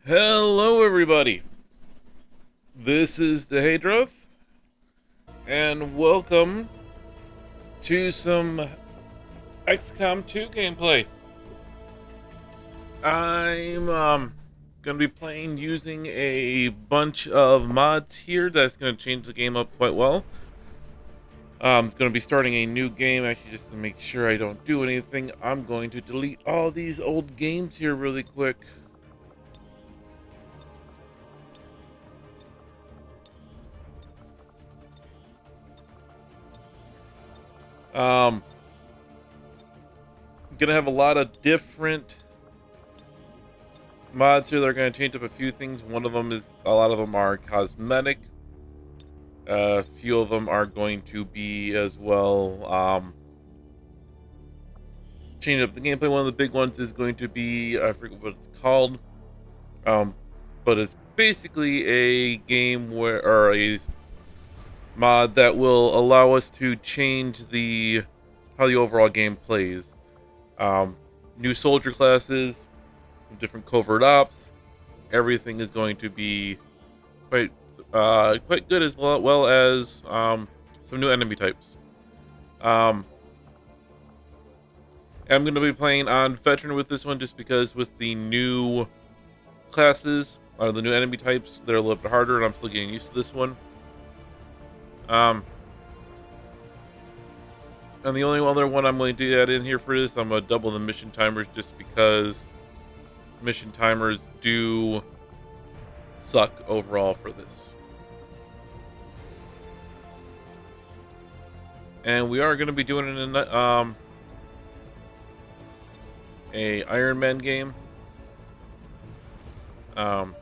Hello, everybody. This is the Hadroth, and welcome to some XCOM 2 gameplay. I'm gonna be playing using a bunch of mods here. That's gonna change the game up quite well. I'm gonna be starting a new game. Actually, just to make sure I don't do anything, I'm going to delete all these old games here really quick. Um, gonna have a lot of different mods here that are going to change up a few things. One of them is a lot of them are cosmetic. A few of them are going to be as well change up the gameplay. One of the big ones is going to be, I forget what it's called, um, but it's basically a game where, or a mod that will allow us to change the how the overall game plays. Um, New soldier classes, some different covert ops. Everything is going to be quite quite good, as well as some new enemy types. Um, I'm going to be playing on veteran with this one just because with the new classes or the new enemy types, they're a little bit harder, and I'm still getting used to this one. Um, and the only other one I'm going to add in here for this, I'm going to double the mission timers just because mission timers do suck overall for this. And we are going to be doing it in a Iron Man game. I'm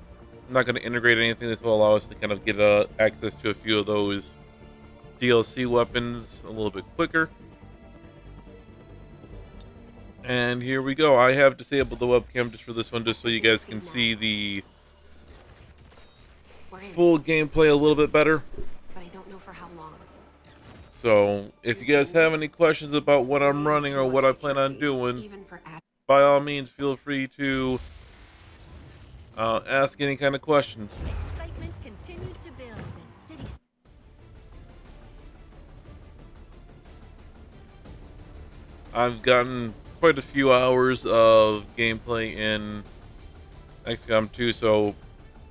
not going to integrate anything. This will allow us to kind of get access to a few of those DLC weapons a little bit quicker. And here we go. I have disabled the webcam just for this one, just so you guys can see the full gameplay a little bit better. But I don't know for how long. So if you guys have any questions about what I'm running or what I plan on doing, by all means, feel free to ask any kind of questions. Excitement continues to build as cities. I've gotten quite a few hours of gameplay in XCOM 2, so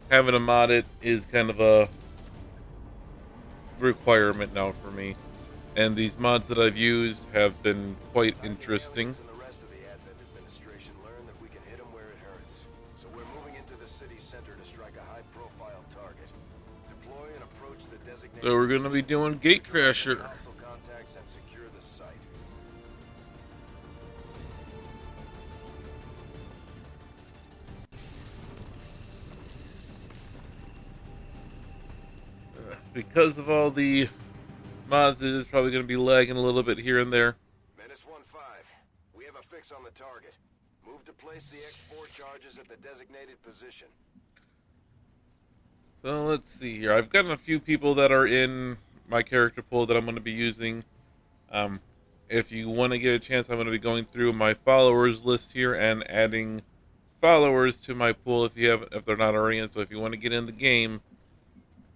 having to mod it is kind of a requirement now for me. And these mods that I've used have been quite interesting. So we're going to be doing Gatecrasher. Because of all the mods, it is probably going to be lagging a little bit here and there. Menace 1-5, we have a fix on the target. Move to place the X4 charges at the designated position. So let's see here. I've gotten a few people that are in my character pool that I'm going to be using. If you want to get a chance, I'm going to be going through my followers list here and adding followers to my pool if they're not already in. So if you want to get in the game,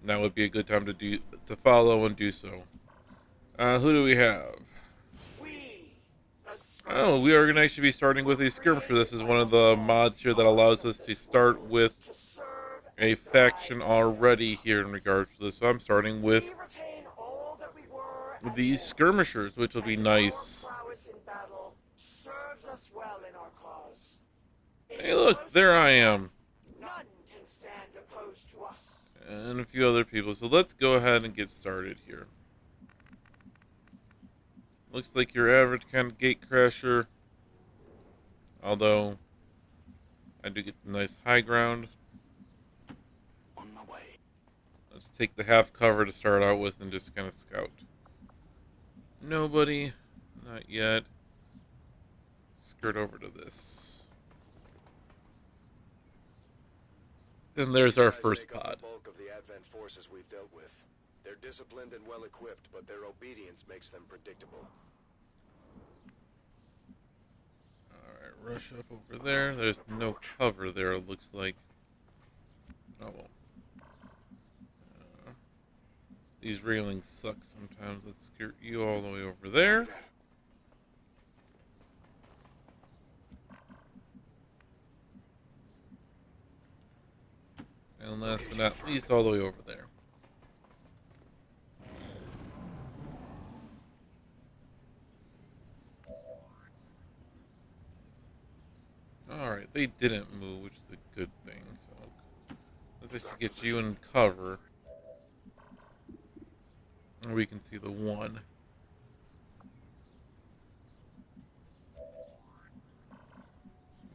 now would be a good time to follow and do so. Who do we have? Oh, we are going to actually be starting with a skirmisher. This is one of the mods here that allows us to start with a faction already here in regards to this. So I'm starting with these skirmishers, which will be nice. Hey, look, there I am. And a few other people. So let's go ahead and get started here. Looks like your average kind of gatecrasher. Although, I do get the nice high ground. On my way. Let's take the half cover to start out with and just kind of scout. Nobody. Not yet. Skirt over to this. Then there's our first pod. The bulk of the Advent forces we've dealt with. They're disciplined and well equipped, but their obedience makes them predictable. Alright, rush up over there. There's no cover there, it looks like. Oh well. These railings suck sometimes. Let's skirt you all the way over there. And last but not least, all the way over there. Alright, they didn't move, which is a good thing. So let's actually get you in cover. And we can see the one.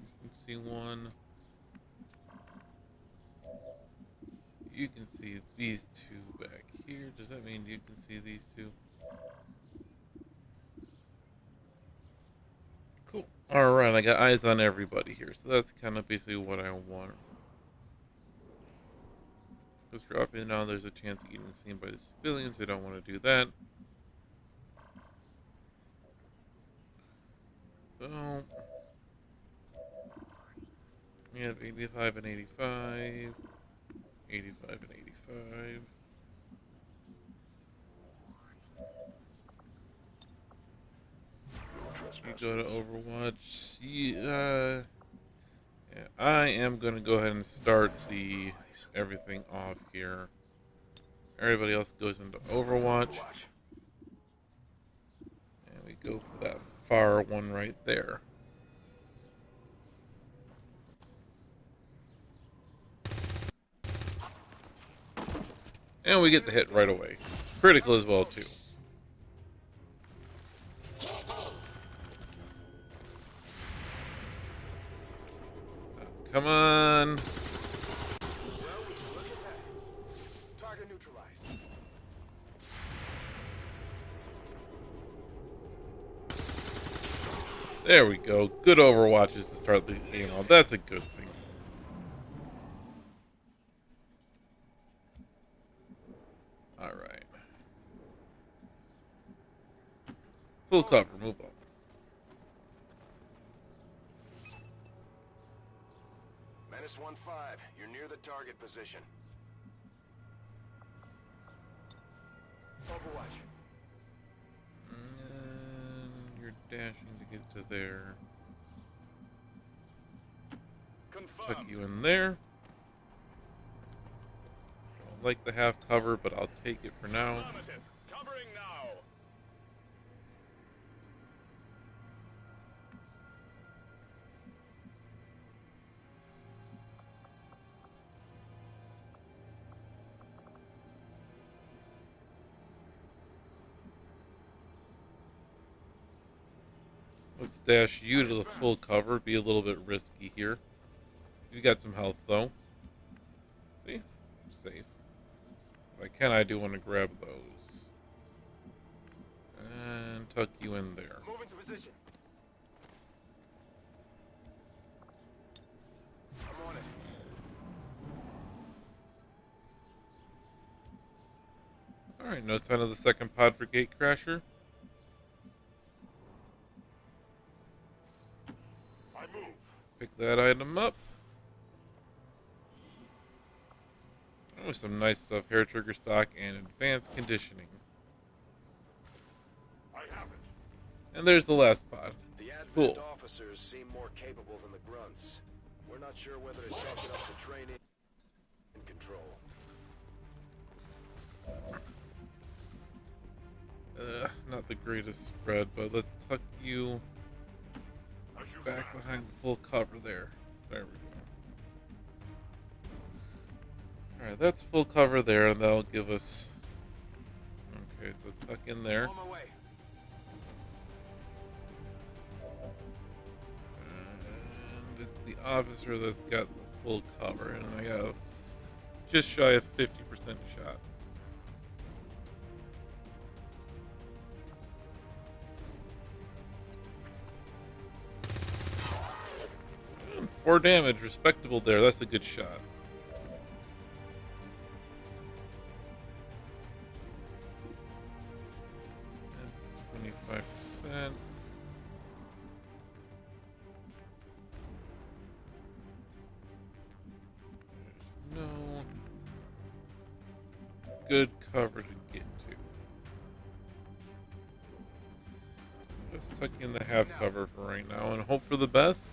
You can see one. You can see these two back here. Does that mean you can see these two? Cool. Alright, I got eyes on everybody here. So that's kind of basically what I want. Just dropping down, there's a chance of getting seen by the civilians. I don't want to do that. So we have 85 and 85. 85 and 85. You go to Overwatch. Yeah, I am going to go ahead and start the everything off here. Everybody else goes into Overwatch. And we go for that far one right there. And we get the hit right away. Critical as well, too. Come on. Target neutralized. There we go. Good Overwatches to start the game off. That's a good thing. Alright. Full cover. Move on. Menace 1-5. You're near the target position. Overwatch. And you're dashing to get to there. Tuck you in there. Don't like the half cover, but I'll take it for now. Covering now. Let's dash you to the full cover. Be a little bit risky here. You got some health though. See? Safe. If I can, I do want to grab those. And tuck you in there. Move into position. I'm on it. Alright, no sign of the second pod for Gatecrasher. I move. Pick that item up. Oh, some nice stuff. Hair trigger stock and advanced conditioning. I have it. And there's the last pod. The advent Cool. officers seem more capable than the grunts. We're not sure whether to chalk it up to training and control. Not the greatest spread, but let's tuck you back behind the full cover there. There we go. Alright, that's full cover there, and that'll give us... Okay, so tuck in there. On my way. And it's the officer that's got the full cover, and I got just shy of 50% shot. 4 damage, respectable there. That's a good shot. That's 25%. No. good cover to get to. Just tuck in the half cover for right now and hope for the best.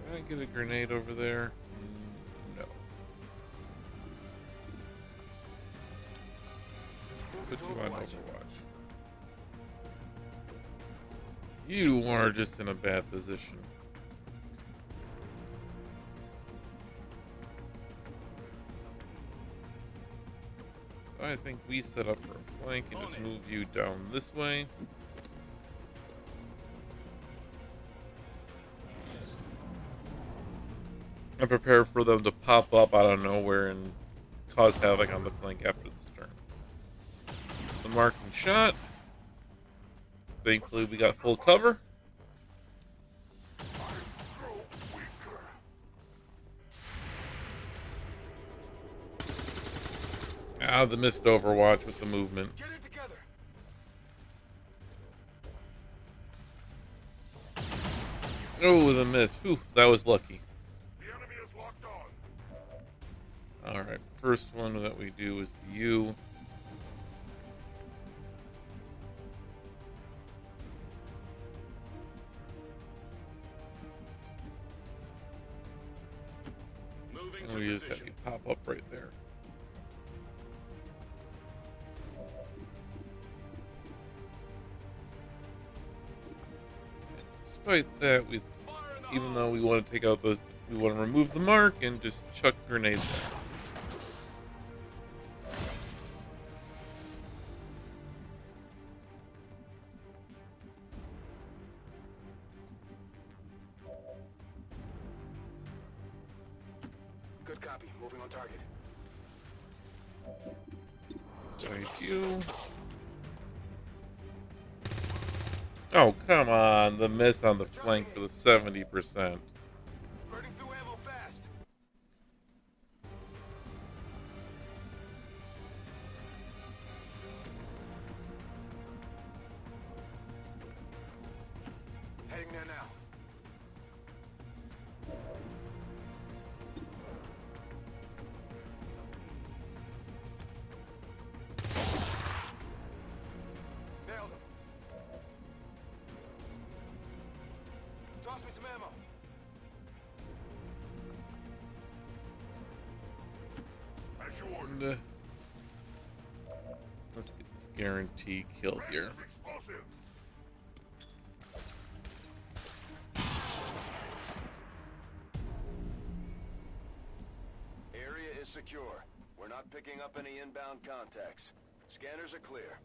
Can I get a grenade over there? No. Put you on Overwatch. You are just in a bad position. I think we set up for a flank and just move you down this way. And prepare for them to pop up out of nowhere and cause havoc on the flank after this turn. The marking shot. Thankfully, we got full cover. Ah, the missed Overwatch with the movement. Get it together. Oh, the miss. Whew, that was lucky. The enemy is locked on. Alright, first one that we do is you. Moving And we just have you pop up right there. Despite that, even though we want to take out those, we want to remove the mark and just chuck grenades at. Good copy. Moving on target. Thank you. Oh, come on. The miss on the flank for the 70%. Burning through ammo fast. Heading there now. Nailed him. Toss me some ammo. As you ordered. And, let's get this guarantee kill here. Explosive. Area is secure. We're not picking up any inbound contacts. Scanners are clear.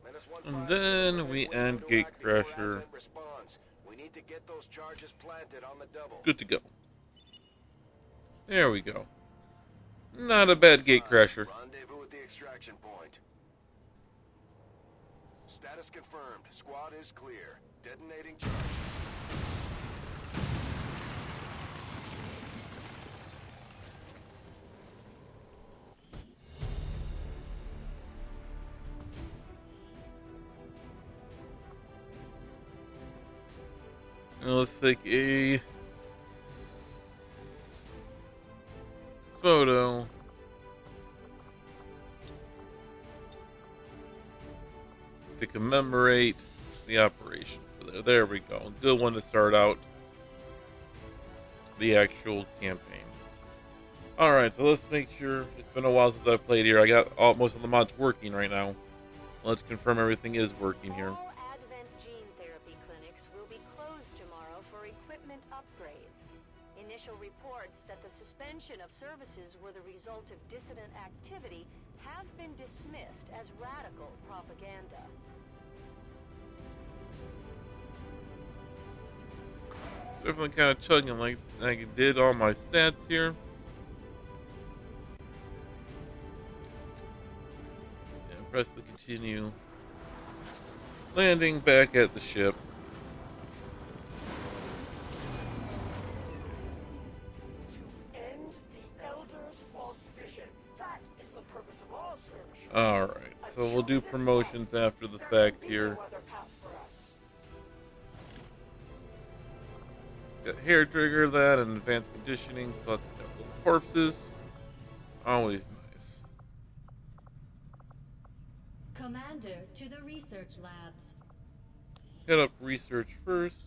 And then we end Gatecrasher. We need to get those charges planted on the double. Good to go. There we go. Not a bad Gatecrasher. Rendezvous at the extraction point. Status confirmed. Squad is clear. Detonating charge. Now let's take a photo. To commemorate the operation. There we go. Good one to start out the actual campaign. Alright, so let's make sure. It's been a while since I've played here. I got most of the mods working right now. Let's confirm everything is working here. All Advent gene therapy clinics will be closed tomorrow for equipment upgrades. Initial reports that the suspension of services were the result of dissident activity have been dismissed as radical propaganda. Definitely kind of chugging like I did all my stats here. And press the continue. Landing back at the ship. End the Elder's false vision. That is the purpose of all skirmishes. Alright, so we'll do promotions after the fact here. No other path for us. Got hair trigger, that, and advanced conditioning, plus a couple of corpses. Always nice. Commander to the research labs. Hit up research first.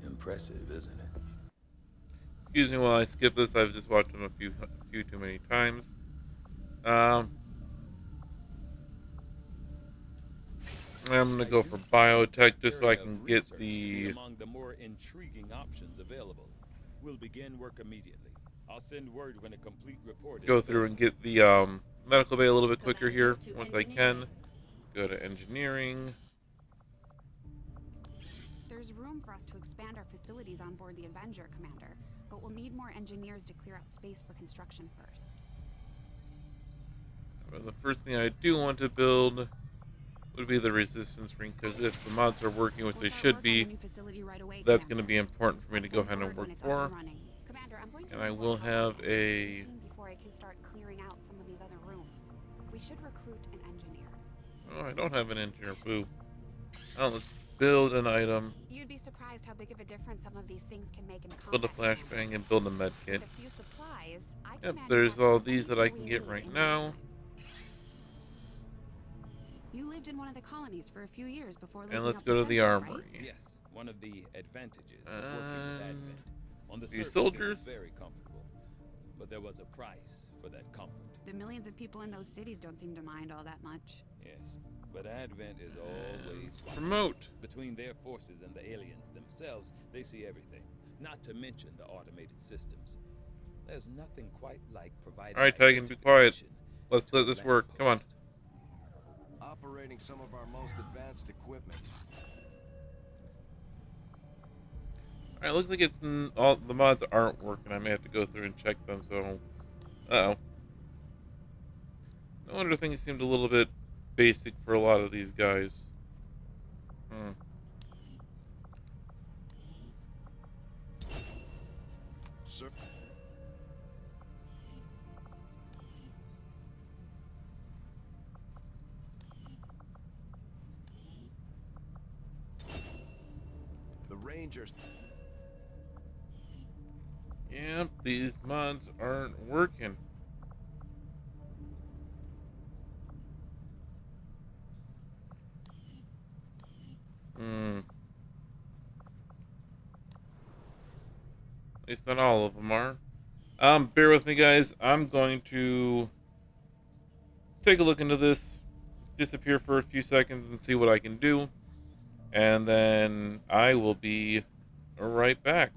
Impressive, isn't it? Excuse me while I skip this. I've just watched them a few too many times. I'm gonna go for biotech just so I can get the. Among the more intriguing options available. We'll begin work immediately. I'll send word when a complete report is Go through and get the medical bay a little bit quicker here once I can. Go to engineering. There's room for us to expand our facilities on board the Avenger, Commander, but we'll need more engineers to clear out space for construction first. Well, the first thing I do want to build would be the resistance ring, because if the mods are working, which they should be, that's going to be important for me to go ahead and work for. And I will have a... Before I can start clearing out some of these other rooms. We should recruit an engineer. Oh, I don't have an engineer. Boo. Oh, let's build an item. You'd be surprised how big of a difference some of these things can make in Build a combat. flashbang and build a med kit. With a few supplies, I can Yep, manufacture there's all these that I anything can we get need right in now. no time. You lived in one of the colonies for a few years before And leaving let's up go to Central, the right? armory. Yes, one of the advantages of working with Advent. On the these surface, soldiers? it was very comfortable, but there was a price for that comfort. The millions of people in those cities don't seem to mind all that much. Yes, but Advent is always Promote. between their forces and the aliens themselves. They see everything, not to mention the automated systems. There's nothing quite like providing. All right, Tigan, be quiet. Let's let this work. Come on. Operating some of our most advanced equipment. Alright, looks like it's all the mods aren't working. I may have to go through and check them, so no wonder things seemed a little bit basic for a lot of these guys. Sir. The Rangers. Yep, these mods aren't working. At least not all of them are. Bear with me, guys. I'm going to take a look into this, disappear for a few seconds and see what I can do. And then I will be right back.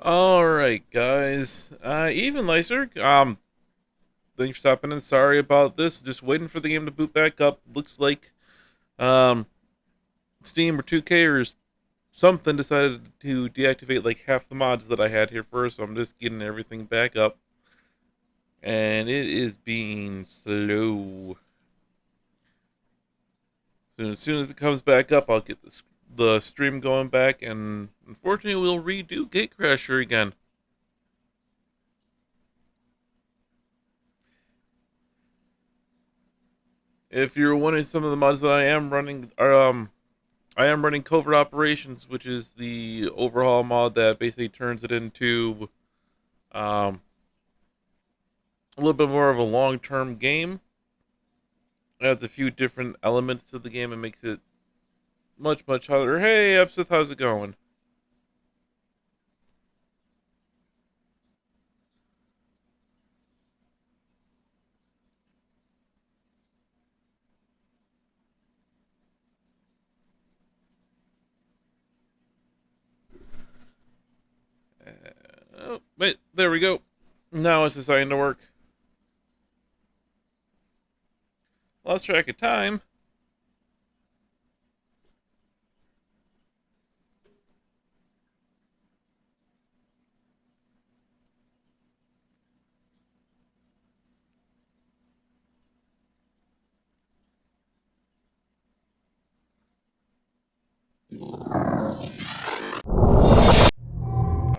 All right, guys. Even Lyser. Thanks for stopping in. Sorry about this. Just waiting for the game to boot back up. Looks like um Steam or 2K or something decided to deactivate like half the mods that I had here first, so I'm just getting everything back up. And it is being slow. So as soon as it comes back up, I'll get the stream going back, and unfortunately we'll redo Gatecrasher again. If you're wondering, some of the mods that I am running are I am running Covert Operations, which is the overhaul mod that basically turns it into a little bit more of a long-term game. It adds a few different elements to the game and makes it much harder. Hey, Epsith, how's it going? Oh, wait, there we go. Now it's deciding to work. Lost track of time.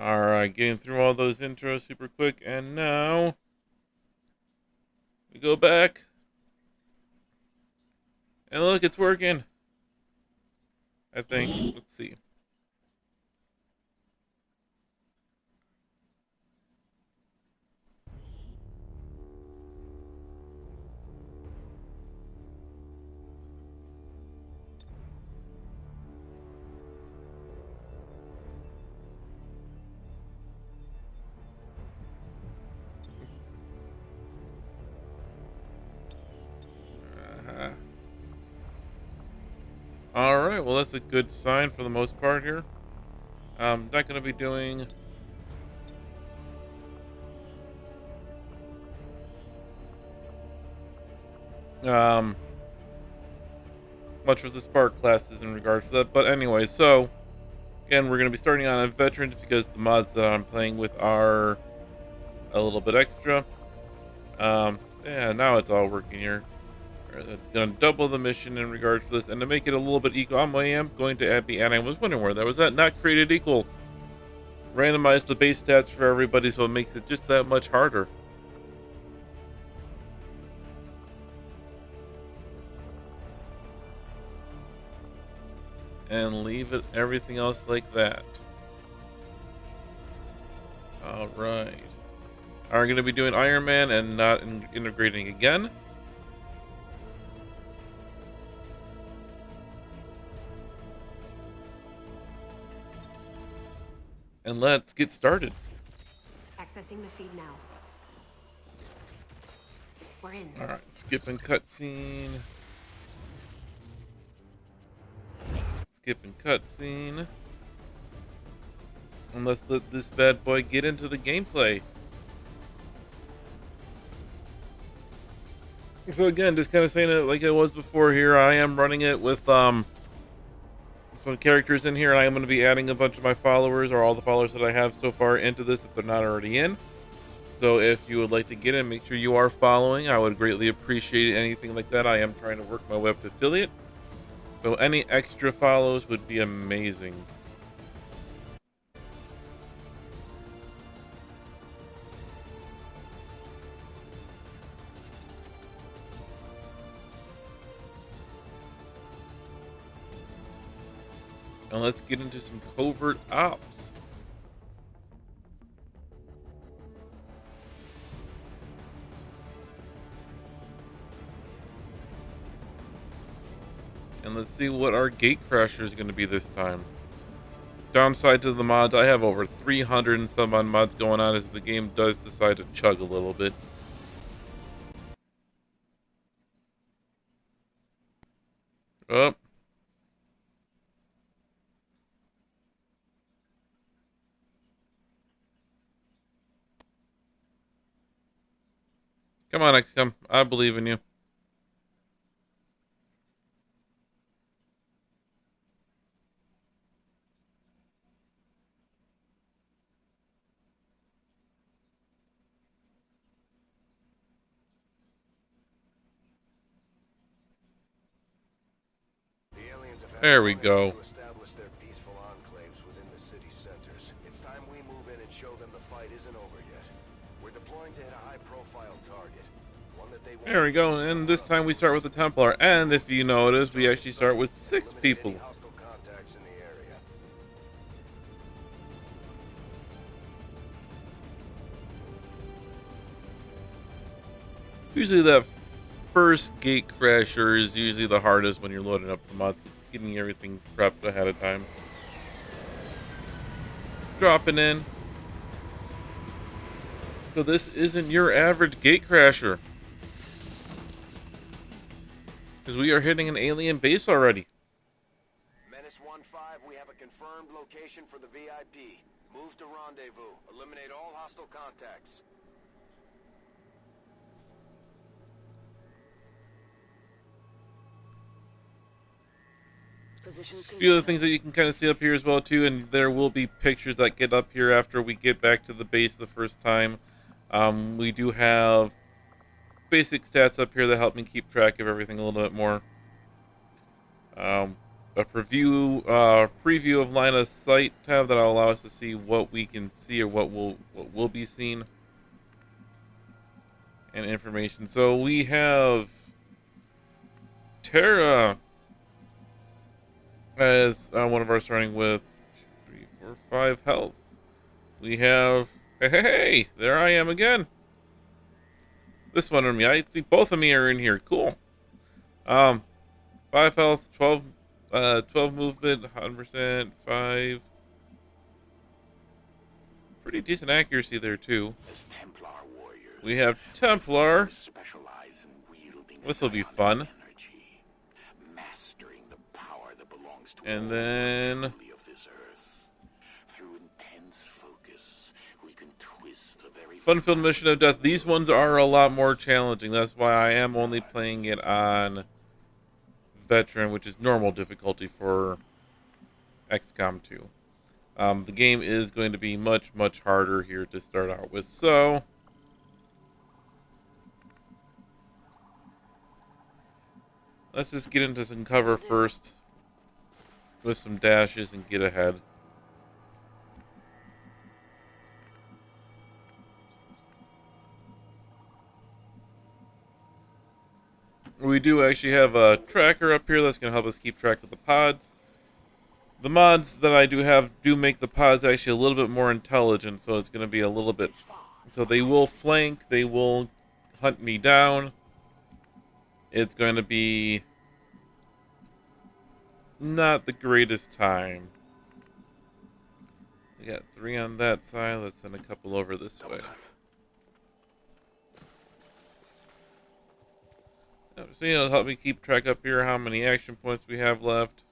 Alright, getting through all those intros super quick, and now we go back. And look, it's working. I think. Let's see. Alright, well that's a good sign for the most part here. I'm not going to be doing much with the Spark classes in regards to that. But anyway, so again, we're going to be starting on a veteran because the mods that I'm playing with are a little bit extra. Yeah, now it's all working here. We're going to double the mission in regards to this, and to make it a little bit equal, I am going to be adding. I was wondering where that was at. Not created equal. Randomize the base stats for everybody, so it makes it just that much harder. And leave it everything else like that. All right. Are going to be doing Iron Man and not integrating again. And let's get started. Accessing the feed now. We're in. All right, skipping cutscene. Skipping cutscene. And let's let this bad boy get into the gameplay. So again, just kind of saying it like it was before here. I am running it with some characters in here, and I'm going to be adding a bunch of my followers, or all the followers that I have so far, into this if they're not already in. So if you would like to get in, make sure you are following. I would greatly appreciate anything like that. I am trying to work my way up to affiliate. So any extra follows would be amazing. And let's get into some covert ops. And let's see what our Gatecrasher is going to be this time. Downside to the mods, I have over 300 and some odd mods going on as the game does decide to chug a little bit. Oh. Come on, XCOM. I believe in you. The aliens have had There we long go. to establish their peaceful enclaves within the city centers. It's time we move in and show them the fight isn't over yet. We're deploying to hit a high-profile target, one that they There we go. And this time we start with the Templar. And if you notice, we actually start with 6 people. hostile contacts in the area. Usually that first gate crasher is usually the hardest when you're loading up the mods. It's getting everything prepped ahead of time. Dropping in. So this isn't your average gate crasher. Because we are hitting an alien base already. Menace 1-5, we have a confirmed location for the VIP. Move to rendezvous. Eliminate all hostile contacts. A few other things that you can kind of see up here as well too, and there will be pictures that get up here after we get back to the base the first time. We do have basic stats up here that help me keep track of everything a little bit more. A preview of line of sight tab that'll allow us to see what we can see or what will be seen, and information. So we have Terra as one of our, starting with 3, 4, 5 health. We have hey, there I am again. This one on me. I see both of me are in here. Cool. 5 health, 12 movement, 100%, 5. Pretty decent accuracy there too. Templar warriors, We have Templar. specialize in wielding This will be fun. energy, mastering the power that belongs to And then of this earth. Through intense focus, we can twist the very Fun-filled mission of death. These ones are a lot more challenging. That's why I am only playing it on veteran, which is normal difficulty for XCOM 2. The game is going to be much, much harder here to start out with. So let's just get into some cover first with some dashes and get ahead. We do actually have a tracker up here that's going to help us keep track of the pods. The mods that I do have do make the pods actually a little bit more intelligent, so it's going to be a little bit... So they will flank, they will hunt me down. It's going to be not the greatest time. We got 3 on that side. Let's send a couple over this way. So it'll help me keep track up here how many action points we have left.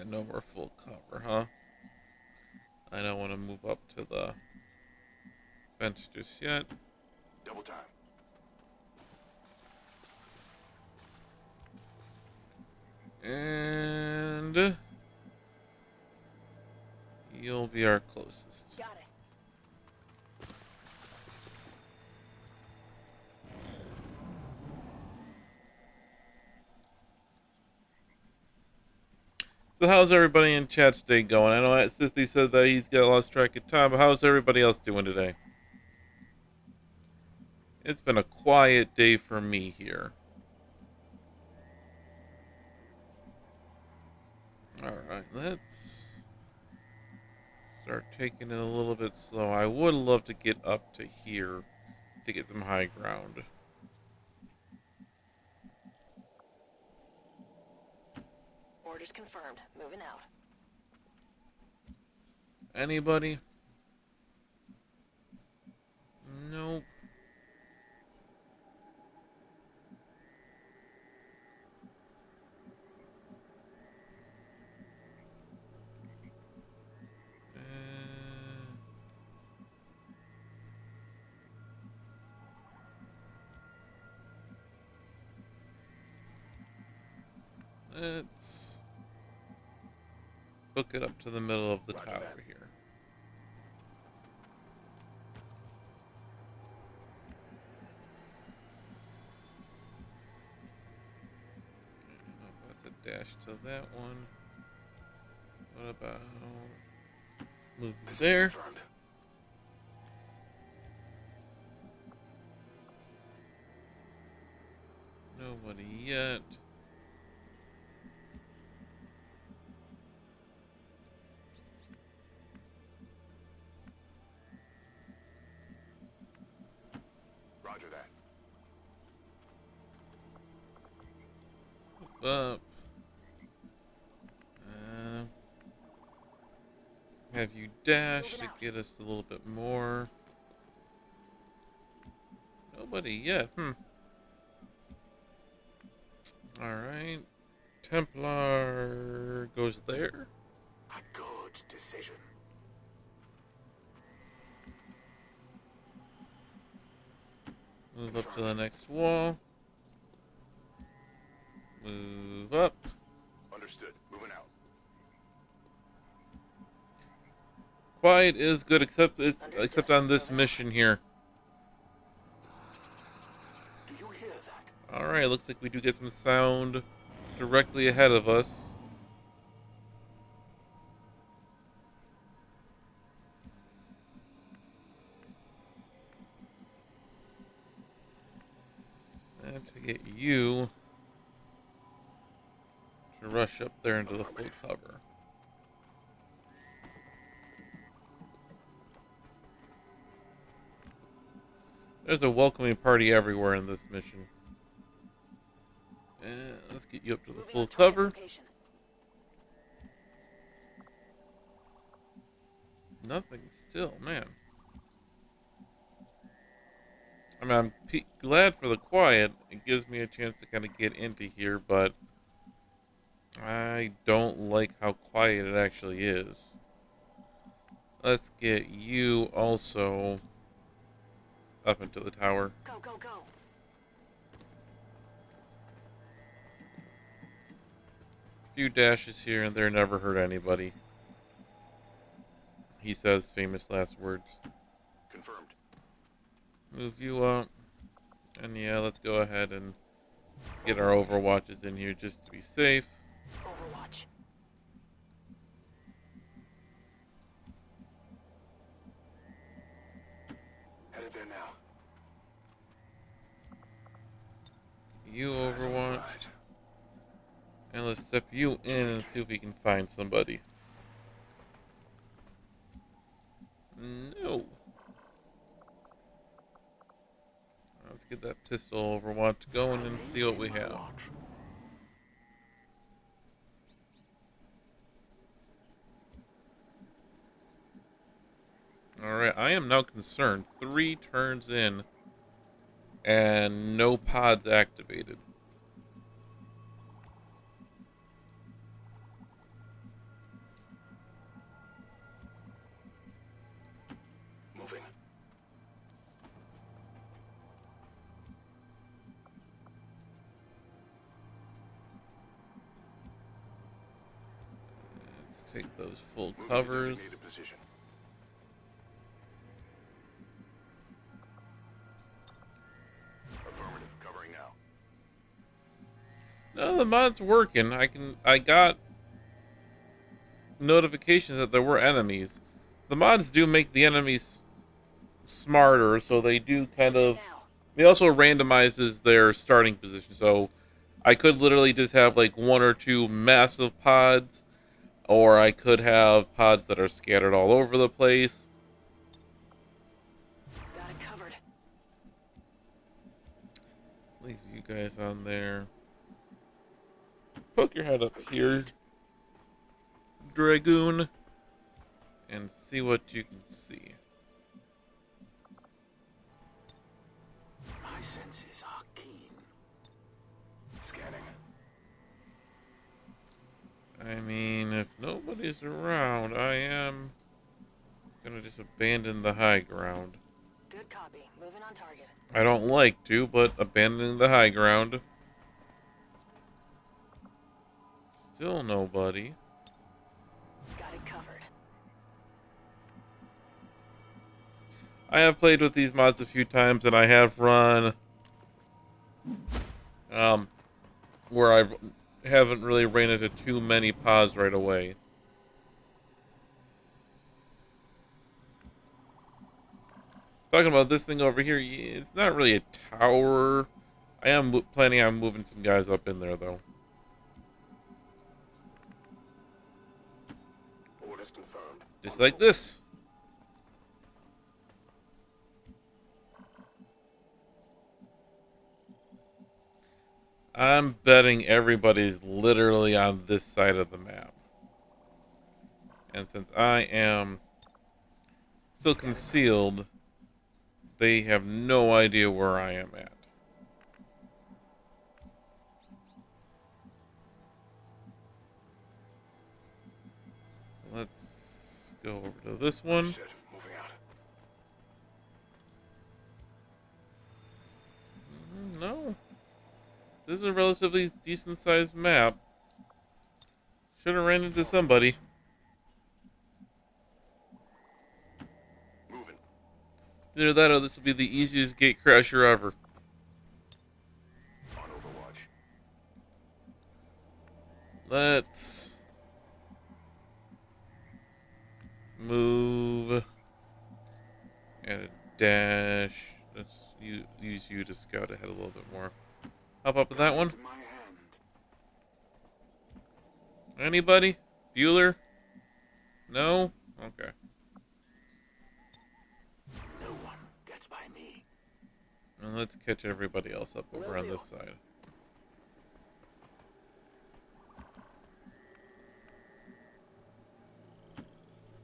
No more full cover, huh? I don't want to move up to the fence just yet. Double time. And you'll be our closest. Got it. So how's everybody in chat today going? I know Sithy said that he's got lost track of time, but how's everybody else doing today? It's been a quiet day for me here. Alright, let's start taking it a little bit slow. I would love to get up to here to get some high ground. Orders confirmed. Moving out. Anybody? Nope. Let's hook it up to the middle of the tower here. That's a dash to that one. What about moving there? Nobody yet. Roger that. Up. Have you dash to get us a little bit more? Nobody yet. Alright. Templar goes there. A good decision. Move up to the next wall. Move up. Understood. Moving out. Quiet is good, except on this mission here. Do you hear that? Alright, looks like we do get some sound directly ahead of us. And to get you to rush up there into the full cover. There's a welcoming party everywhere in this mission. And let's get you up to the full cover. Nothing still, man. I mean, I'm glad for the quiet. It gives me a chance to kind of get into here, but I don't like how quiet it actually is. Let's get you also up into the tower. Go, go, go. A few dashes here and there never hurt anybody. He says famous last words. Confirmed. Move you up. And yeah, let's go ahead and get our Overwatches in here just to be safe. Overwatch. Headed there now. You Overwatch. And let's step you in and see if we can find somebody. No. Let's get that pistol Overwatch going and see what we have. Alright, I am now concerned. 3 turns in and no pods activated. Moving. Let's take those full Moving to covers. designated position. Affirmative. Covering now. No, the mod's working. I got notifications that there were enemies. The mods do make the enemies smarter, so they do kind of. They also randomizes their starting position, so I could literally just have like 1 or 2 massive pods, or I could have pods that are scattered all over the place. Got it covered. Leave you guys on there. Poke your head up here, Dragoon, and see what you can see. My senses are keen. Scanning. I mean, if nobody's around, I am gonna just abandon the high ground. Good copy. Moving on target. I don't like to, but abandoning the high ground. Still nobody. Got it covered. I have played with these mods a few times, and I have run where I haven't really ran into too many pods right away. Talking about this thing over here, it's not really a tower. I am planning on moving some guys up in there, though. Orders confirmed. Just like this. I'm betting everybody's literally on this side of the map. And since I am still concealed, they have no idea where I am at. Let's go over to this one. Shit, moving out. No. This is a relatively decent sized map. Should have ran into somebody. Moving. Either that or this will be the easiest gate crasher ever. On Overwatch. Let's move and a dash. Let's use you to scout ahead a little bit more. Hop up in that one. My hand. Anybody? Bueller? No? Okay. No one gets by me. And let's catch everybody else up over on this side.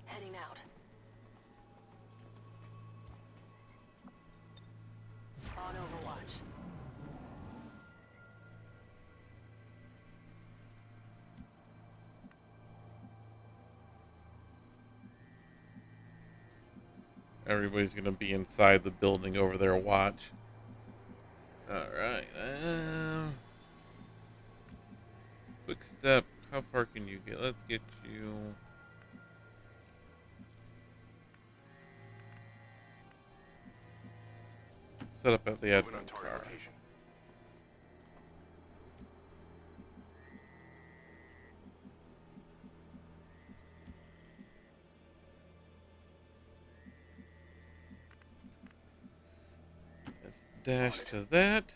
Heading out. On Overwatch. Everybody's gonna be inside the building over there. Watch. All right. Quick step. How far can you get? Let's get you. Set up at the Moving on admin target car. location. Let's dash to that.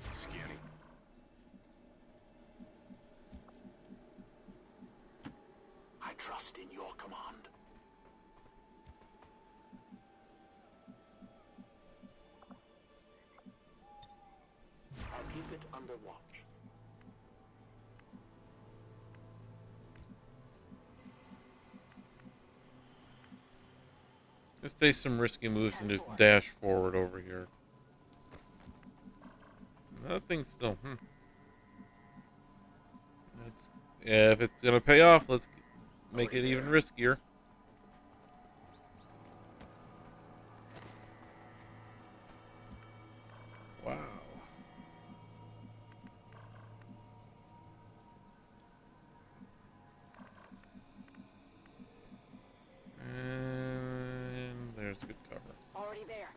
Scanning. I trust in your command. I'll keep it under watch. Let's take some risky moves and just dash forward over here. Nothing still. Yeah, if it's gonna pay off, let's make it even riskier. Wow. And there's good cover. Already there.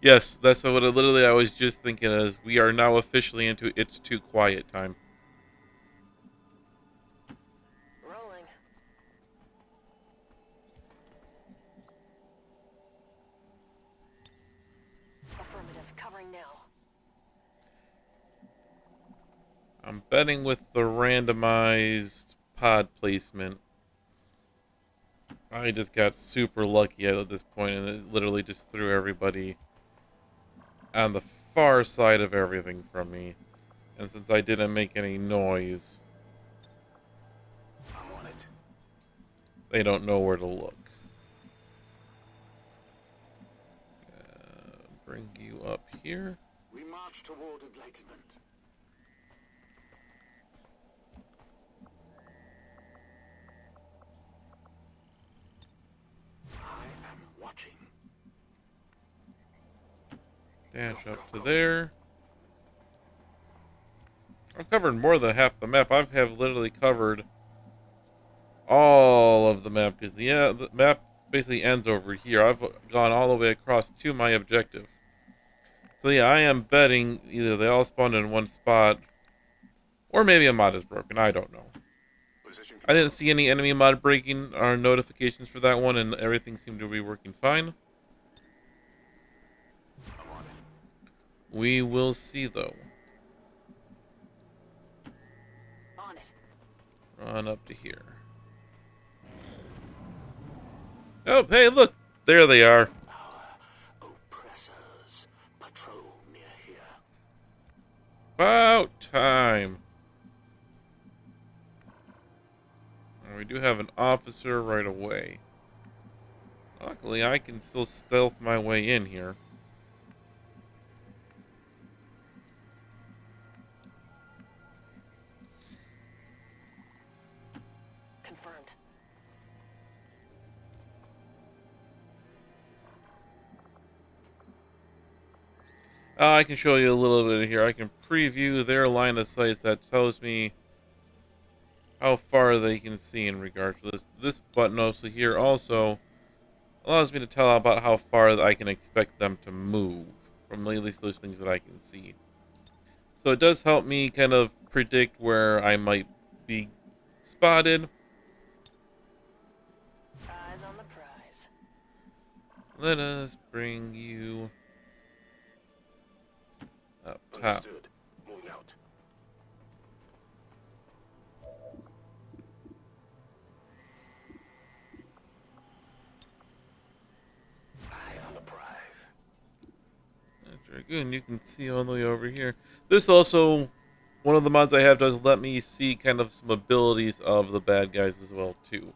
Yes, that's what I was just thinking as we are now officially into It's Too Quiet time. Rolling. Affirmative. Covering now. I'm betting with the randomized pod placement. I just got super lucky at this point, and it literally just threw everybody on the far side of everything from me. And since I didn't make any noise, I'm on it. they don't know where to look. Bring you up here. We march toward enlightenment. Dash up to there. I've covered more than half the map. I have literally covered all of the map because the map basically ends over here. I've gone all the way across to my objective. So yeah, I am betting either they all spawned in one spot or maybe a mod is broken. I don't know. I didn't see any enemy mod breaking or notifications for that one, and everything seemed to be working fine. We will see, though. On it. Run up to here. Oh, hey, look! There they are. Oppressors patrol near here. About time. And we do have an officer right away. Luckily, I can still stealth my way in here. Confirmed. I can show you a little bit here. I can preview their line of sight that tells me how far they can see in regard to this. This button also here also allows me to tell about how far I can expect them to move from at least those things that I can see. So it does help me kind of predict where I might be spotted. Eyes on the prize. Let us bring you up top. Understood. Moving out. Eyes on the prize. That's very good. And you can see all the way over here. This also, one of the mods I have does let me see kind of some abilities of the bad guys as well too.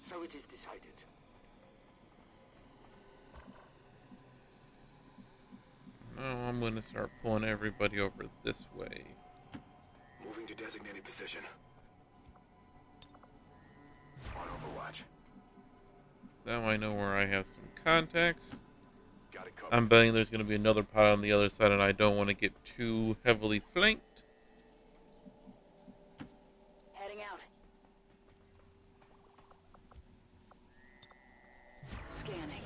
So it is decided. Now I'm going to start pulling everybody over this way. Moving to designated position. On Overwatch. Now I know where I have some contacts. Got it covered. I'm betting there's going to be another pod on the other side, and I don't want to get too heavily flanked. Heading out. Scanning.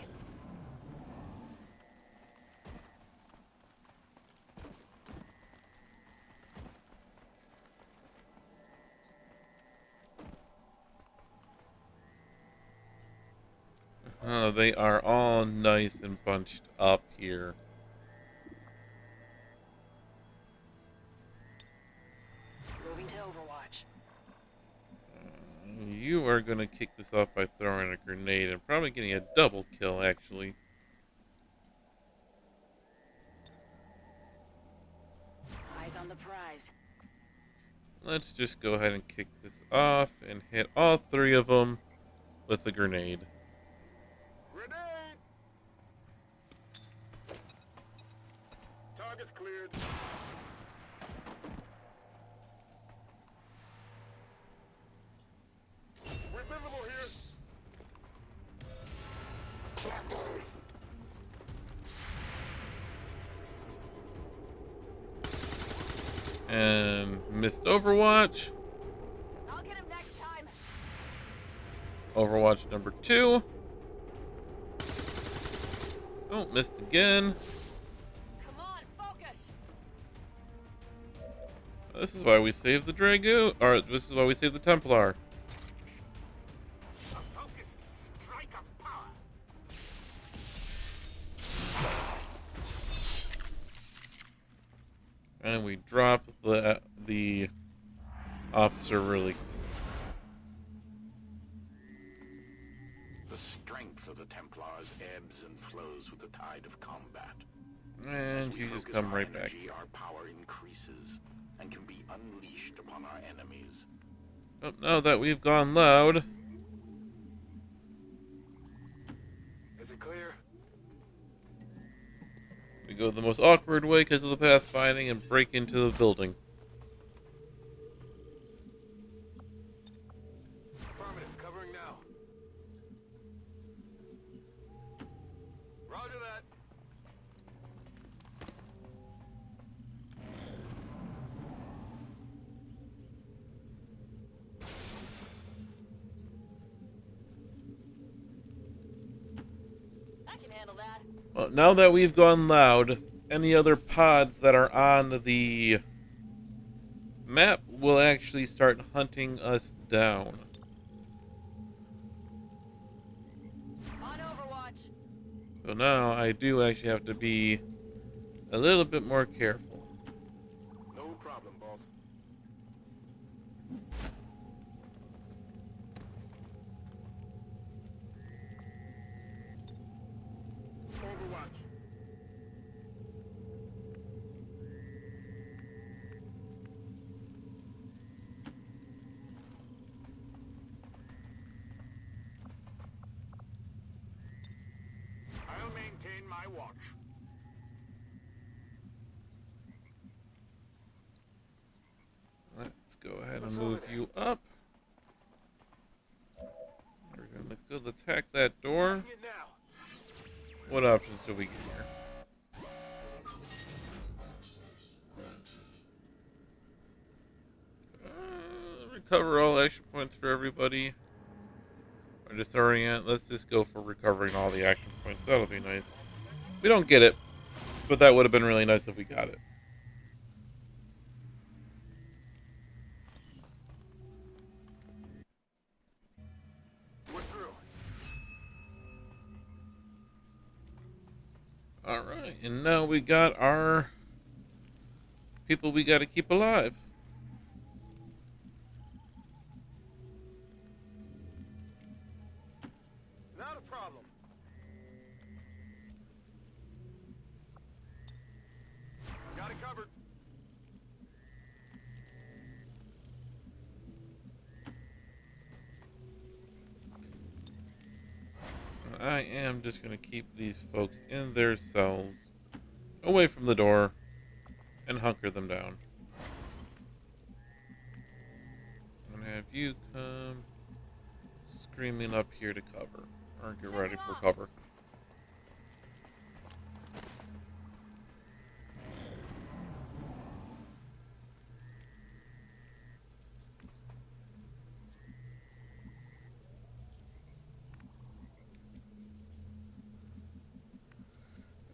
Oh, they are all nice and bunched up here. Moving to Overwatch. You are going to kick this off by throwing a grenade and probably getting a double kill, actually. Eyes on the prize. Let's just go ahead and kick this off and hit all three of them with the grenade. Grenade! Target's cleared. We're visible here. And missed Overwatch. I'll get him next time. Overwatch number 2. Oh, missed again. Come on, focus. This is why we saved the Dragoon, or this is why we saved the Templar. A focused strike of power. And we drop the officer really. The strength of the Templars ebbs and flows with the tide of combat. And As we you just focus come our right back. energy, our power increases and can be unleashed upon our enemies. Oh, now that we've gone loud, Is it clear? we We go the most awkward way because of the pathfinding and break into the building. Affirmative, covering now. Roger that. I can handle that. Well, now that we've gone loud, any other pods that are on the map will actually start hunting us down. On Overwatch. So now I do actually have to be a little bit more careful. No problem, boss. Overwatch. I'll maintain my watch. Let's go ahead and move you up. There we go. Let's go. Let's hack that door. It now. What options do we get here? Recover all action points for everybody. Or disorient. Let's just go for recovering all the action points. That'll be nice. We don't get it, but that would have been really nice if we got it. We're through. Alright, and now we got our people we gotta keep alive. Not a problem. Got it covered. I am just gonna keep these folks in their cells, away from the door, and hunker them down. I'm gonna have you come screaming up here to cover, or get ready for cover.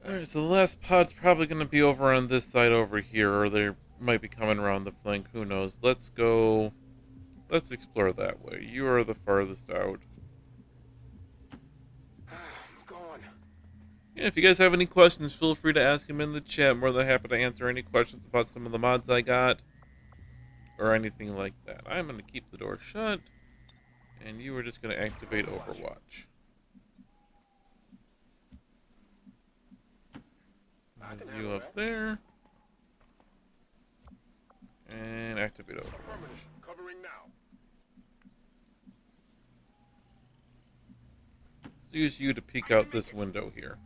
Alright, so the last pod's probably going to be over on this side over here, or they might be coming around the flank, who knows. Let's go, let's explore that way. You are the farthest out. I'm gone. Yeah, if you guys have any questions, feel free to ask them in the chat. More than happy to answer any questions about some of the mods I got, or anything like that. I'm going to keep the door shut, and you are just going to activate Overwatch. Move you up there. And activate Overwatch. Affirmative. Covering now. Let's use you to peek out this window here.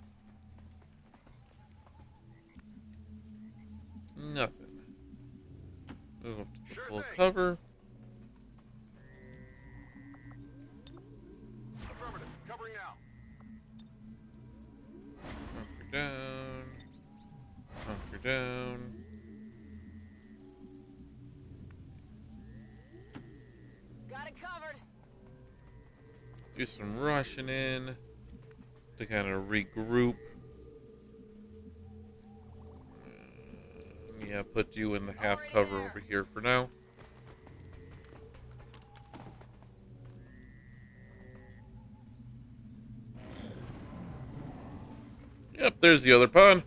Nothing. Move up to the full cover. Affirmative. Covering now. Hunker down. Hunker down. Got it covered. Do some rushing in to kind of regroup. Yeah, put you in the half cover over here for now. Yep, there's the other pod.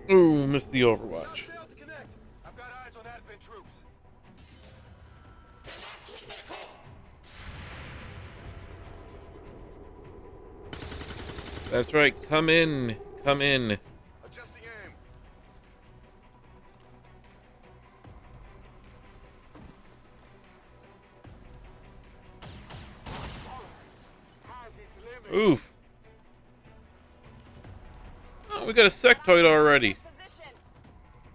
Ooh, missed the Overwatch. Failed to connect. I've got eyes on advent troops. That's right, come in, come in. Adjusting aim. Has its limits. Oof, we got a sectoid already.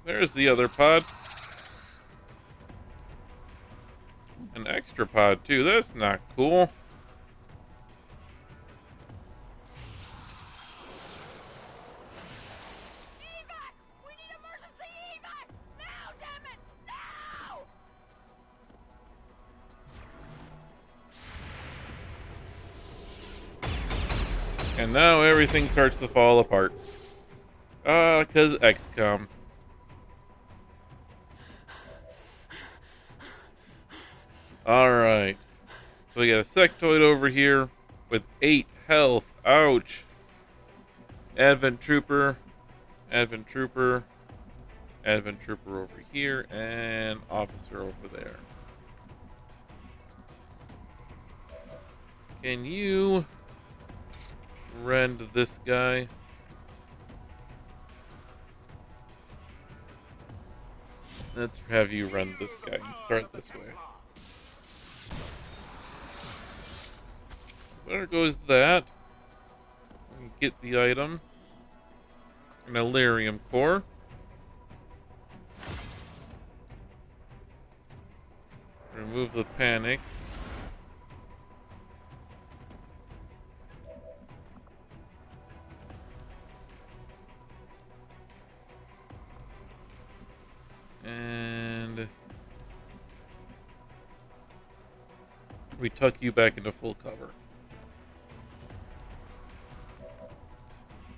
There's the other pod. An extra pod, too. That's not cool. Evac! We need emergency evac! Now, damn it! Now! And now everything starts to fall apart. Because XCOM. Alright. So we got a sectoid over here with 8 health. Ouch. Advent Trooper. Advent Trooper. Advent Trooper over here. And Officer over there. Can you rend this guy? Let's have you rend this guy and start this way. There goes that. Get the item. An Illyrium core. Remove the panic. And we tuck you back into full cover.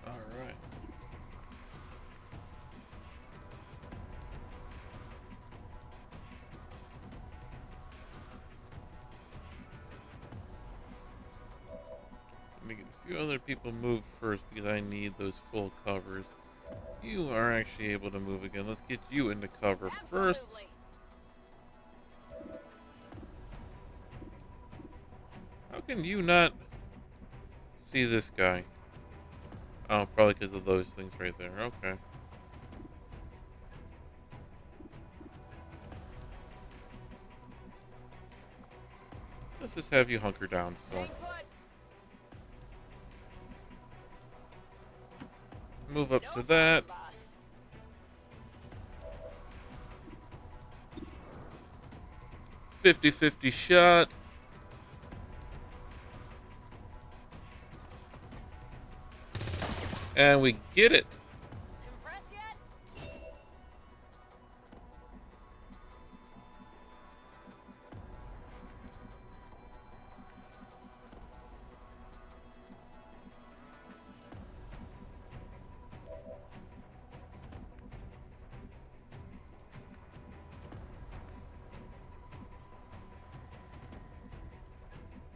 Alright. Let me get a few other people move first because I need those full covers. You are actually able to move again. Let's get you into cover first. Absolutely. How can you not see this guy? Oh, probably because of those things right there. Okay. Let's just have you hunker down still. Move up to that. 50-50 shot. And we get it. Impressed yet?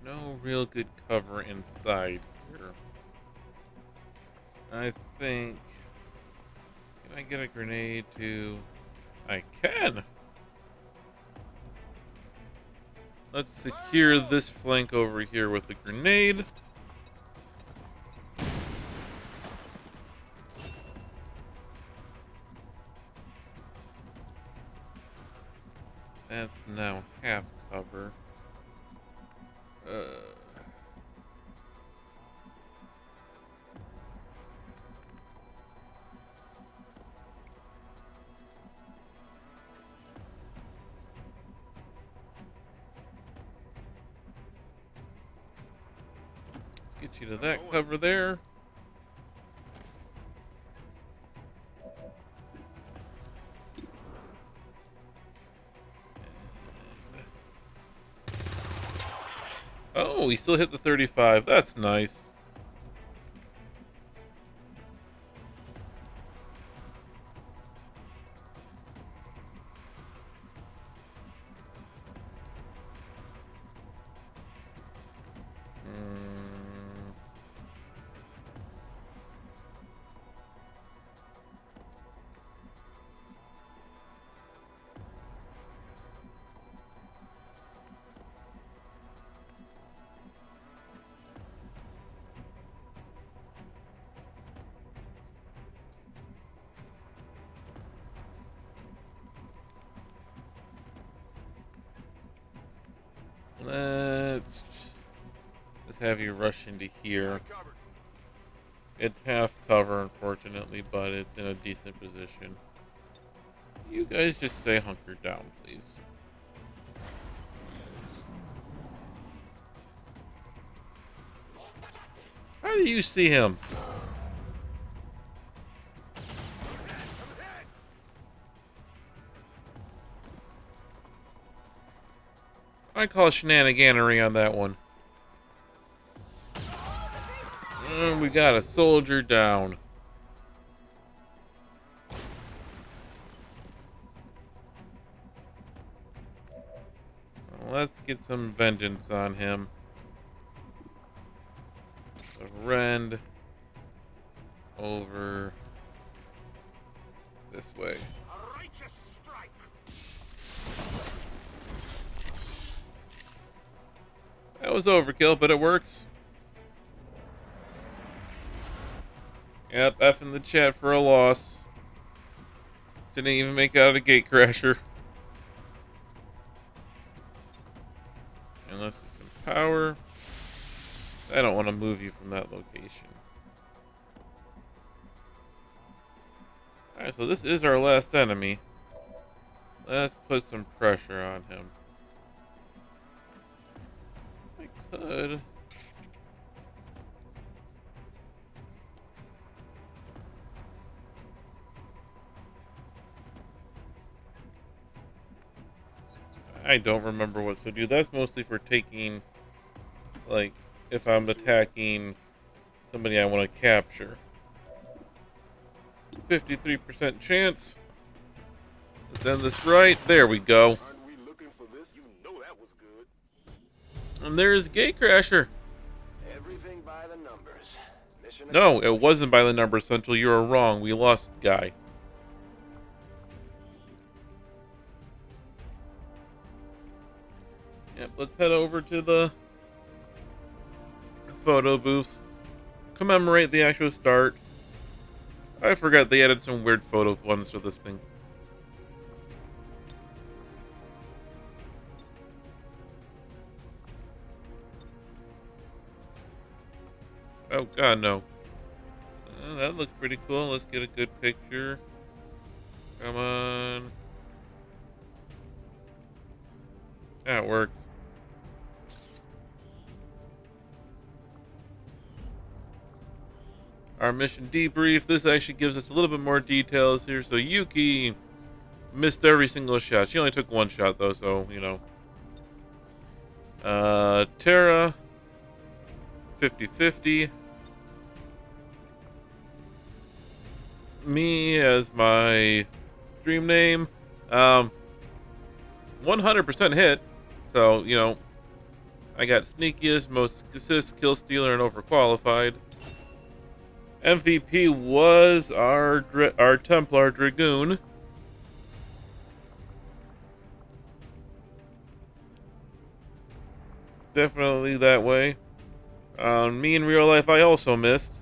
No real good cover inside here. I think... Can I get a grenade to... I can! Let's secure this flank over here with a grenade. That's now half cover. Let's get you to that cover there. Oh, he still hit the 35. That's nice. Let's have you rush into here. It's half cover, unfortunately, but it's in a decent position. You guys just stay hunkered down, please. How do you see him? I call shenaniganery on that one. We got a soldier down. Let's get some vengeance on him. Rend over this way. A righteous strike. That was overkill, but it works. Yep, F in the chat for a loss. Didn't even make out a gate crasher. Unless it's some power. I don't want to move you from that location. Alright, so this is our last enemy. Let's put some pressure on him. I could. I don't remember what to do. That's mostly for taking, like, if I'm attacking somebody I want to capture. 53% chance. Let's end this right. There we go. Aren't we looking for this? You know that was good. And there's Gatecrasher. Everything by the numbers. Mission No, it wasn't by the numbers, Central. You were wrong. We lost the guy. Yep, let's head over to the photo booth. Commemorate the actual start. I forgot they added some weird photo ones for this thing. Oh god, no. That looks pretty cool. Let's get a good picture. Come on. That worked. Our mission debrief. This actually gives us a little bit more details here. So Yuki missed every single shot. She only took one shot though, so you know. Terra 50-50. Me as my stream name. 100% hit. So, you know, I got sneakiest, most assists, kill stealer, and overqualified. MVP was our Templar Dragoon. Definitely that way. Me in real life, I also missed.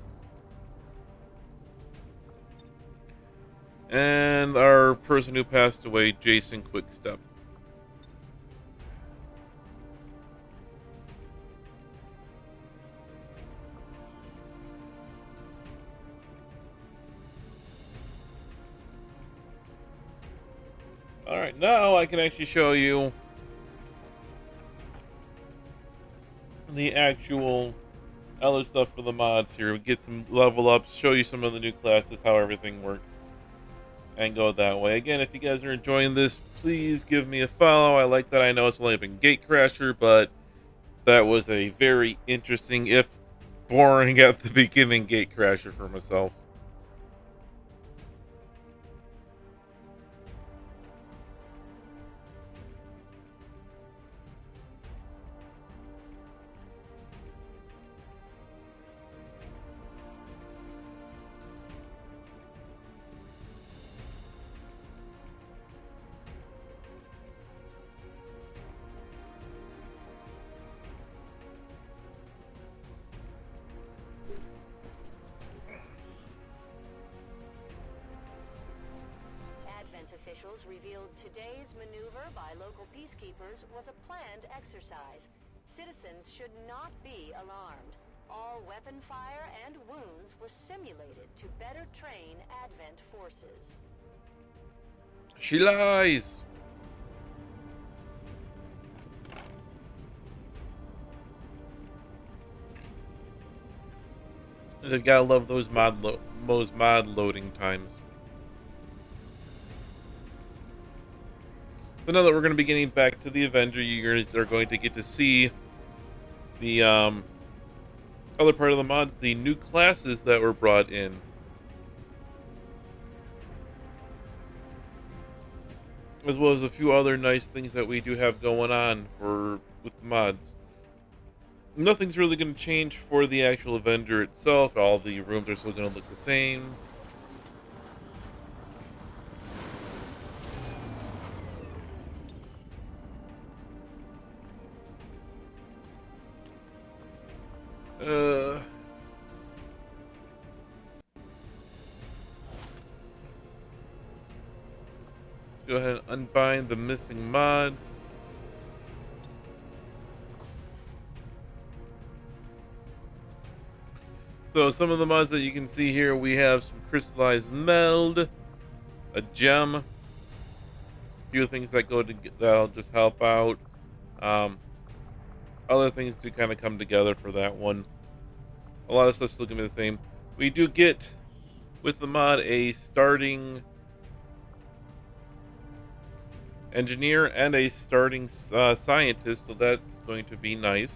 And our person who passed away, Jason Quickstep. Alright, now I can actually show you the actual other stuff for the mods here. Get some level ups, show you some of the new classes, how everything works, and go that way. Again, if you guys are enjoying this, please give me a follow. I like that. I know it's only been Gatecrasher, but that was a very interesting, if boring at the beginning, Gatecrasher for myself. Officials revealed today's maneuver by local peacekeepers was a planned exercise. Citizens should not be alarmed. All weapon fire and wounds were simulated to better train Advent forces. She lies. They've gotta love those mod loading times. So now that we're going to be getting back to the Avenger, you guys are going to get to see the other part of the mods, the new classes that were brought in. As well as a few other nice things that we do have going on with mods. Nothing's really going to change for the actual Avenger itself. All the rooms are still going to look the same. Go ahead and unbind the missing mods. So some of the mods that you can see here, we have some crystallized meld, a gem, a few things that that'll just help out. Other things to kind of come together for that one. A lot of stuff's still gonna be the same. We do get with the mod a starting engineer and a starting scientist, so that's going to be nice.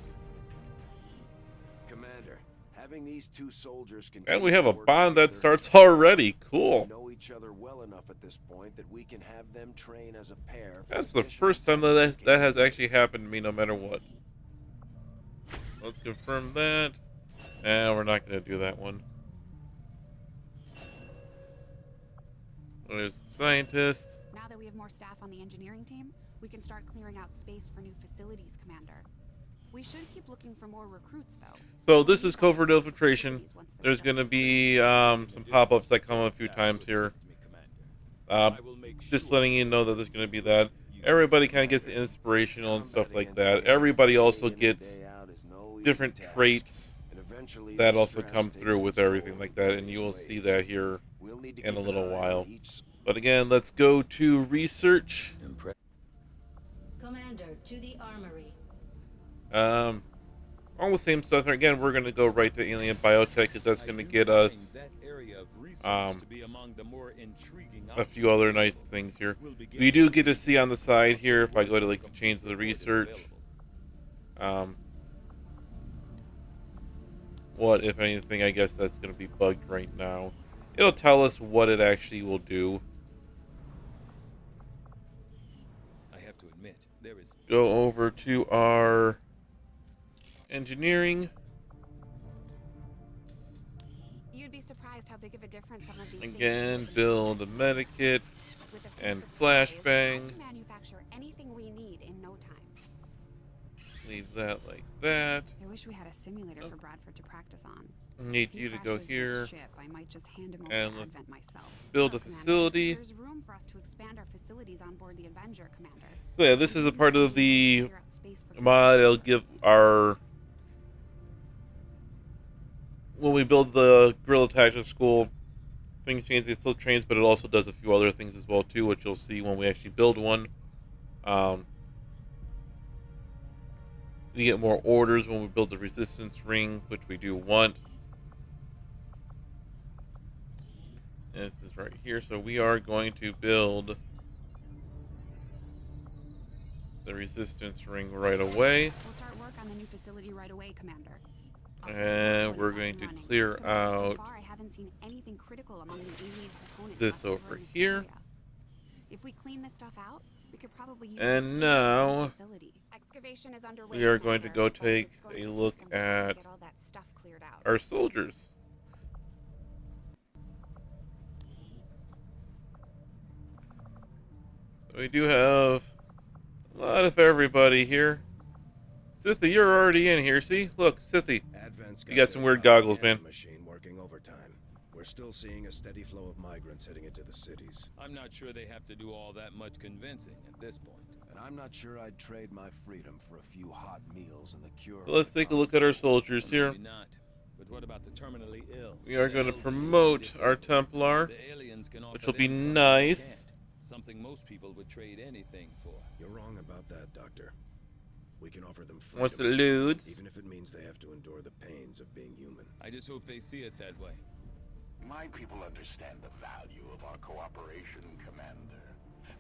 Commander, having these two soldiers And we have a work bond that together, starts already. Cool. know each other well enough at this point that we can have them train as a pair. That's the first time that has actually happened to me, no matter what. Let's confirm that. And we're not going to do that one. There's the scientist. Now that we have more staff on the engineering team, we can start clearing out space for new facilities, Commander. We should keep looking for more recruits, though. So this is covert infiltration. There's going to be some pop-ups that come a few times here. Just letting you know that there's going to be that. Everybody kind of gets the inspirational and stuff like that. Everybody also gets different traits that also come through with everything like that, and you will see that here in a little while. But again, let's go to research. Commander, to the armory. All the same stuff. Again, we're going to go right to alien biotech because that's going to get us a few other nice things here. We do get to see on the side here, if I go to like to change the research, what, if anything, I guess that's going to be bugged right now. It'll tell us what it actually will do. I have to admit, there is Go over to our engineering. You'd be surprised how big of a difference some of these Again, things build a medikit with a few and supplies, flashbang. we can manufacture anything we need in no time. Leave that like that. I wish we had a simulator for Bradford to practice on. Need If he you to go crashes this here ship, I might just hand him over and to let's Advent myself. build a Commander, facility. There's room for us to expand our facilities on board the Avenger, Commander. So yeah, this is a part of the Clear out space for mod. It'll give our, when we build the guerrilla tactical school, things change. It still trains, but it also does a few other things as well too, which you'll see when we actually build one. We get more orders when we build the resistance ring, which we do want. And this is right here, so we are going to build the resistance ring right away. We'll start work on the new facility right away, Commander. And we're going to clear out So far, I haven't seen anything critical among the alien components this left over over in this here. area. If we clean this stuff out, we could probably use And this now facility. Excavation is underway, we are going to Commander, go but take it's going a to take look some time to at get all that stuff cleared out. our soldiers. We do have a lot of everybody here. Scythy, you're already in here. See? Look, Scythy. Advent's You got some their weird goggles, man. machine working overtime. We're still seeing a steady flow of migrants heading into the cities. I'm not sure they have to do all that much convincing at this point. And I'm not sure I'd trade my freedom for a few hot meals and the cure. So let's take a look at our soldiers here. Maybe not. What about the terminally ill? We are going to promote our Templar, The aliens can offer which will be them something we nice. can't. Something most people would trade anything for. You're wrong about that, Doctor. We can offer them freedom, What's the lewds? even if it means they have to endure the pains of being human. I just hope they see it that way. My people understand the value of our cooperation, Commander.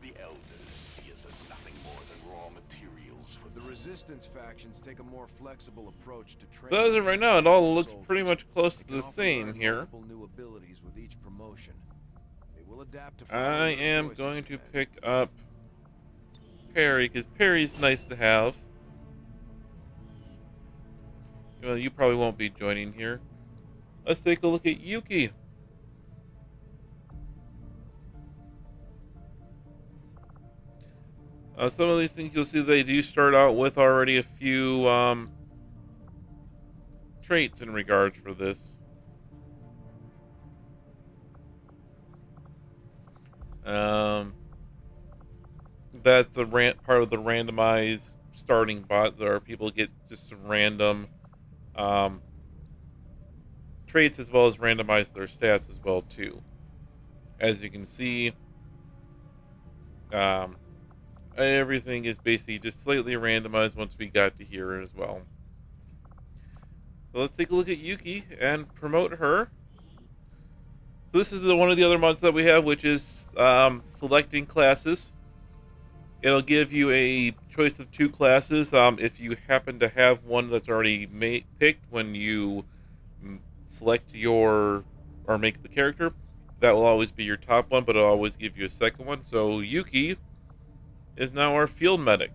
The Elders see us as nothing more than raw materials for The Resistance factions take a more flexible approach to So training. as of right now, it all looks soldiers. pretty much close They to can the often same learn here. multiple new abilities with each promotion. They will adapt to I following your am choices, going to Commander. pick up Perry, because Perry's nice to have. Well, you probably won't be joining here. Let's take a look at Yuki. Some of these things you'll see they do start out with already a few traits in regards for this. That's a part of the randomized starting bot. There are people get just some random traits as well as randomize their stats as well too. As you can see, everything is basically just slightly randomized once we got to here as well. So let's take a look at Yuki and promote her. So this is one of the other mods that we have, which is selecting classes. It'll give you a choice of 2 classes. If you happen to have one that's already picked when you select or make the character, that will always be your top one, but it'll always give you a second one. So Yuki is now our field medic.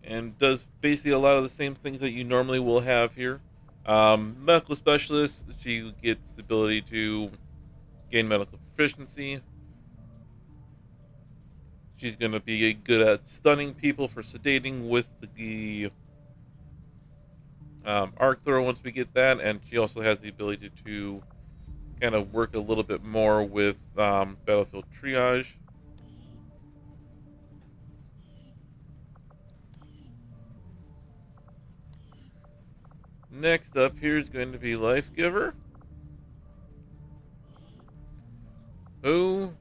And does basically a lot of the same things that you normally will have here. Medical specialist, she gets the ability to gain medical proficiency. She's going to be good at stunning people for sedating with the arc throw once we get that, and she also has the ability to kind of work a little bit more with battlefield triage. Next up here is going to be Life Giver, who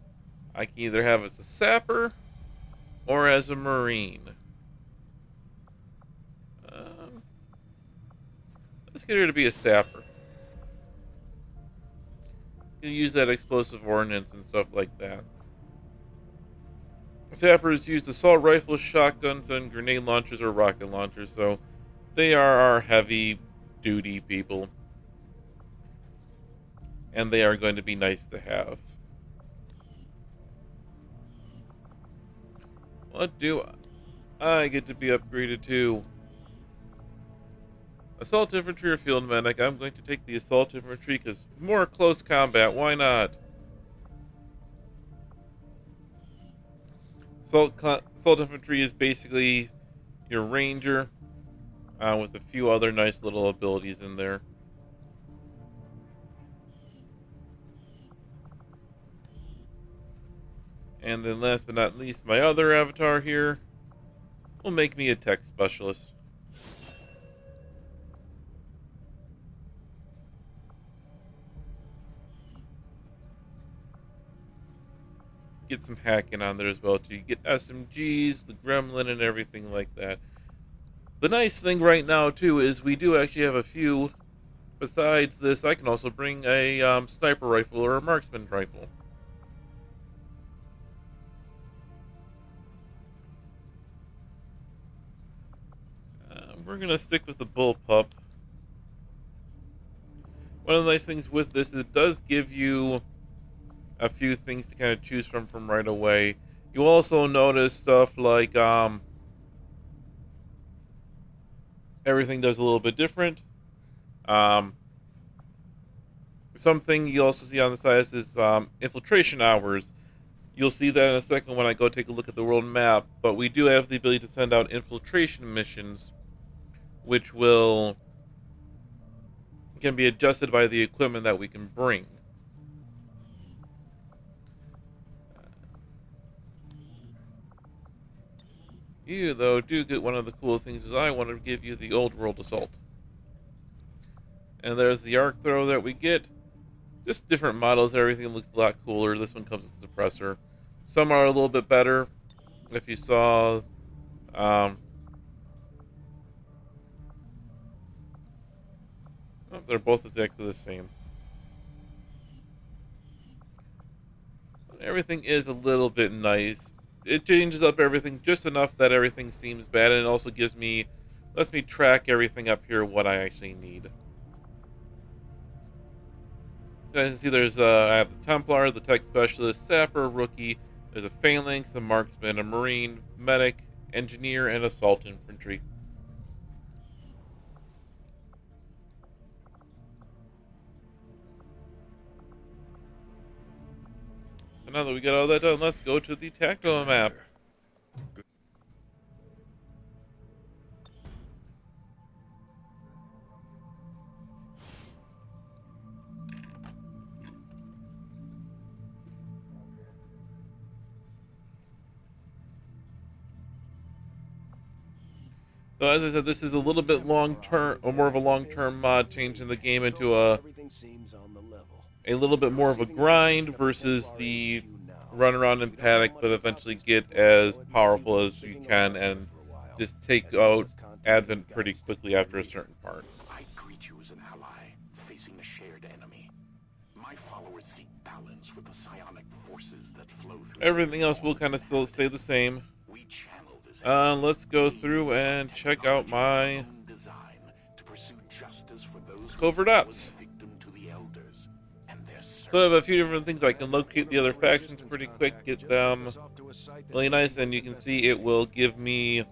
I can either have as a sapper or as a marine. Let's get her to be a sapper. You can use that explosive ordnance and stuff like that. Sappers use assault rifles, shotguns, and grenade launchers or rocket launchers, so they are our heavy duty people. And they are going to be nice to have. What do I get to be upgraded to? Assault infantry or field medic? I'm going to take the assault infantry because more close combat. Why not? Assault infantry is basically your ranger with a few other nice little abilities in there. And then last but not least, my other avatar here will make me a tech specialist. Get some hacking on there as well too. You get SMGs, the gremlin, and everything like that. The nice thing right now too is we do actually have a few. Besides this, I can also bring a sniper rifle or a marksman rifle. We're gonna stick with the bullpup. One of the nice things with this is it does give you a few things to kind of choose from right away. You also notice stuff like everything does a little bit different. Something you also see on the side is infiltration hours. You'll see that in a second when I go take a look at the world map, but we do have the ability to send out infiltration missions, which can be adjusted by the equipment that we can bring. You, though, do get one of the cool things is I want to give you the old world assault. And there's the arc throw that we get. Just different models, everything looks a lot cooler. This one comes with a suppressor. Some are a little bit better. If you saw, oh, they're both exactly the same. Everything is a little bit nice. It changes up everything just enough that everything seems bad, and it also lets me track everything up here, what I actually need. So as you can see, there's I have the Templar, the Tech Specialist, Sapper, Rookie. There's a Phalanx, a Marksman, a Marine, Medic, Engineer, and Assault Infantry. So now that we got all that done, let's go to the tactile map. So as I said, this is a little bit long-term, or more of a long-term mod, changing the game into a little bit more of a grind versus the run around and panic, but eventually get as powerful as you can and just take out Advent pretty quickly after a certain part. I greet you as an ally facing a shared enemy. My followers seek balance with the psionic forces that flow through. Everything else will kind of still stay the same. Let's go through and check out my covert ops. So I have a few different things. I can locate the other factions pretty quick, get them really nice, and you can see it will give me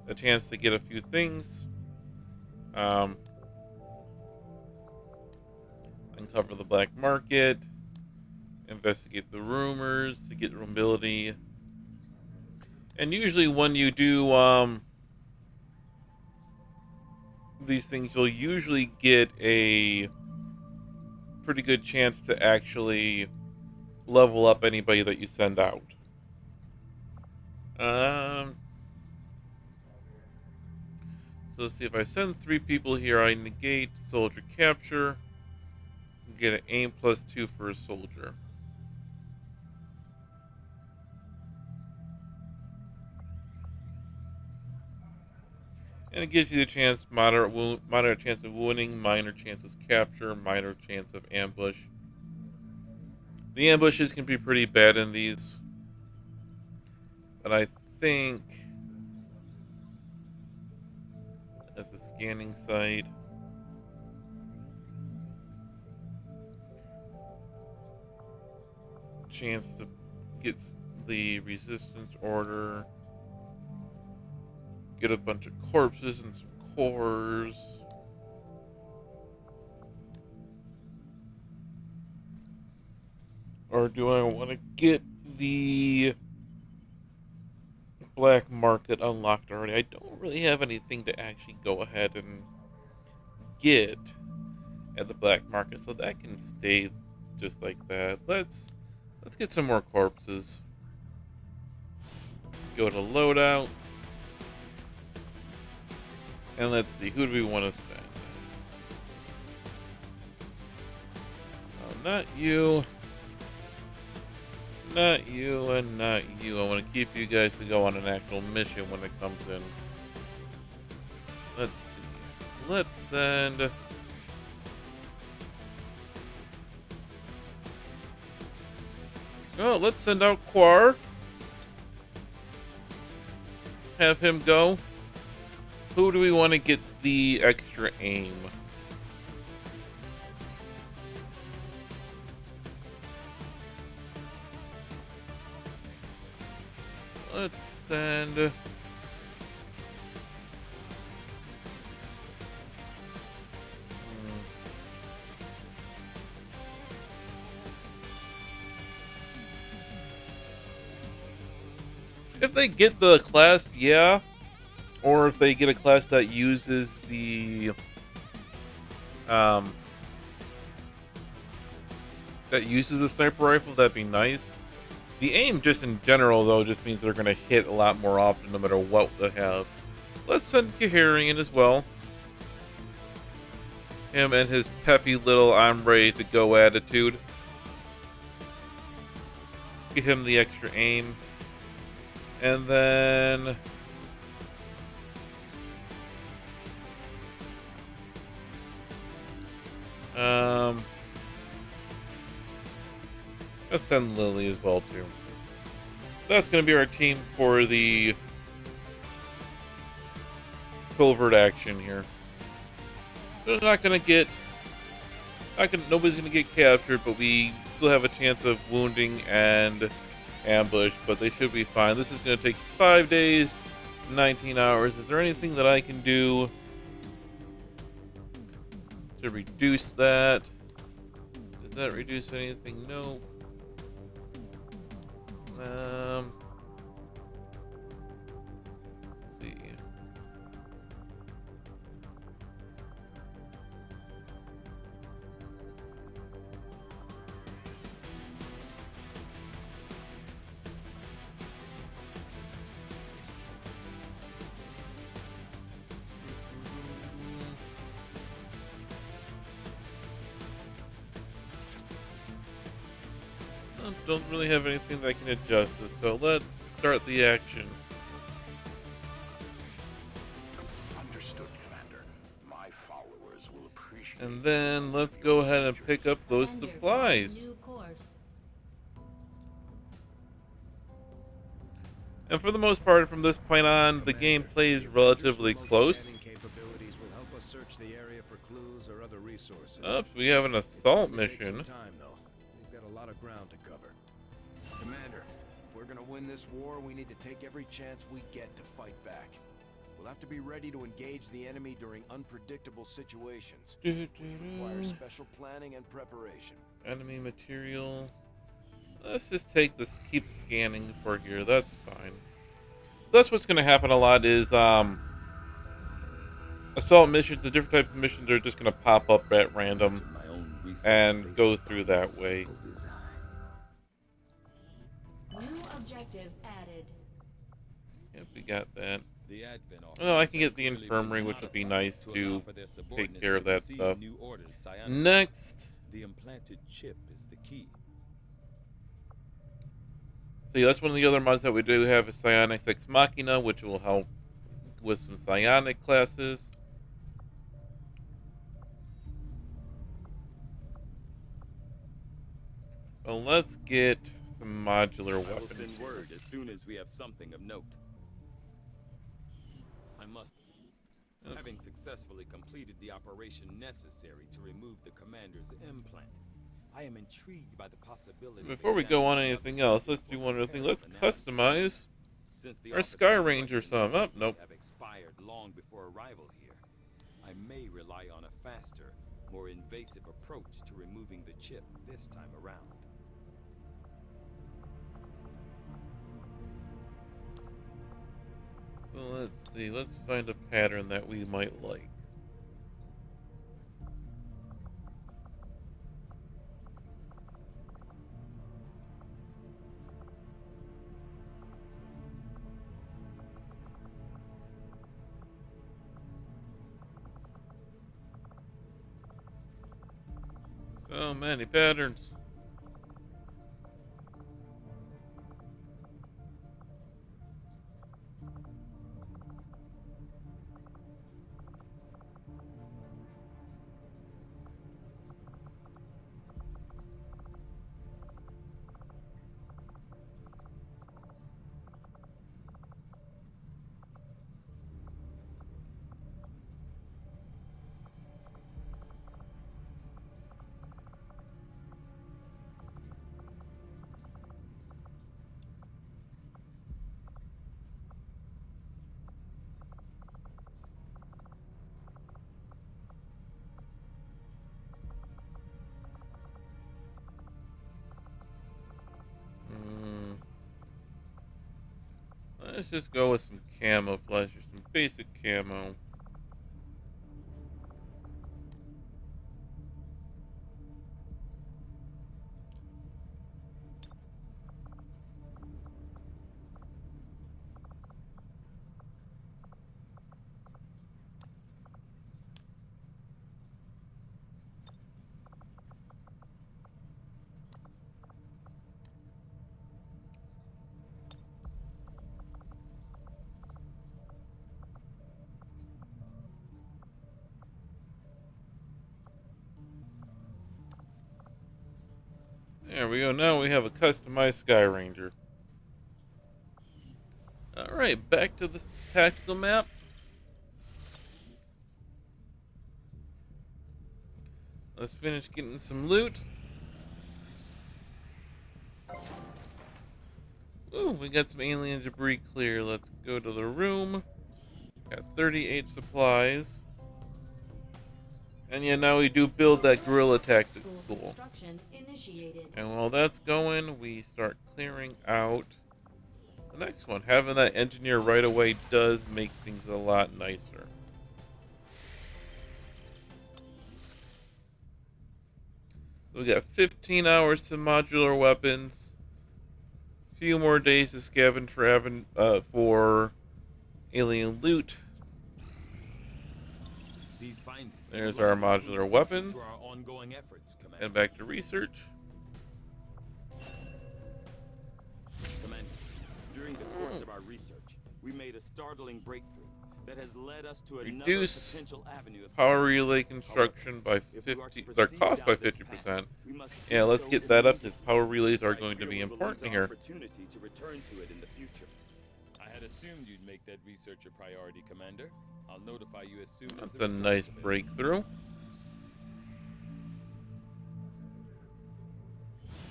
a chance to get a few things. Uncover the black market, investigate the rumors to get mobility. And usually when you do these things, you'll usually get a pretty good chance to actually level up anybody that you send out. So let's see, if I send 3 people here, I negate soldier capture, get an aim +2 for a soldier. And it gives you the chance, moderate chance of wounding, minor chances capture, minor chance of ambush. The ambushes can be pretty bad in these, but I think as a scanning site, chance to get the resistance order. Get a bunch of corpses and some cores. Or do I want to get the black market unlocked already? I don't really have anything to actually go ahead and get at the black market, so that can stay just like that. Let's get some more corpses. Go to loadout. And let's see, who do we want to send? Oh, not you. Not you, and not you. I want to keep you guys to go on an actual mission when it comes in. Let's see. Let's send... Oh, let's send out Quar. Have him go. Who do we want to get the extra aim? Let's send... If they get the class, yeah. Or if they get a class that uses the sniper rifle, that'd be nice. The aim, just in general, though, just means they're going to hit a lot more often no matter what they have. Let's send Kahiri in as well. Him and his peppy little I'm ready to go attitude. Give him the extra aim. And then... let's send Lily as well, too. That's going to be our team for the covert action here. They're not going to get... nobody's going to get captured, but we still have a chance of wounding and ambush, but they should be fine. This is going to take 5 days, 19 hours. Is there anything that I can do to reduce that? Does that reduce anything? No. Let's see. Don't really have anything that can adjust this, so let's start the action. Understood, Commander. My followers will appreciate. And then let's go ahead and pick up those supplies. And for the most part, from this point on, the game plays relatively close. Capabilities will help us search the area for clues or other resources. Oops, we have an assault mission. Time, though. We've got a lot of ground to cover. Commander, if we're gonna win this war, we need to take every chance we get to fight back. We'll have to be ready to engage the enemy during unpredictable situations. Which requires special planning and preparation. Enemy material. Let's just take this, keep scanning for here. That's fine. That's what's going to happen a lot is assault missions, the different types of missions are just going to pop up at random and go through that way. New objective added. Yep, we got that. The advent Oh, I can get the infirmary, which would be nice to take care of that stuff. Next. The implanted chip is the key. So yeah, that's one of the other mods that we do have is Psionics Ex Machina, which will help with some psionic classes. Well, let's get some modular I will weapons. send word as soon as we have something of note. I must. Having successfully completed the operation necessary to remove the commander's implant, I am intrigued by the possibility. Before we go on anything else, let's do one other thing. Let's customize our Sky Ranger some. Oh, nope. Have expired long before arrival here. I may rely on a faster, more invasive approach to removing the chip this time around. So let's see. Let's find a pattern that we might like. So many patterns. Let's just go with some camouflage or some basic camo. There we go. Now we have a customized Sky Ranger. Alright, back to the tactical map. Let's finish getting some loot. Ooh, we got some alien debris clear. Let's go to the room. Got 38 supplies. And yeah, now we do build that guerrilla tactics school. And while that's going, we start clearing out the next one. Having that engineer right away does make things a lot nicer. We got 15 hours to modular weapons. Few more days to scavenge for alien loot. There's our modular weapons. And back to research. Commander, during the course of our research, we made a startling breakthrough that has led us to another Reduce potential avenue of power relay construction by 50, their cost by 50%. Yeah, let's get that up because power relays are going to be important here. Opportunity to return to it in the future. I had assumed you'd make that research a priority, Commander. I'll notify you as soon as That's a nice breakthrough.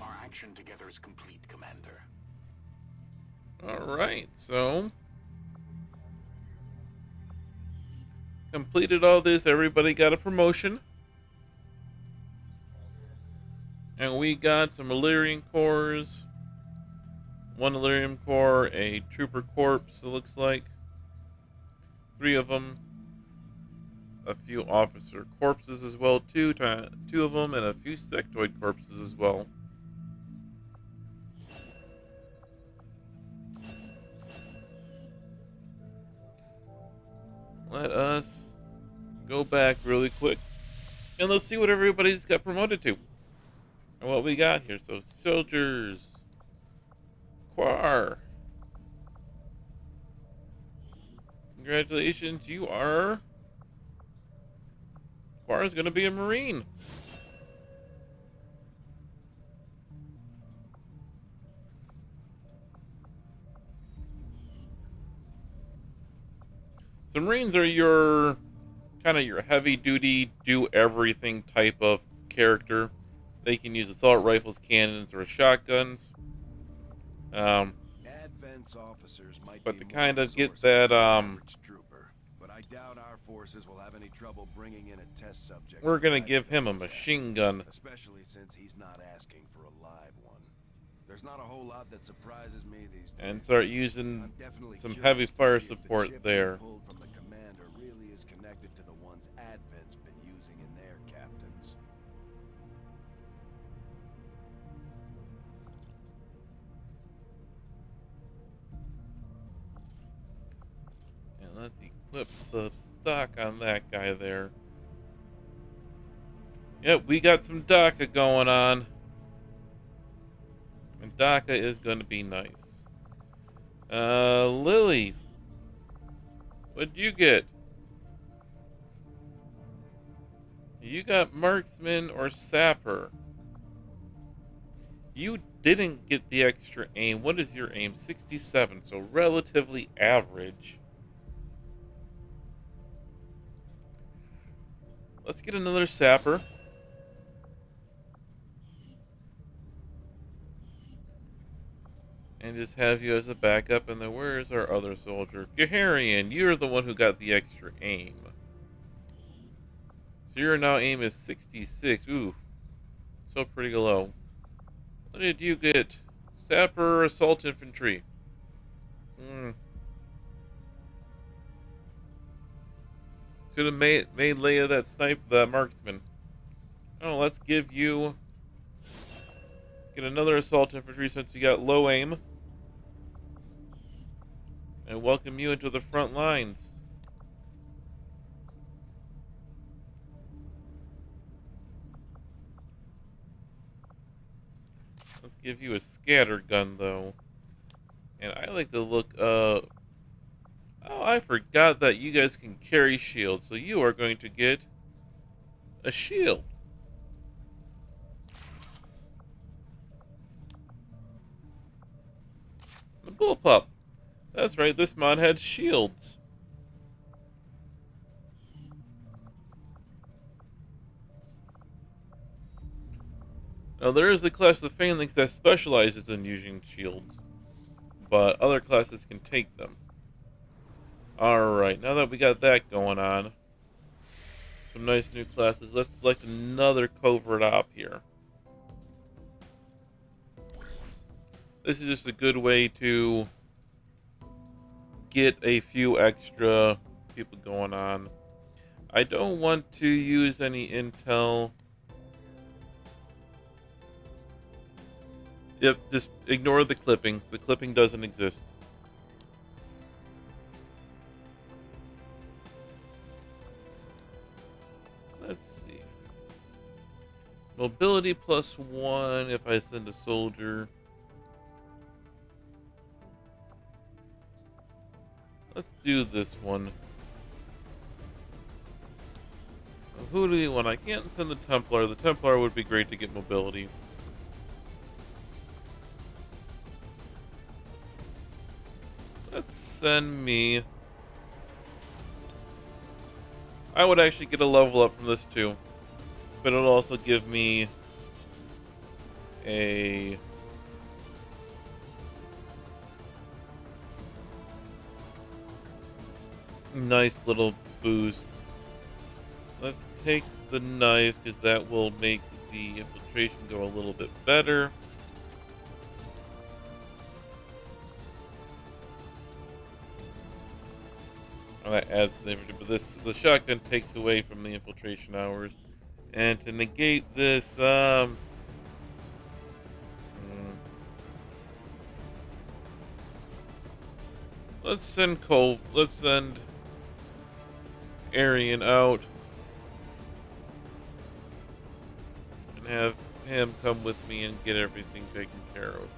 Our action together is complete, Commander. Alright, so completed all this. Everybody got a promotion. And we got some Illyrian cores. One Illyrian core, a trooper corpse, it looks like. 3 of them. A few officer corpses as well, two of them, and a few sectoid corpses as well. Let us go back really quick and let's see what everybody's got promoted to and what we got here. So soldiers, Quar, congratulations, you are Quar is going to be a Marine. So Marines are your kind of your heavy duty, do everything type of character. They can use assault rifles, cannons, or shotguns. Advance officers might But be to more kind of resourced get than that the average trooper, but I doubt our forces will have any trouble bringing in a test subject. we're gonna give him a machine gun. Especially since he's not asking for a live one. There's not a whole lot that surprises me these days. And start using I'm definitely some curious heavy to fire see if the support chip there. they pulled from the commander really is connected to the ones Advent's been using in their captains. And let's equip the stock on that guy there. Yep, we got some DACA going on. And DACA is going to be nice. Lily, what'd you get? You got marksman or sapper. You didn't get the extra aim. What is your aim? 67, so relatively average. Let's get another sapper. And just have you as a backup. And then where's our other soldier? Gaharian, you're the one who got the extra aim. So your now aim is 66. Ooh. So pretty low. What did you get? Sapper or assault infantry? Should have made Leia that that marksman. Oh, let's give you... Get another assault infantry since you got low aim. And welcome you into the front lines. Let's give you a scatter gun, though. And I like the look of... Oh, I forgot that you guys can carry shields. So you are going to get a shield. bullpup. That's right, this mod had shields. Now, there is the class of Phalanx that specializes in using shields, but other classes can take them. Alright, now that we got that going on, some nice new classes, let's select another covert op here. This is just a good way to get a few extra people going on. I don't want to use any intel. Yep, just ignore the clipping. The clipping doesn't exist. Let's see. Mobility +1 if I send a soldier. Let's do this one. Who do we want? I can't send the Templar. The Templar would be great to get mobility. Let's send me. I would actually get a level up from this too, but it'll also give me a nice little boost. Let's take the knife because that will make the infiltration go a little bit better. And that adds to the infantry, but the shotgun takes away from the infiltration hours. And to negate this, let's send Cole. Let's send Arian out and have him come with me and get everything taken care of.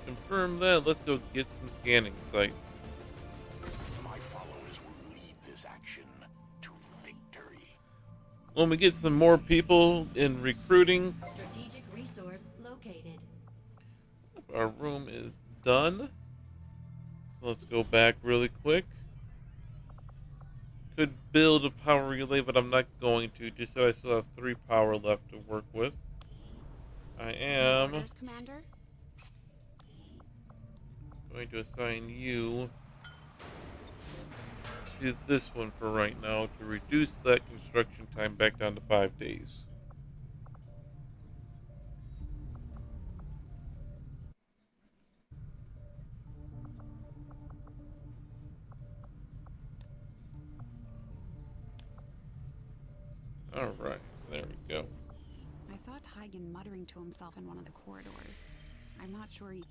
Confirm that. Let's go get some scanning sites. My followers will lead this action to victory. When we get some more people in recruiting, Strategic resource located. our room is done. Let's go back really quick. Could build a power relay, but I'm not going to, just so I still have 3 power left to work with. I am Orders, Commander? going to assign you to this one for right now to reduce that construction time back down to 5 days. Alright, there we go. I saw Tygan muttering to himself in one of the corridors. I'm not sure he...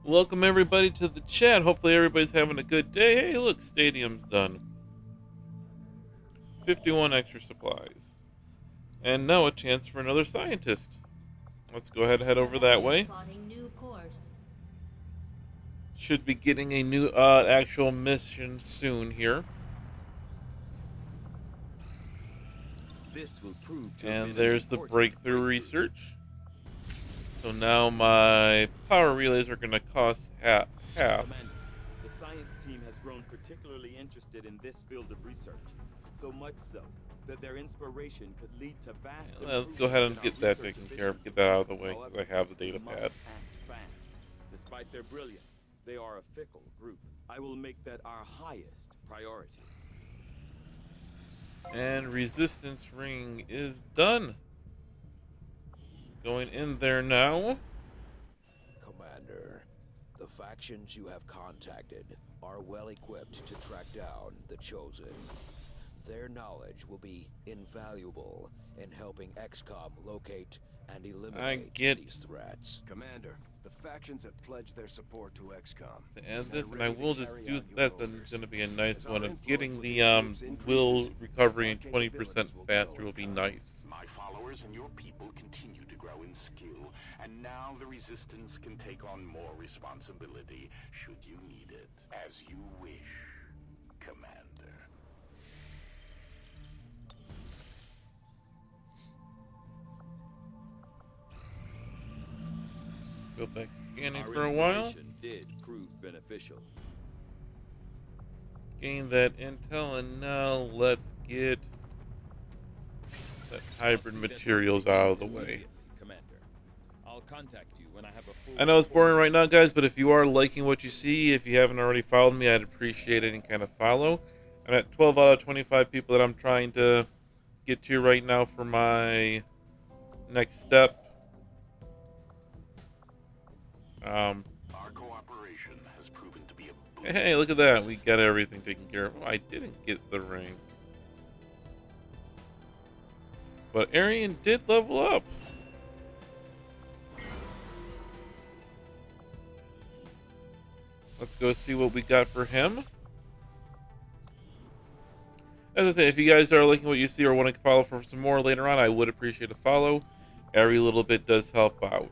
Welcome everybody to the chat. Hopefully everybody's having a good day. Hey, look, stadium's done. 51 extra supplies. And now a chance for another scientist. Let's go ahead and head over that way. Plotting new course. Should be getting a new actual mission soon here. This will prove to have And been an there's the important breakthrough research. So now my power relays are going to cost half. Commander, the science team has grown particularly interested in this field of research. So much so that their inspiration could lead to vast Let's go ahead and get that taken care of. Get that out of the way because I have the data pad. Despite their brilliance, they are a fickle group. I will make that our highest priority. And resistance ring is done. Going in there now. Commander, the factions you have contacted are well equipped to track down the Chosen. Their knowledge will be invaluable in helping XCOM locate and eliminate these threats. Commander, the factions have pledged their support to XCOM. To add this, and I will just do that's going to be a nice one. Of getting the will recovery in 20% faster will be nice. My followers and your people continue to grow in skill, and now the Resistance can take on more responsibility should you need it. As you wish, Commander. Go back to scanning Our for a while. information did prove beneficial. Gain that intel, and now let's get that hybrid materials out of the way. Commander. I'll contact you when I have a full I know it's boring right now, guys, but if you are liking what you see, if you haven't already followed me, I'd appreciate any kind of follow. I'm at 12 out of 25 people that I'm trying to get to right now for my next step. Our cooperation has proven to be a Hey, look at that. We got everything taken care of. Oh, I didn't get the rank. But Arian did level up. Let's go see what we got for him. As I say, if you guys are liking what you see or want to follow for some more later on, I would appreciate a follow. Every little bit does help out.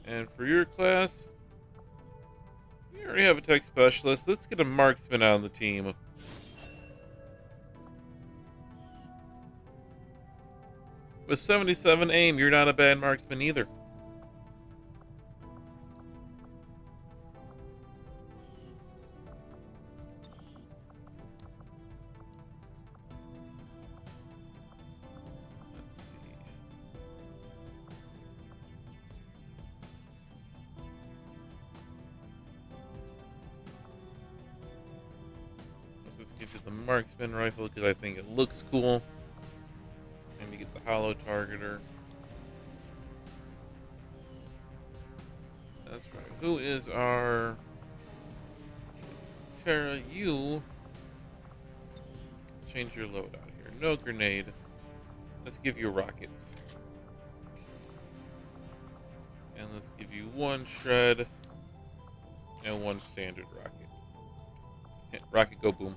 And for your class, you already have a tech specialist. Let's get a marksman on the team. With 77 aim, you're not a bad marksman either. Give you the marksman rifle because I think it looks cool. And we get the hollow targeter. That's right. Who is our Tara? You change your loadout here. No grenade. Let's give you rockets. And let's give you one shred and one standard rocket. Rocket go boom.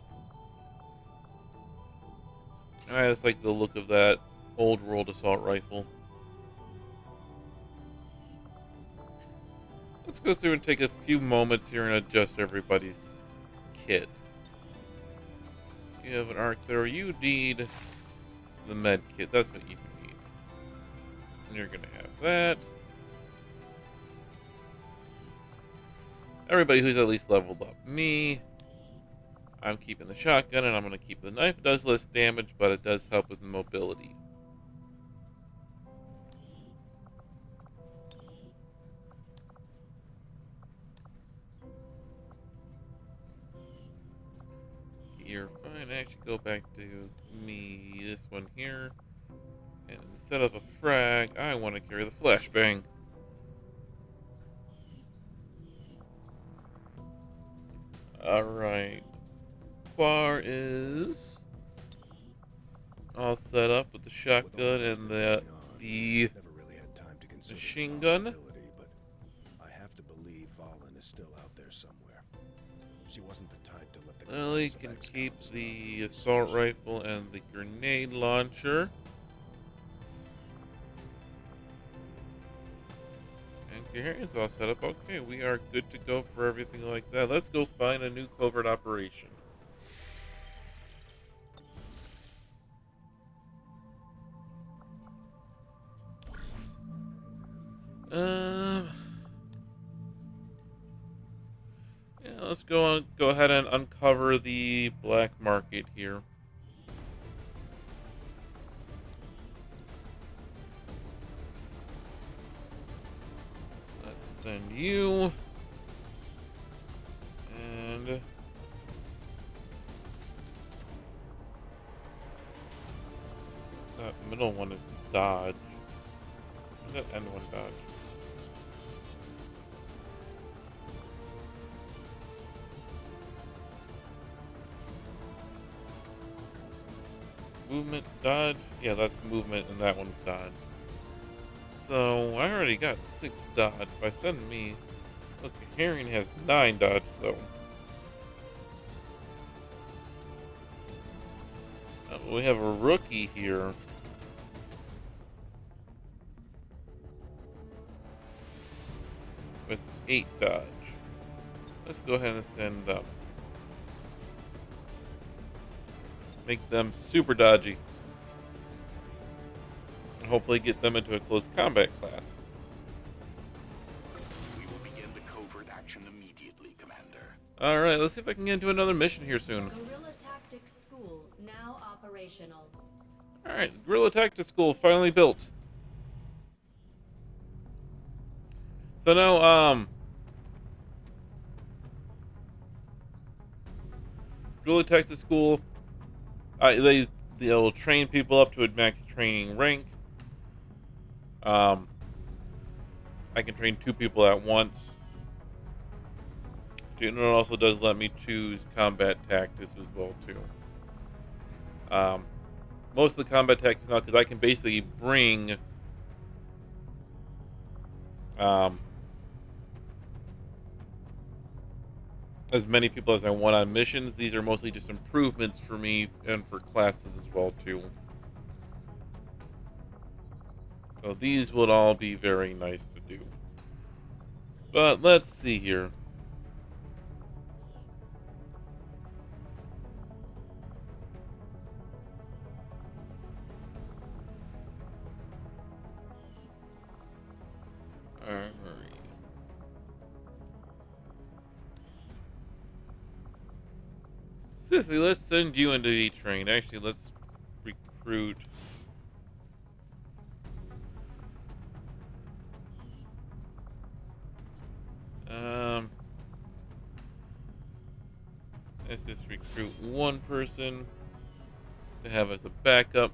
I just like the look of that old world assault rifle. Let's go through and take a few moments here and adjust everybody's kit. You have an arc there. You need the med kit. That's what you need. And you're going to have that. Everybody who's at least leveled up. Me. I'm keeping the shotgun, and I'm going to keep the knife. It does less damage, but it does help with mobility. You're fine. Actually, go back to me, this one here. And instead of a frag, I want to carry the flashbang. Alright. Bar is all set up with the shotgun and the machine gun. But I have to believe Valen is still out there somewhere. She wasn't the type to let the Lily can keep the assault rifle and the grenade launcher. And Coherent's all set up. Okay, we are good to go for everything like that. Let's go find a new covert operation. Yeah, let's go ahead and uncover the black market here. Let's send you and that middle one is dodge. That end one dodge. Movement, dodge. Yeah, that's movement, and that one's dodge. So I already got 6 dodge. By sending me, look, Herring has 9 dodge though. We have a rookie here. With 8 dodge. Let's go ahead and send them. Make them super dodgy. and hopefully get them into a close combat class. We will begin the covert action immediately, Commander. Alright, let's see if I can get into another mission here soon. Guerrilla Tactics School now operational. Alright, Guerrilla Tactics School finally built. So now, Guerrilla Tactics School, they'll train people up to a max training rank. I can train 2 people at once. And it also does let me choose combat tactics as well too. Most of the combat tactics now, because I can basically bring as many people as I want on missions. These are mostly just improvements for me and for classes as well too. So these would all be very nice to do. But let's see here. Alright. Sissy, let's send you into E-Train. Actually, let's recruit. Let's just recruit one person to have as a backup.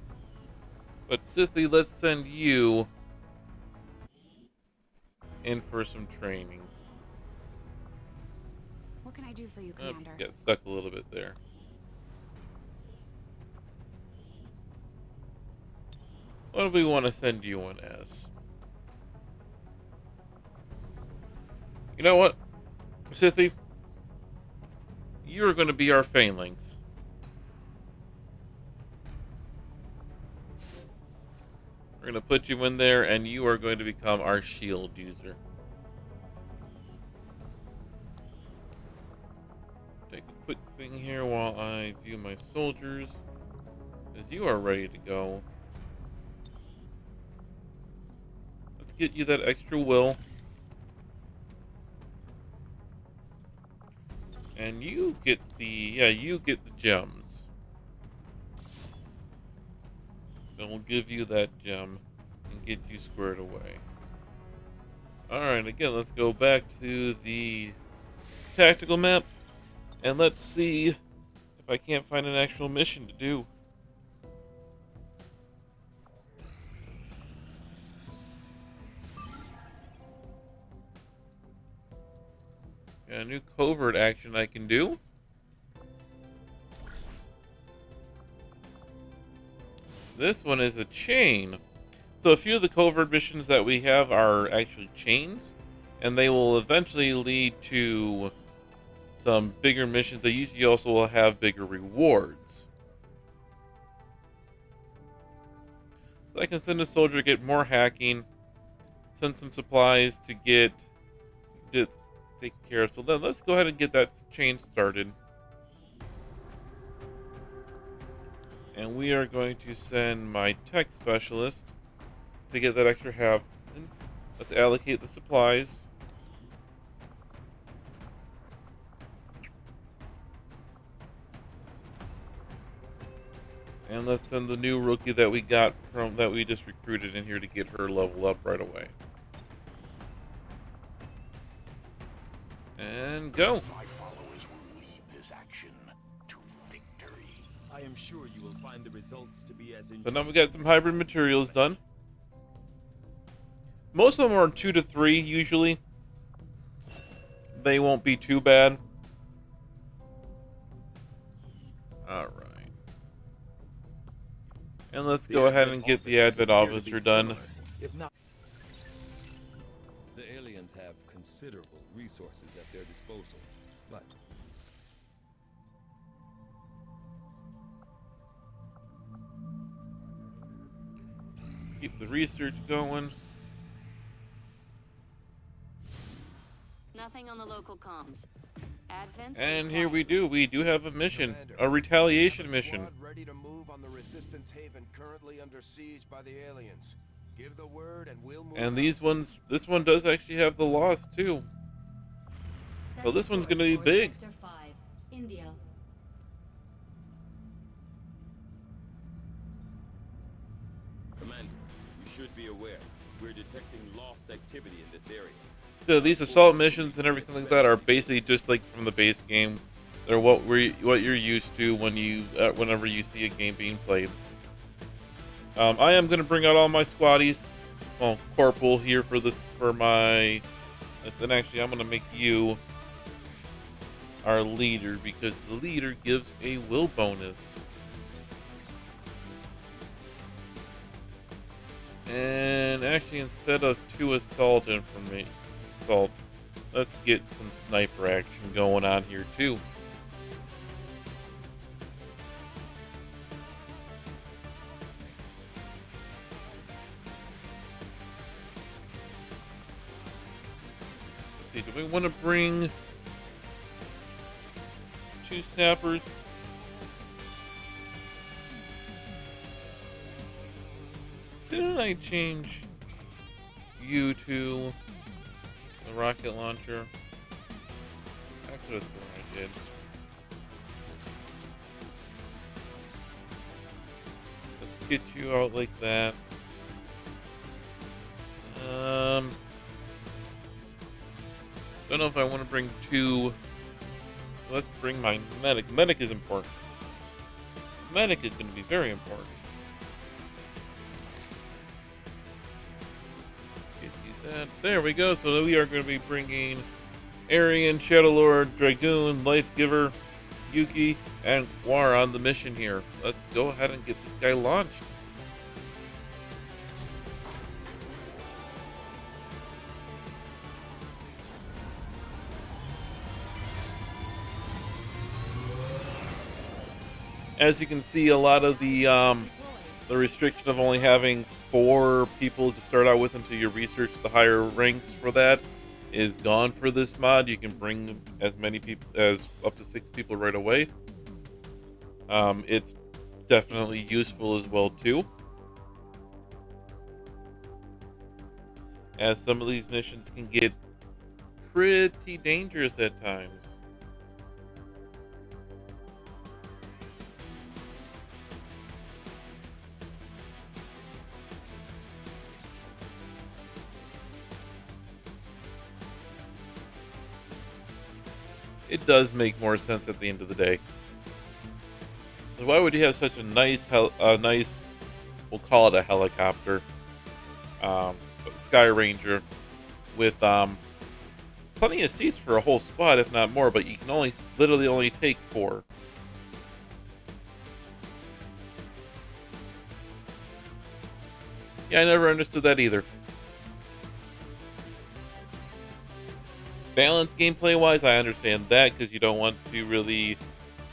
But Sissy, let's send you in for some training. What can I do for you, Oh, Commander? got stuck a little bit there. What do we want to send you in as? You know what, Sissy? You're going to be our phalanx. We're going to put you in there, and you are going to become our shield user. Take a quick thing here while I view my soldiers, as you are ready to go. Let's get you that extra will. And you get you get the gems. Then we'll give you that gem and get you squared away. Alright, again, let's go back to the tactical map. And let's see if I can't find an actual mission to do. Got a new covert action I can do. This one is a chain. So a few of the covert missions that we have are actually chains, and they will eventually lead to some bigger missions. They usually also will have bigger rewards. So I can send a soldier to get more hacking, send some supplies to get taken care of. So then let's go ahead and get that chain started. And we are going to send my tech specialist to get that extra half. Let's allocate the supplies. And let's send the new rookie that we just recruited in here to get her level up right away. And go. My followers will lead this action to victory. I am sure you will find the results to be as So now we got some hybrid materials done. Most of them are 2 to 3 usually. They won't be too bad. Alright. And let's go ahead and get the Advent Officer done. If not, the aliens have considerable resources at their disposal, but keep the research going. Nothing on the local comms. Advent And here required. we do have a mission, Commander, a retaliation we have a mission. squad ready to move on the Resistance Haven currently under siege by the aliens. Give the word and we'll move And out. this one does actually have the loss too. So Set this one's course gonna be for big. Sector 5, India. Commander, you should be aware. We're detecting lost activity in this area. So these assault missions and everything like that are basically just like from the base game. They're what you're used to when you whenever you see a game being played. I am gonna bring out all my squaddies. Well, Corporal here for my. And actually, I'm gonna make you our leader because the leader gives a will bonus. And actually, instead of 2 assault, let's get some sniper action going on here too. Let's see, do we want to bring 2 snappers? Didn't I change you to the rocket launcher? I could have sworn I did. Let's get you out like that. Don't know if I want to bring 2. Let's bring my medic. Medic is important. Medic is going to be very important. There we go. So we are going to be bringing Aryan, Shadowlord, Dragoon, Lifegiver, Yuki, and Quar on the mission here. Let's go ahead and get this guy launched. As you can see, a lot of the restriction of only having 4 people to start out with until you research the higher ranks for that is gone for this mod. You can bring as many people as up to 6 people right away. It's definitely useful as well too, as some of these missions can get pretty dangerous at times. It does make more sense at the end of the day. Why would you have such a nice, we'll call it a helicopter, Sky Ranger, with plenty of seats for a whole squad, if not more, but you can literally only take 4. Yeah, I never understood that either. Balance gameplay wise, I understand that because you don't want to really,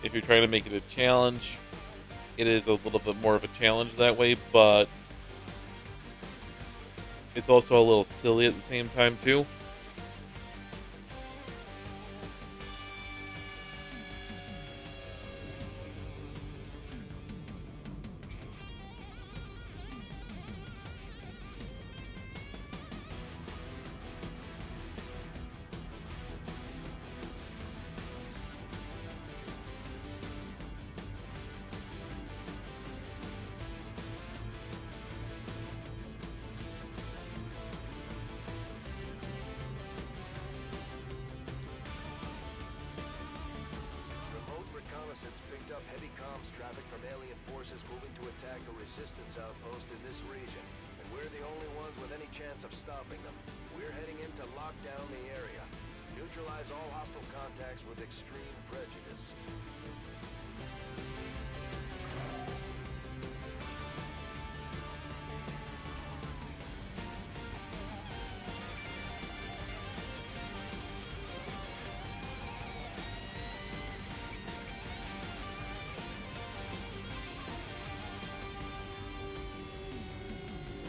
if you're trying to make it a challenge, it is a little bit more of a challenge that way, but it's also a little silly at the same time too.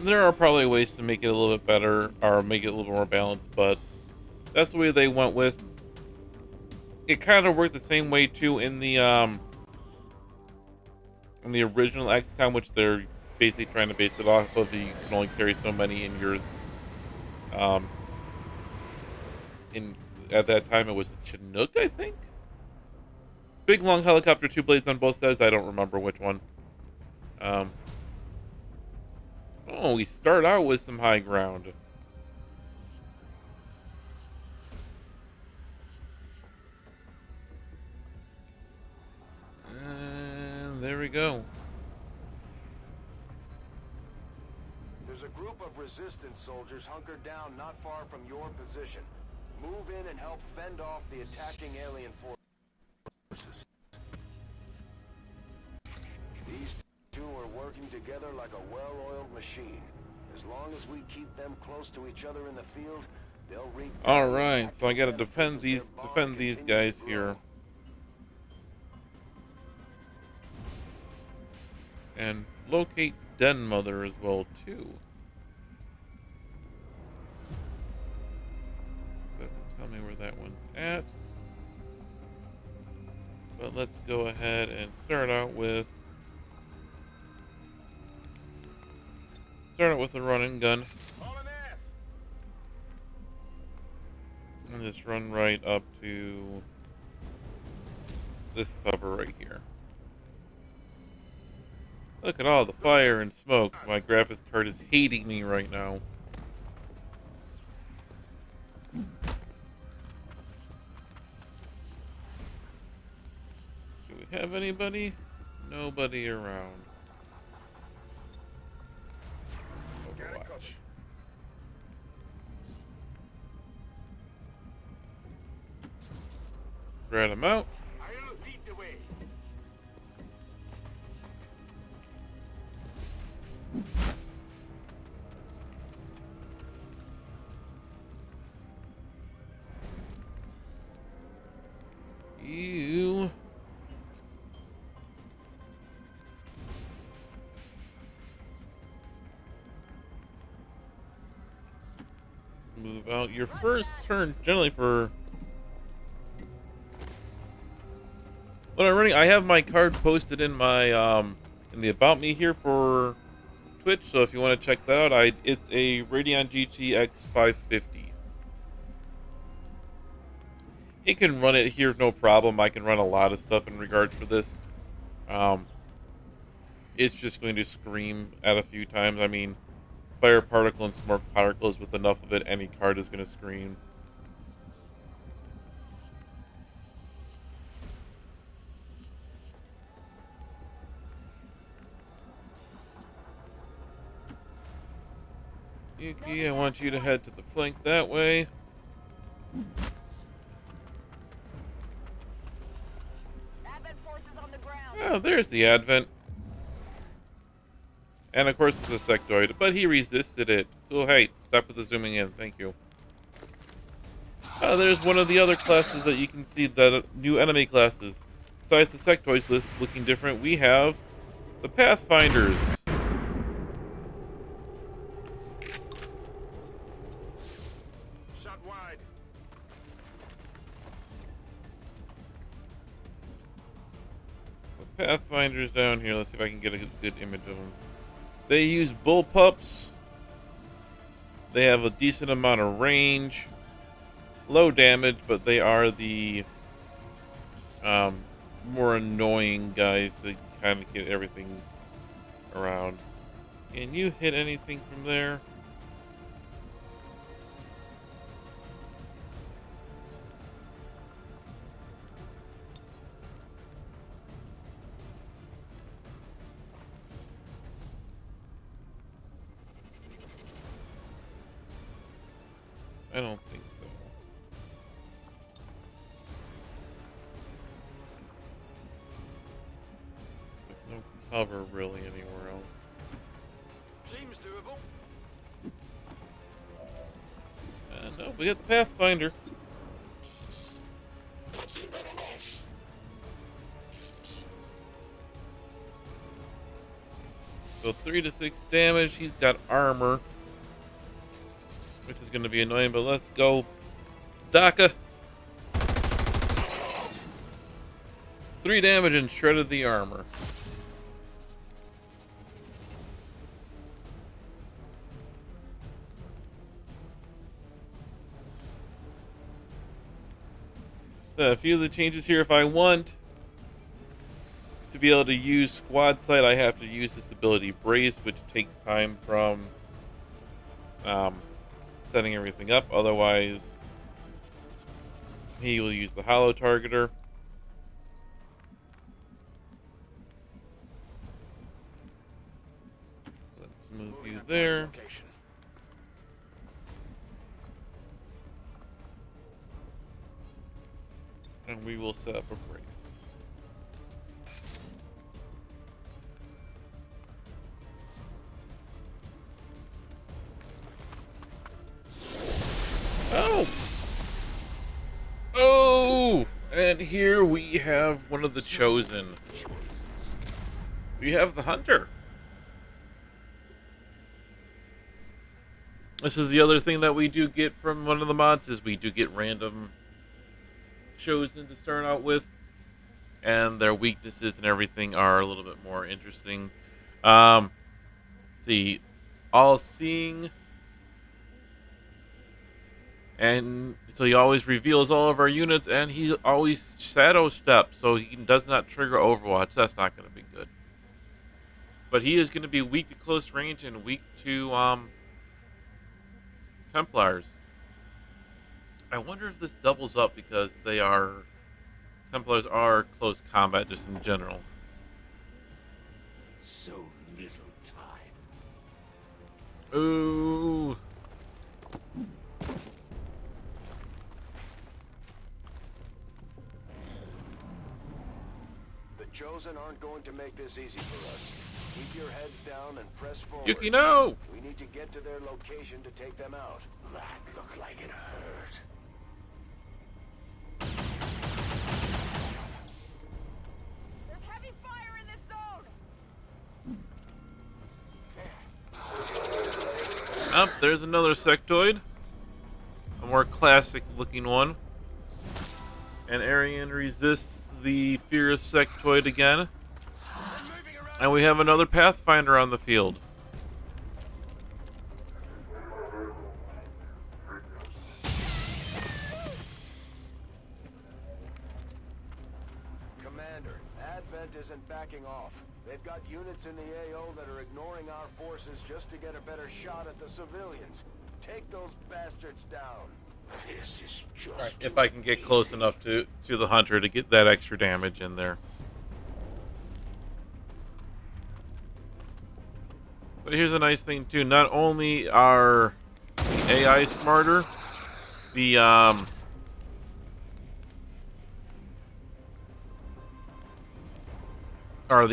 There are probably ways to make it a little bit better or make it a little more balanced, but that's the way they went with. it kind of worked the same way too in the original XCOM, which they're basically trying to base it off of. You can only carry so many in your um in at that time it was a Chinook, I think. Big long helicopter, 2 blades on both sides. I don't remember which one. Oh, we start out with some high ground. And there we go. There's a group of resistance soldiers hunkered down not far from your position. Move in and help fend off the attacking alien forces. These two are working together like a well-oiled machine. As long as we keep them close to each other in the field, they'll reap. All right, so I got to defend these guys here. And locate Den Mother as well too. Doesn't tell me where that one's at. But let's go ahead and start out with a run and gun. And just run right up to this cover right here. Look at all the fire and smoke. My graphics card is hating me right now. Do we have anybody? Nobody around. Overwatch. Spread them out. You. Let's move out. Your first turn, generally for what I'm running, I have my card posted in my in the About Me here for Twitch. So if you want to check that out, it's a Radeon GTX 550. It can run it here, no problem. I can run a lot of stuff in regards for this. It's just going to scream at a few times. I mean, fire particle and smoke particles, with enough of it, any card is going to scream. Yuki, I want you to head to the flank that way. Oh, there's the Advent. And of course it's a sectoid, but he resisted it. Oh, hey, stop with the zooming in. Thank you. There's one of the other classes that you can see, the new enemy classes. Besides the sectoids list looking different, we have the Pathfinders. Shot wide. The Pathfinders down here. Let's see if I can get a good image of them. They use bullpups. They have a decent amount of range. Low damage, but they are the more annoying guys that kind of get everything around. Can you hit anything from there? I don't think so. There's no cover really anywhere else. Seems doable. No, we got the Pathfinder. So 3 to 6 damage. He's got armor, which is going to be annoying, but let's go. DACA. 3 damage and shredded the armor. A few of the changes here. If I want to be able to use Squad Sight, I have to use this ability Brace, which takes time from setting everything up. Otherwise, he will use the Hollow Targeter. Let's move you there. And we will set up a brace. Oh! Oh! And here we have one of the chosen. We have the Hunter. This is the other thing that we do get from one of the mods, is we do get random chosen to start out with, and their weaknesses and everything are a little bit more interesting. See, all-seeing, and so he always reveals all of our units, and he always shadow steps, so he does not trigger Overwatch. That's not going to be good. But he is going to be weak to close range and weak to Templars. I wonder if this doubles up because Templars are close combat just in general. So little time. Ooh. The Chosen aren't going to make this easy for us. Keep your heads down and press forward. Yuki, no! We need to get to their location to take them out. That looked like it hurt. There's heavy fire in this zone! Up, there's another sectoid. A more classic looking one. And Arian resists the fierce sectoid again. And we have another Pathfinder on the field. Commander, Advent isn't backing off. They've got units in the AO that are ignoring our forces just to get a better shot at the civilians. Take those bastards down. This is just Right, if I can get close enough to the Hunter to get that extra damage in there. But here's a nice thing too. Not only are the AI smarter, the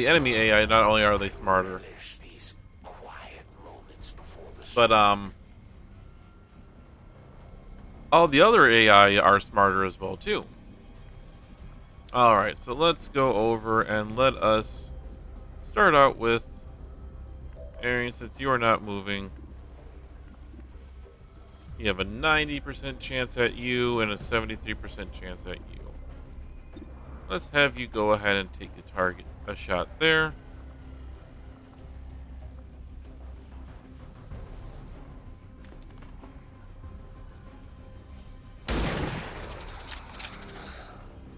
enemy AI, not only are they smarter, these quiet moments before the but all the other AI are smarter as well too. All right, so let's go over and let us start out with Arian, since you are not moving. You have a 90% chance at you and a 73% chance at you. Let's have you go ahead and take a shot there.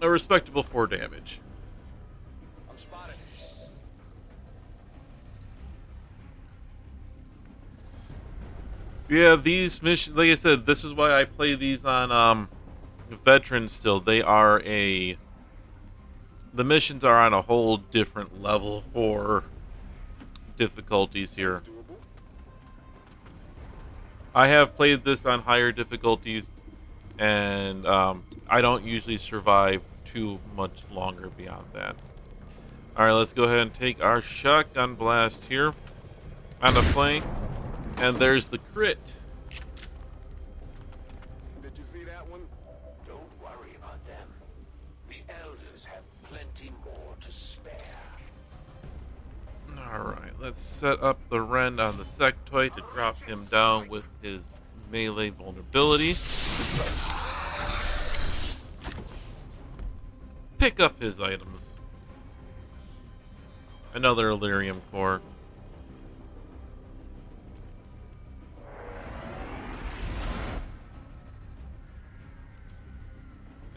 A respectable 4 damage. I'm spotted. Yeah, these missions, like I said, this is why I play these on veterans still. The missions are on a whole different level for difficulties here. I have played this on higher difficulties, and I don't usually survive too much longer beyond that. Alright, let's go ahead and take our shotgun blast here on the flank. And there's the crit. Did you see that one? Don't worry about them. The elders have plenty more to spare. Alright, let's set up the Rend on the sectoid to drop him down with his melee vulnerability. Pick up his items. Another Illyrium core.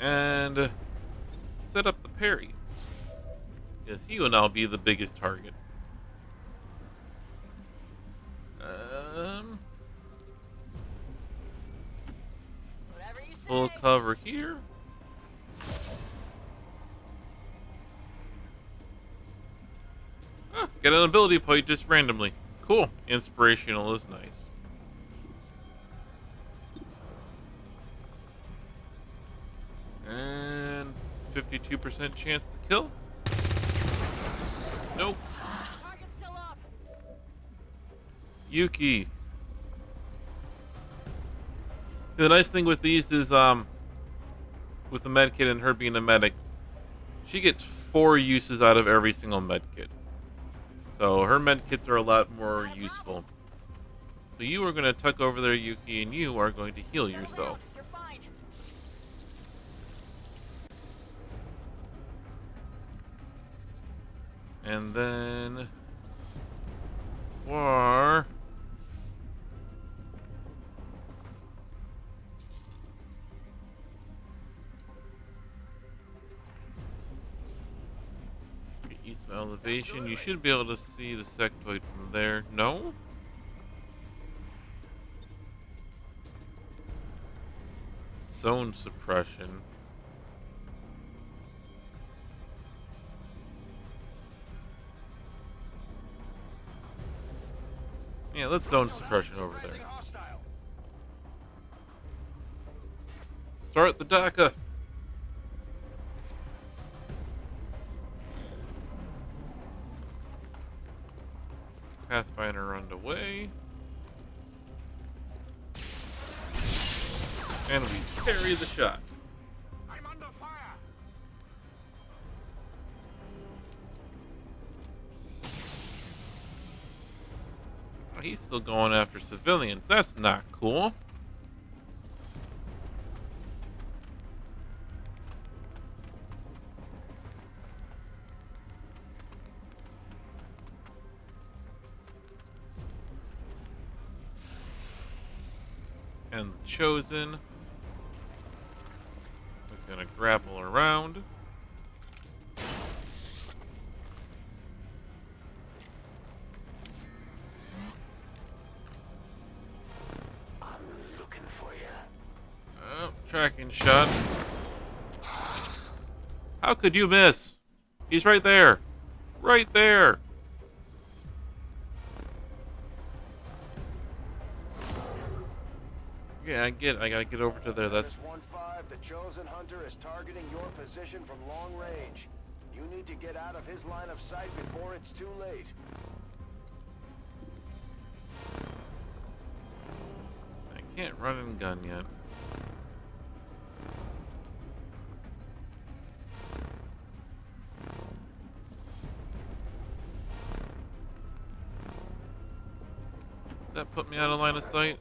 And set up the parry. Yes, he will now be the biggest target. Full cover here. Get an ability point just randomly. Cool. Inspirational is nice. And 52% chance to kill. Nope. Target's still up. Yuki. The nice thing with these is, with the medkit and her being a medic, she gets 4 uses out of every single medkit. So her medkits are a lot more useful. So you are going to tuck over there, Yuki, and you are going to heal yourself. You're fine. And then... War... Get you some elevation. You should be able to see the sectoid from there. No? Zone suppression. Yeah, let's zone suppression over there. Start the DACA. Pathfinder underway. And we parry the shot. I'm under fire. Oh, he's still going after civilians. That's not cool. And the Chosen is going to grapple around. I'm looking for you. Oh, tracking shot. How could you miss? He's right there. Right there. Yeah, I gotta get over to there. That's 1-5, the Chosen Hunter is targeting your position from long range. You need to get out of his line of sight before it's too late. I can't run and gun yet. Does that put me out of line of sight?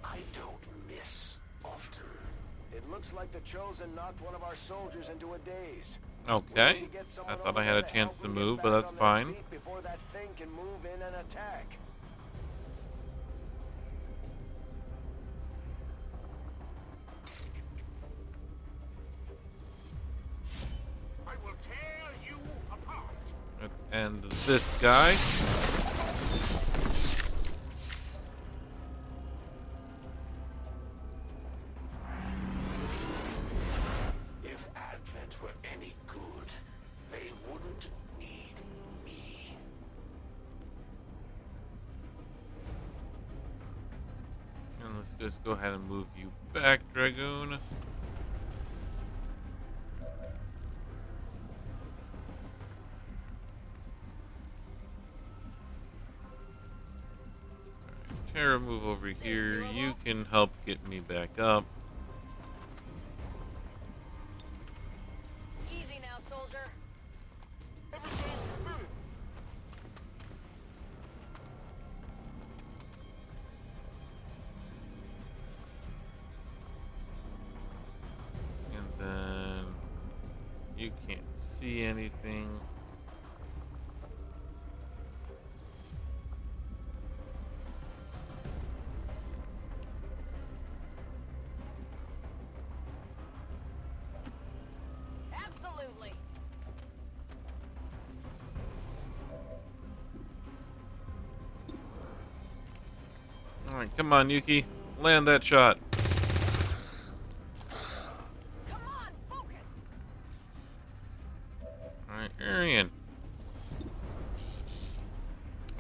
I don't miss often. It looks like the Chosen knocked one of our soldiers into a daze. Okay. I thought I had a chance to move, but that's fine. Before that thing can move in and attack. I will tear you apart. Let's end this guy. If Advent were any good, they wouldn't need me. And let's just go ahead and move you back, Dragoon. Tara, move over here. You can help get me back up. Easy now, soldier. see anything. Absolutely. All right, come on, Yuki. Land that shot. Come on, focus. All right, Arian.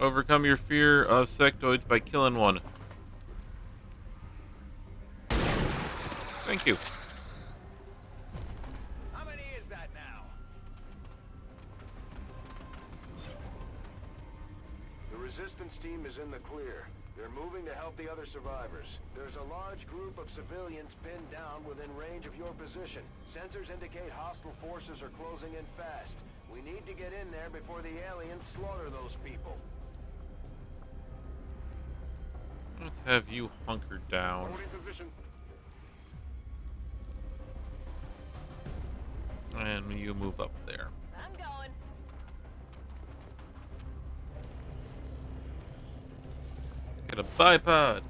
Overcome your fear of sectoids by killing one. Thank you. How many is that now? The resistance team is in the clear. They're moving to help the other survivors. There's a large group of civilians pinned down within range of your position. Sensors indicate hostile forces are closing in fast. We need to get in there before the aliens slaughter those people. Let's have you hunker down. Holding position. And you move up there. I'm going. Get a bipod.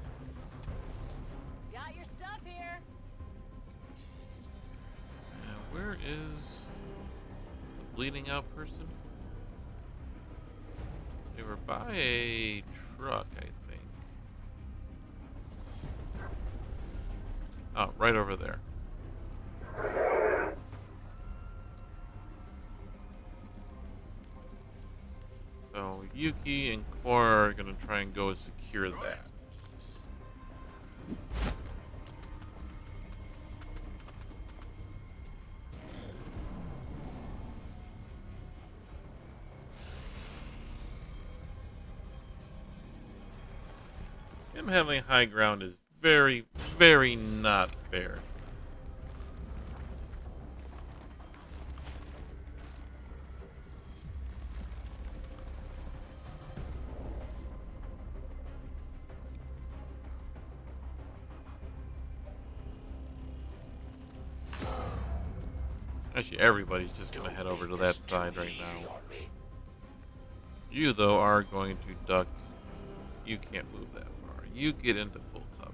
Got your stuff here. And where is the bleeding out person? They were by a truck, I think. Oh, right over there. So Yuki and Cora are gonna try and go secure that. Him having high ground is very, very not fair. Actually, everybody's just going to head over to that side right now. You, though, are going to duck. You can't move that far. You get into full cover.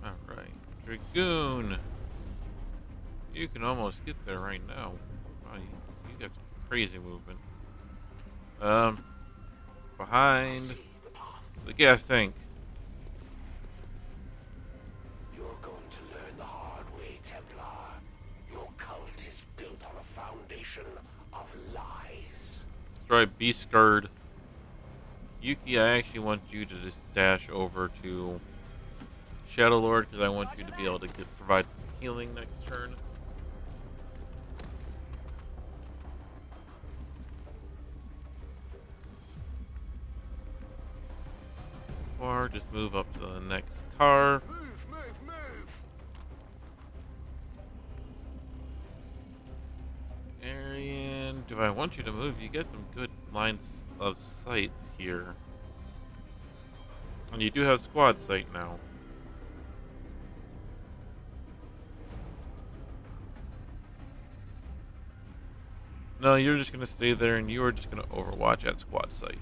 Alright. Dragoon. You can almost get there right now. Wow, you got some crazy movement. Behind the gas tank. You're going to learn the hard way, Templar. Your cult is built on a foundation of lies. That's right, be scared. Yuki, I actually want you to just dash over to Shadow Lord because I want you to be able to provide some healing next turn. Or just move up to the next car. Move! Arian, do I want you to move? You get some good lines of sight here. And you do have squad sight now. No, you're just going to stay there and you are just going to overwatch at squad sight.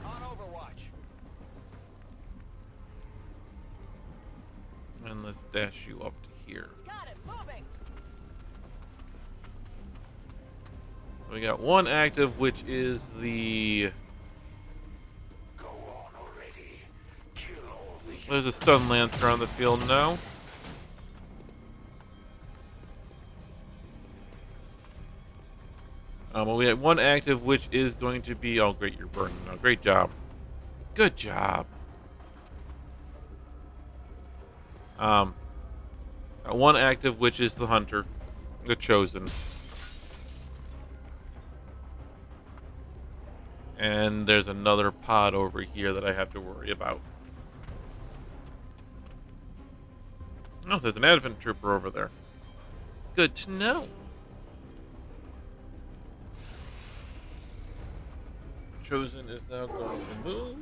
On Overwatch. And let's dash you up to here. Got it. Moving. We got one active, which is the... Go on already. Kill all the... There's a stun lancer on the field now. Well, we have one active, which is going to be... Oh, great, you're burning now. Great job. Good job. One active, which is the hunter. The chosen. And there's another pod over here that I have to worry about. Oh, there's an Advent Trooper over there. Good to know. Chosen is now going to move.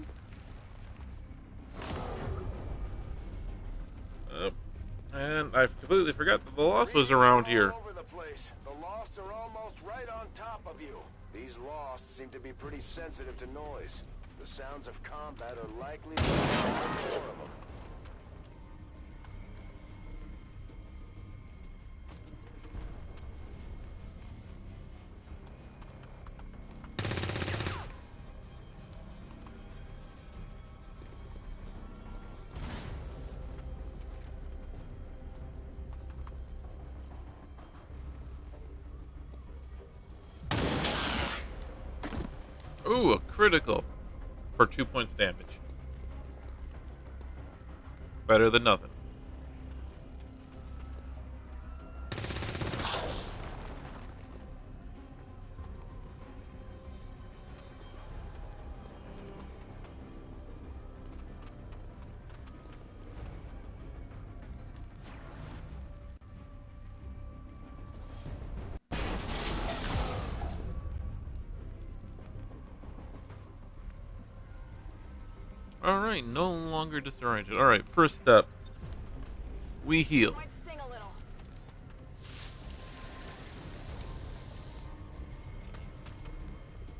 And I completely forgot that the Lost was around here. All over the place. The Lost are almost right on top of you. These Lost seem to be pretty sensitive to noise. The sounds of combat are likely to be more of them. Ooh, a critical for 2 points damage. Better than nothing. Alright, no longer disoriented. Alright, first step. We heal. Might sting a little.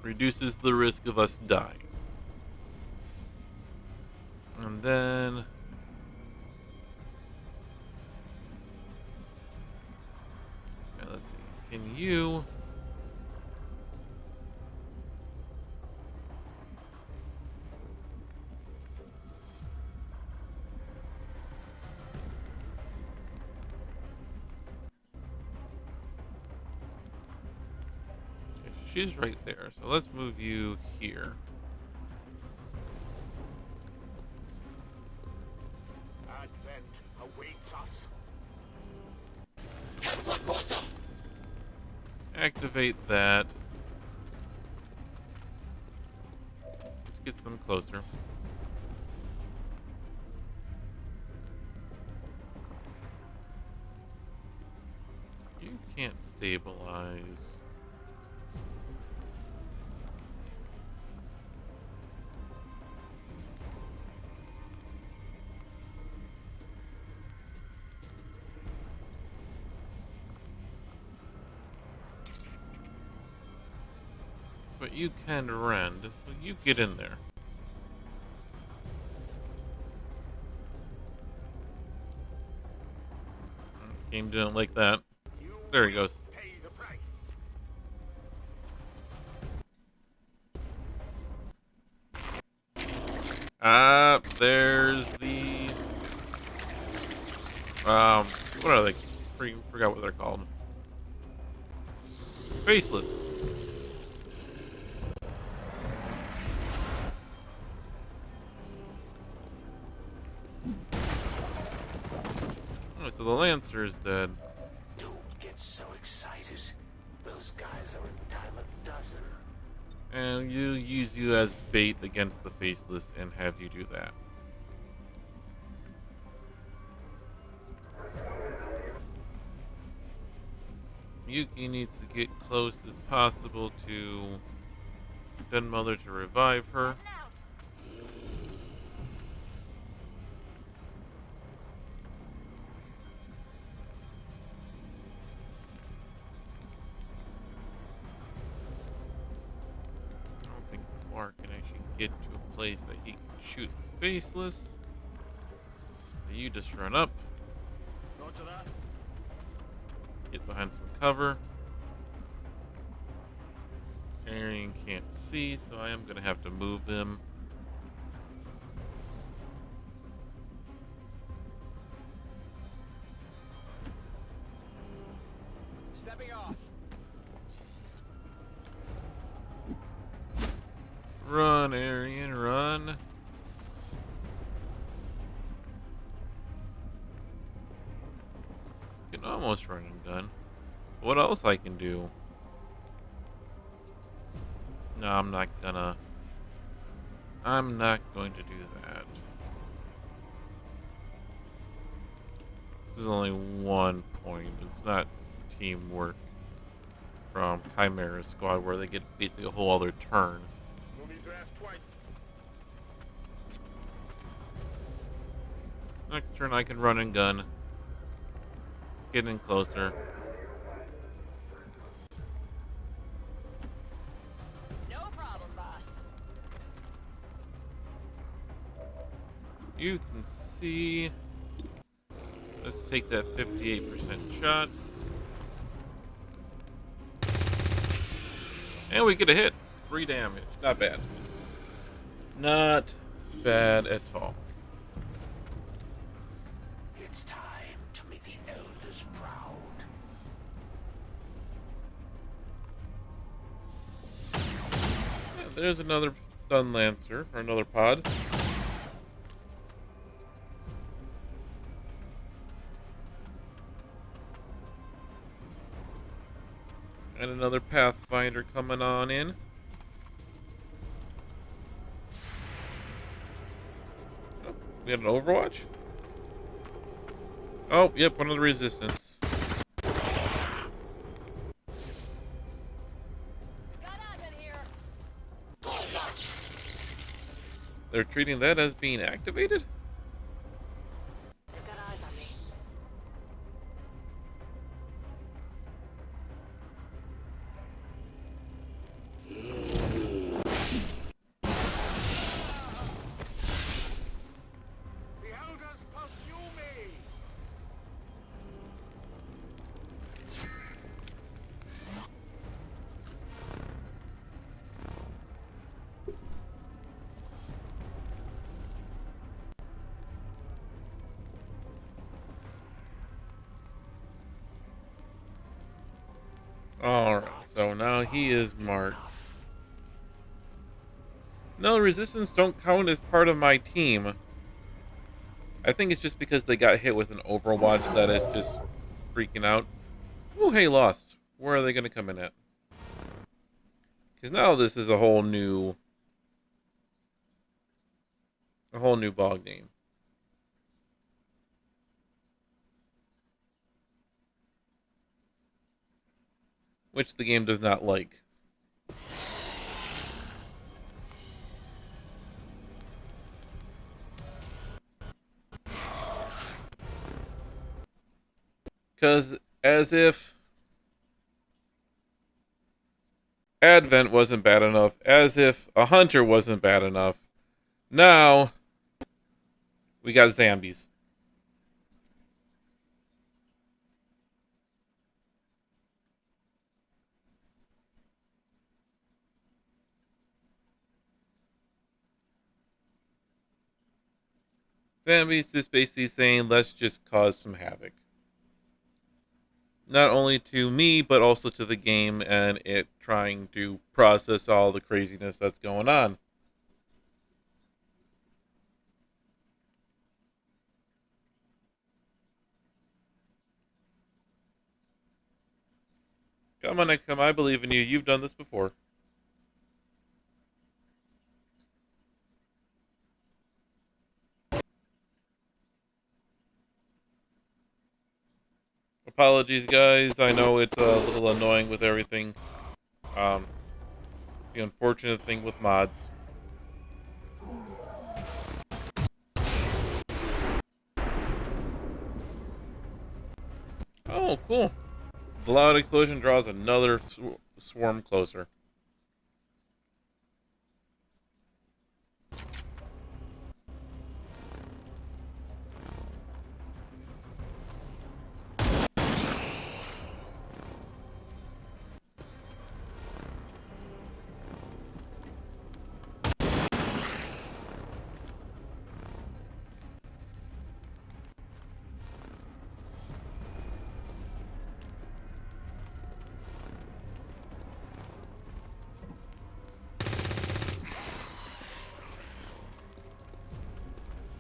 Reduces the risk of us dying. And then... Okay, let's see. Can you... She's right there, so let's move you here. Advent awaits us. Activate that. Which gets them closer. You can't stabilize. But you can rend. Well, you get in there. Game didn't like that. There he goes. Pay the price. There's the what are they? Forgot what they're called. Faceless. Oh, so the Lancer is dead. Don't get so excited. Those guys are a dime a dozen. And you use you as bait against the Faceless and have you do that. Yuki needs to get close as possible to Den Mother to revive her. I don't think Clark can actually get to a place that he can shoot the Faceless. So you just run up. Roger that. Get behind some cover. Arian can't see, so I am going to have to move him. Stepping off. Run, Arian, run. Can almost run and gun. What else I can do? No, I'm not going to do that. This is only 1 point. It's not teamwork from Chimera Squad where they get basically a whole other turn. No need to ask twice. Next turn I can run and gun. getting closer. No problem, boss. You can see. Let's take that 58% shot. And we get a hit. 3 damage. Not bad. Not bad at all. It's time to make the elders proud. Yeah, there's another stun lancer, or another pod. And another Pathfinder coming on in. Oh, we got an Overwatch? Oh, yep, one of the Resistance. They're treating that as being activated? They've got eyes on me. The elders pursue me! Alright, so now he is marked. No, Resistance don't count as part of my team. I think it's just because they got hit with an Overwatch that it's just freaking out. Oh, hey, Lost. Where are they going to come in at? Because now this is a whole new ball game. Which the game does not like. Because as if Advent wasn't bad enough, as if a hunter wasn't bad enough, now we got zombies. Zombies is basically saying, let's just cause some havoc. Not only to me, but also to the game and it trying to process all the craziness that's going on. Come on, XCOM, I believe in you. You've done this before. Apologies, guys. I know it's a little annoying with everything. The unfortunate thing with mods. Oh, cool. The loud explosion draws another swarm closer.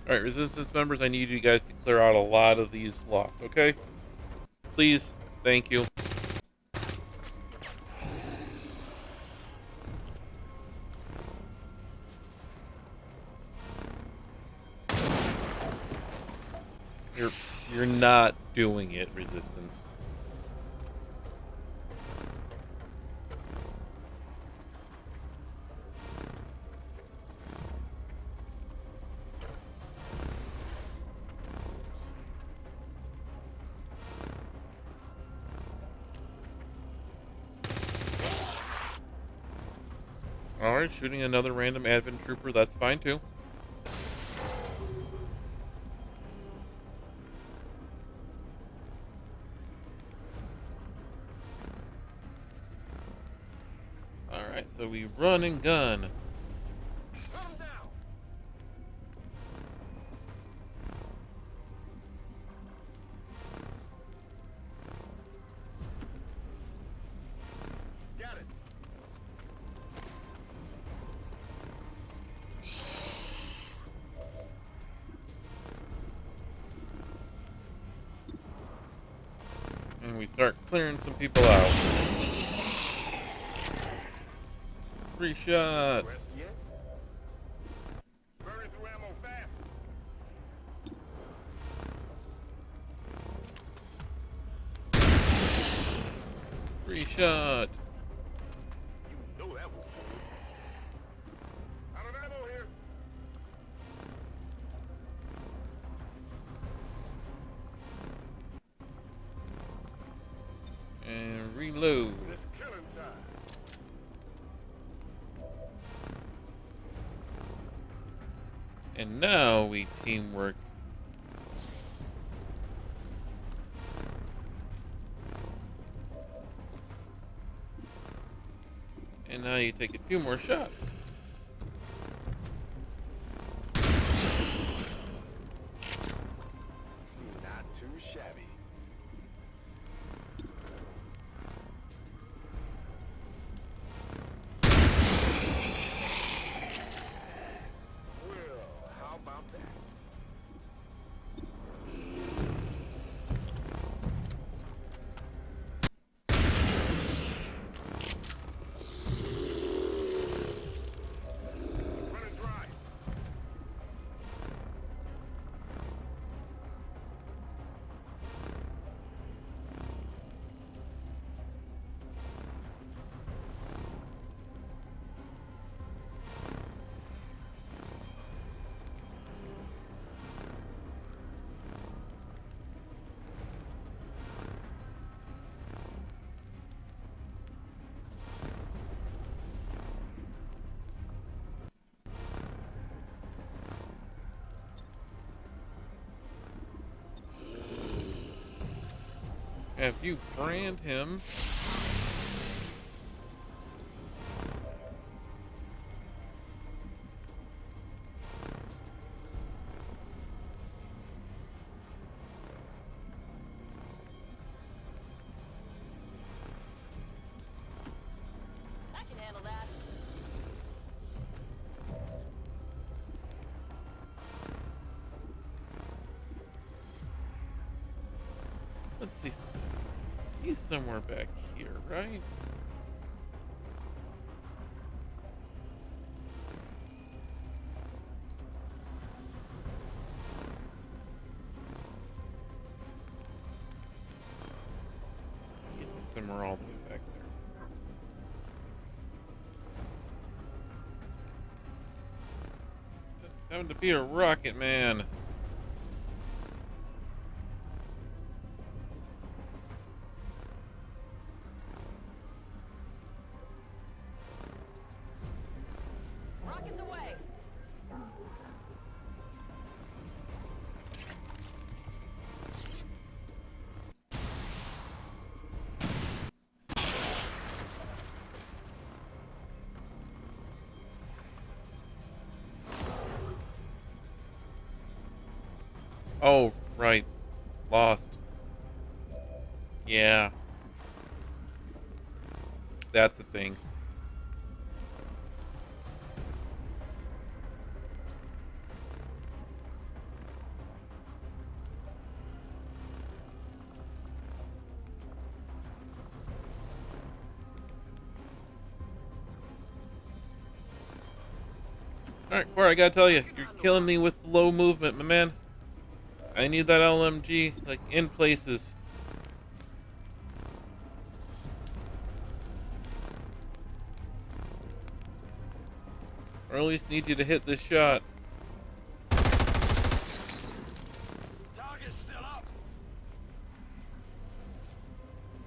Alright, Resistance members, I need you guys to clear out a lot of these Lost, okay? Please. Thank you. You're not doing it, Resistance. Alright, shooting another random advent trooper, that's fine too. Alright, so we run and gun. And we start clearing some people out. Free shot. Free shot. You know that won't hold. Out of ammo here. And reload. It's killing time. And now we teamwork. And now you take a few more shots. Not too shabby. Well, how about that? Running dry. Have you brand him? I can handle that. Let's see. He's somewhere back here, right? He's somewhere all the way back there. It's time to be a rocket man. Rockets away. Oh, right. Lost. Yeah. That's the thing. Alright, Cora, I gotta tell you, you're killing me with low movement, my man. I need that LMG, like, in places. Or at least need you to hit this shot. Target's still up.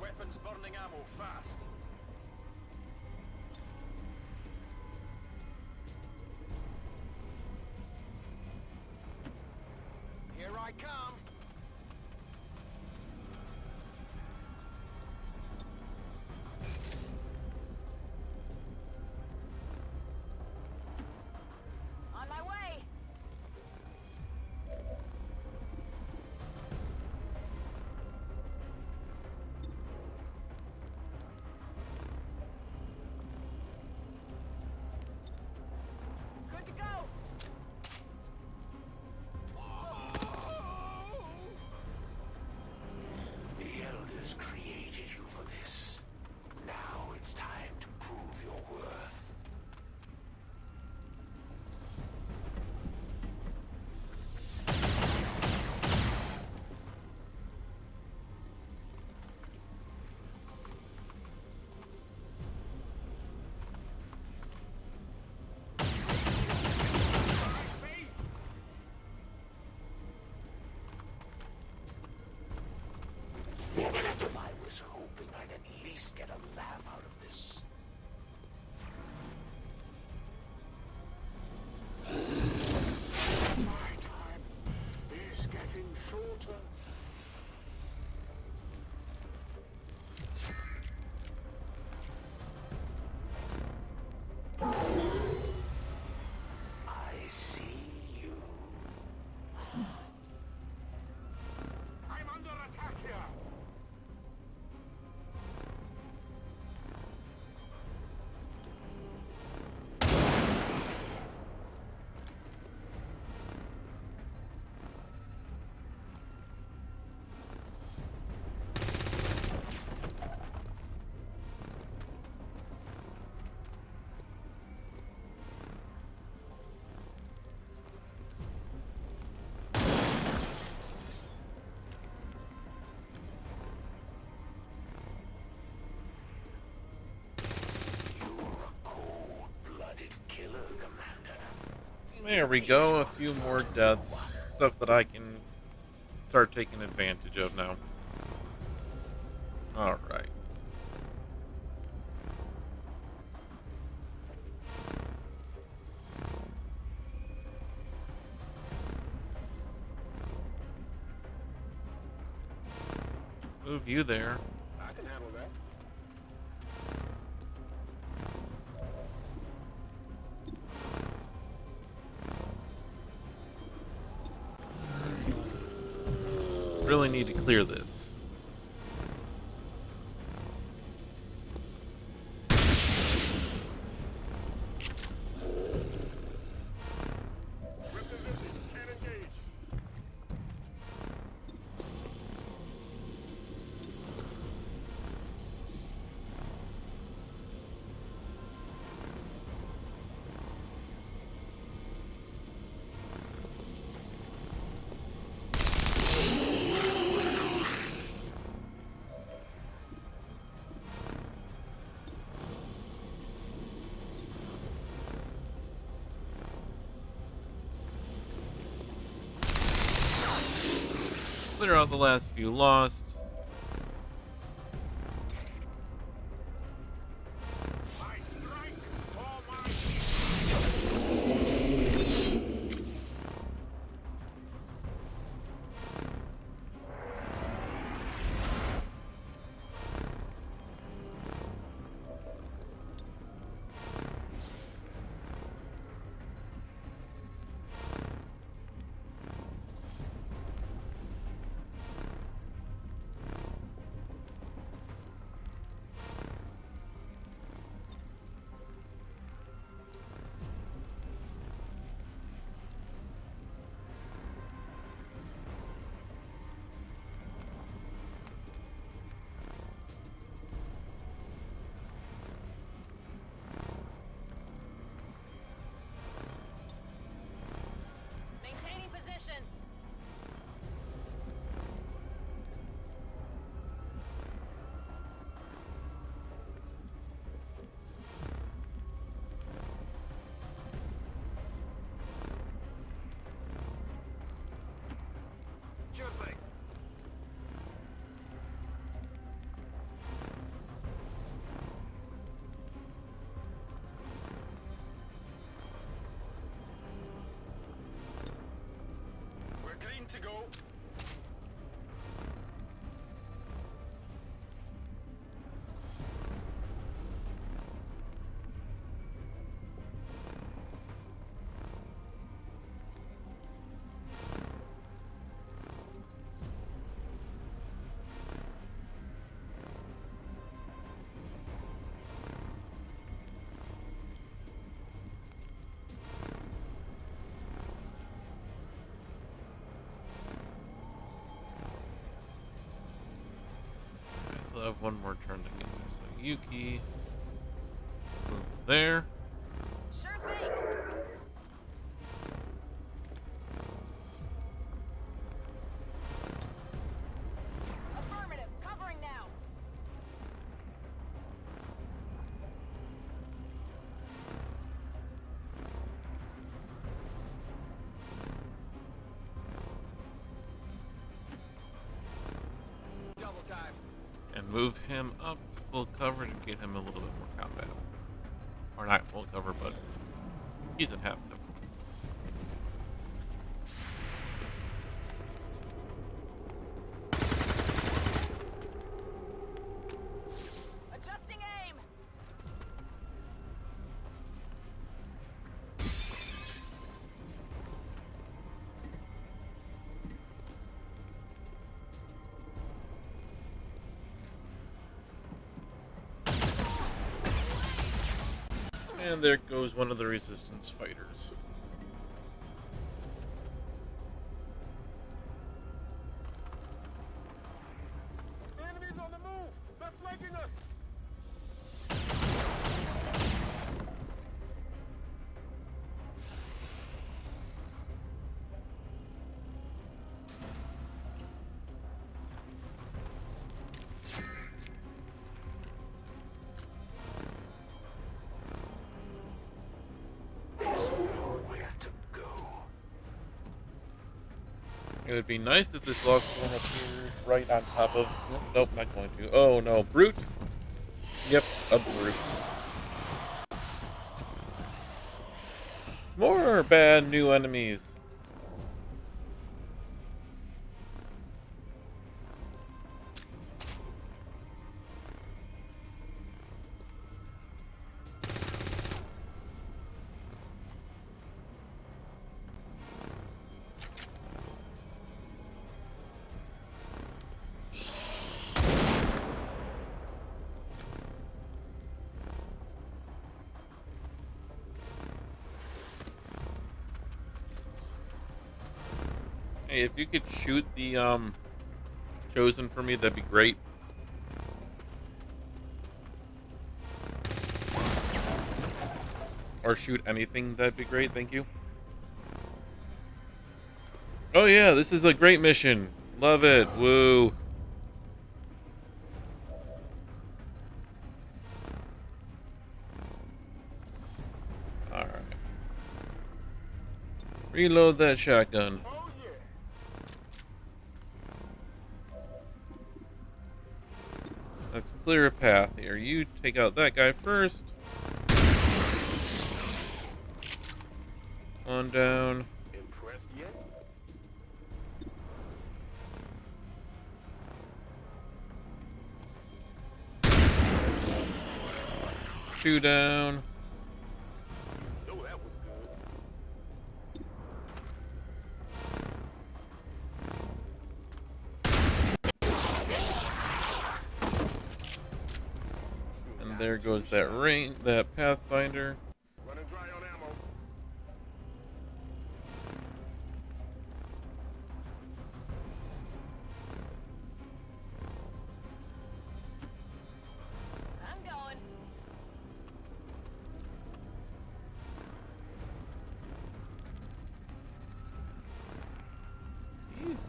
Weapons burning ammo fast. I come. On my way! Good to go! The Elders created you for this. Now it's time to prove your worth. I was hoping I'd at least get a laugh out of this. My time is getting shorter. I see you. I'm under attack here. Cold-blooded killer, Commander. There we go. A few more deaths. Stuff that I can start taking advantage of now. Alright. Move you there. I can handle that. Really need to clear this. Clear out the last few lost. still have one more turn to get there. So Yuki, move there. Sure thing. Affirmative. Covering now. Double time. And move him up to full cover to get him a little bit more combat. Or not full cover, but he's in half cover. Adjusting aim. And there goes one of the resistance fighters. Enemies on the move! They're flanking us! There's nowhere to go. It would be nice if this lost one appeared right on top of... Nope, not going to. Oh no, brute? Yep, a brute. More bad new enemies. Hey, if you could shoot the chosen for me, that'd be great. Or shoot anything, that'd be great, thank you. Oh yeah, this is a great mission. Love it. Woo. Alright. Reload that shotgun. Oh yeah! Let's clear a path here. You take out that guy first. One down. Impressed yet? Two down. Oh, that was good. And there goes that Pathfinder. Running dry on ammo. I'm going. He's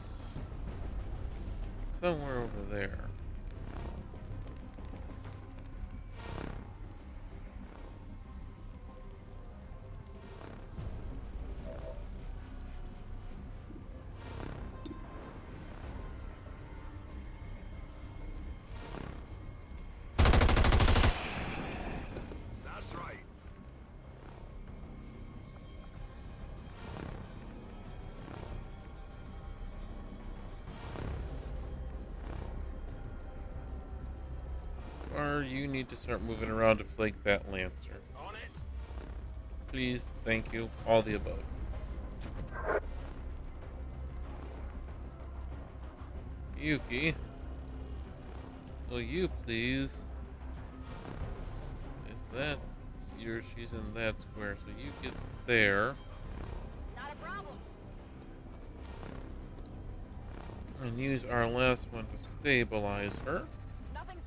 somewhere over there. That's right. Or you need to start moving around to flank that Lancer. On it. Please, thank you, all the above. Yuki, will you please? She's in that square, so you get there. Not a problem. And use our last one to stabilize her. Nothing's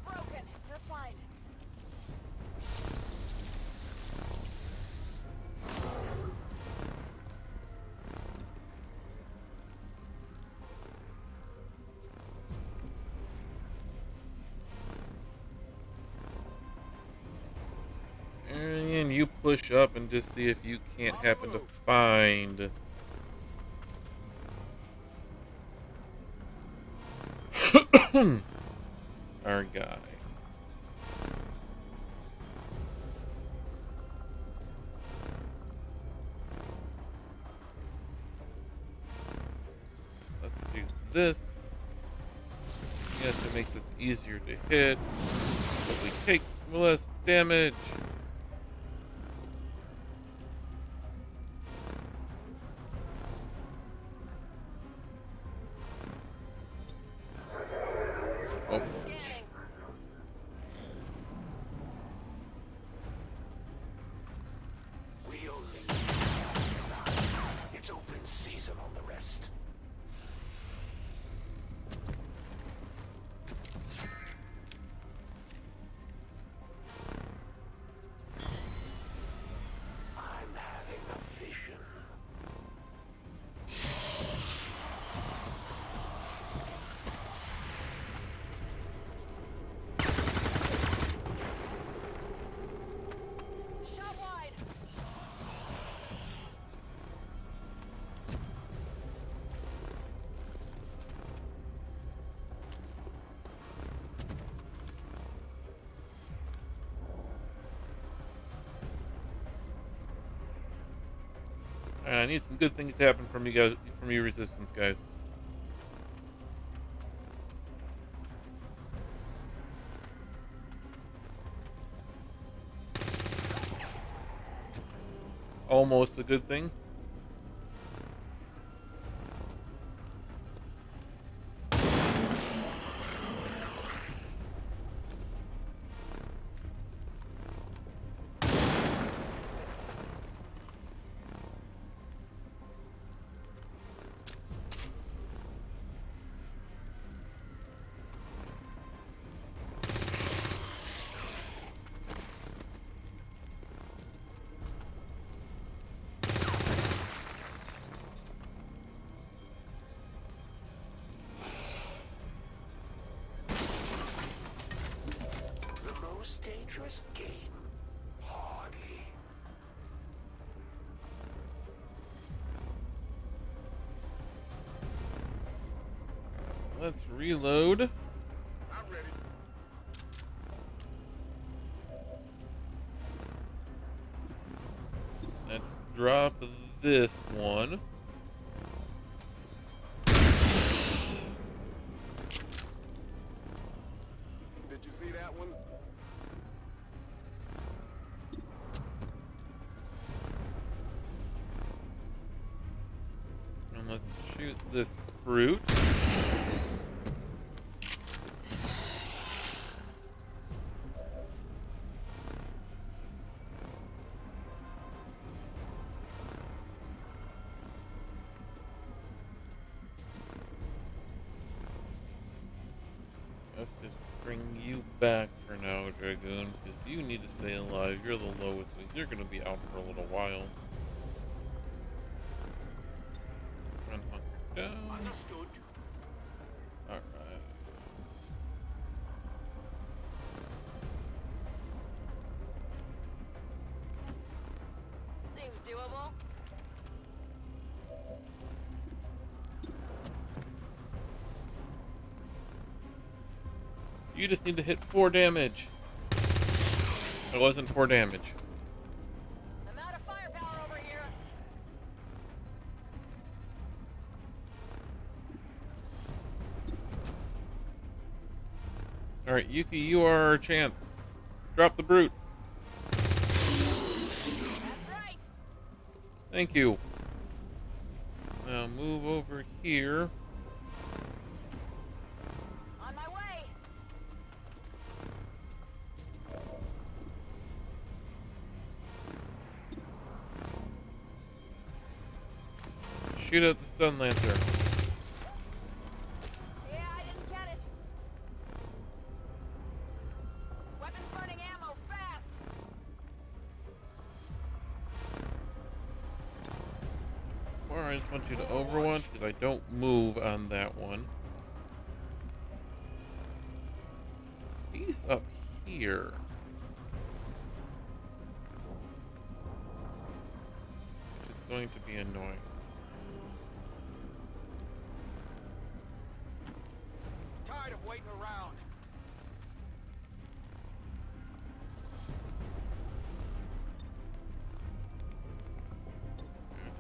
push up and just see if you can't happen to find our guy. Let's do this. Yes, to make this easier to hit, but we take less damage. Oh. We only it's open season on the rest. I'm having a vision. Shot wide. I need some good things to happen from you guys, from your resistance, guys. Almost a good thing. The most dangerous game? Hardly. Let's reload. I'm ready. Let's drop this one. Did you see that one? And let's shoot this fruit. Let's just bring you back for now, Dragoon, because you need to stay alive. You're the lowest. You're going to be out for a little while. Run hunker down. Understood. Alright. Seems doable. You just need to hit 4 damage. It wasn't 4 damage. I'm out of firepower over here. Alright, Yuki, you are our chance. Drop the brute. That's right. Thank you. Now move over here. On my way. Shoot at the stun lancer. Yeah, I didn't get it. Weapons burning ammo fast. Or I just want you to overwatch because I don't move on that one. He's up here. going to be annoying. Tired of waiting around.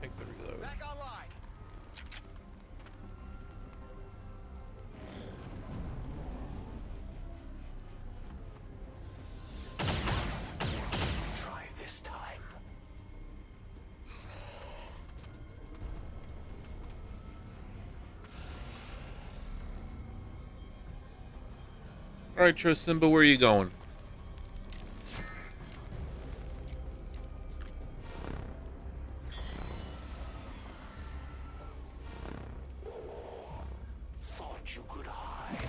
Take the reload. Back online. Try this time. All right, Simba, where are you going? Thought you could hide.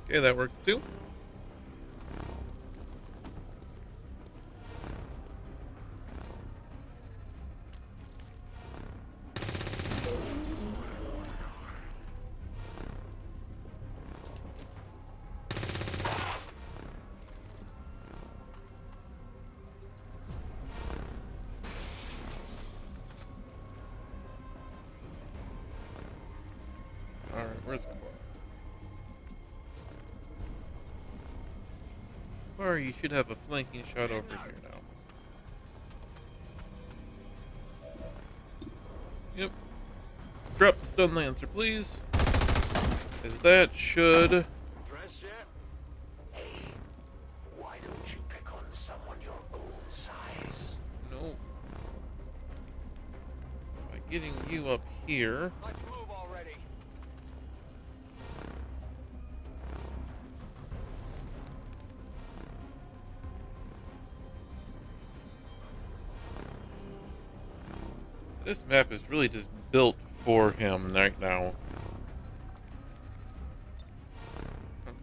Okay, that works too. All right, where's Cora? Or you should have a flanking shot over here now. Yep. Drop the stun lancer, please. As that should. Dressed yet? Hey, why don't you pick on someone your own size? No. By getting you up here. Let's move already. This map is really just built for him right now.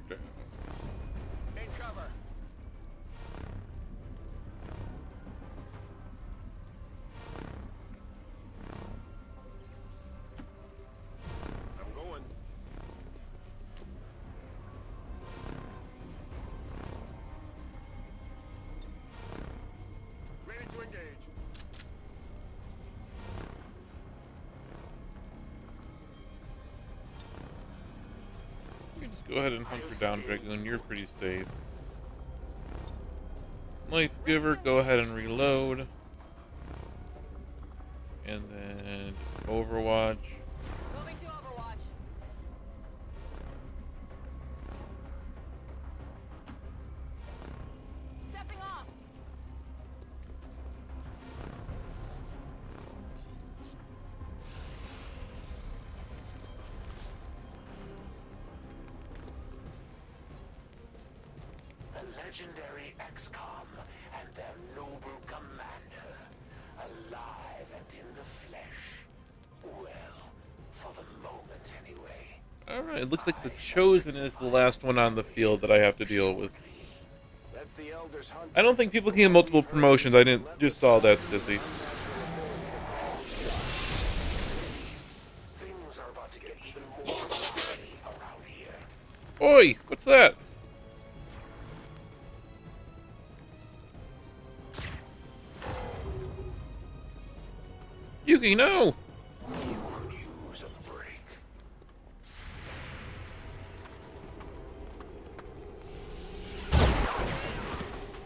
Okay. In cover. I'm going. Ready to engage. You can just go ahead and hunt her down, Dragoon. You're pretty safe. Life Giver, go ahead and reload. And then just Overwatch. Moving to Overwatch. Stepping off. The legendary XCOM and their noble commander, alive and in the flesh. Well, for the moment anyway. Alright, looks like the Chosen is the last one on the field that I have to deal with. That's the Elders hunt. I don't think people can get multiple promotions. I didn't just saw that, Sissy. Things are about to get even more bloody around here. Oi! What's that? Yuki, no! You could use a break.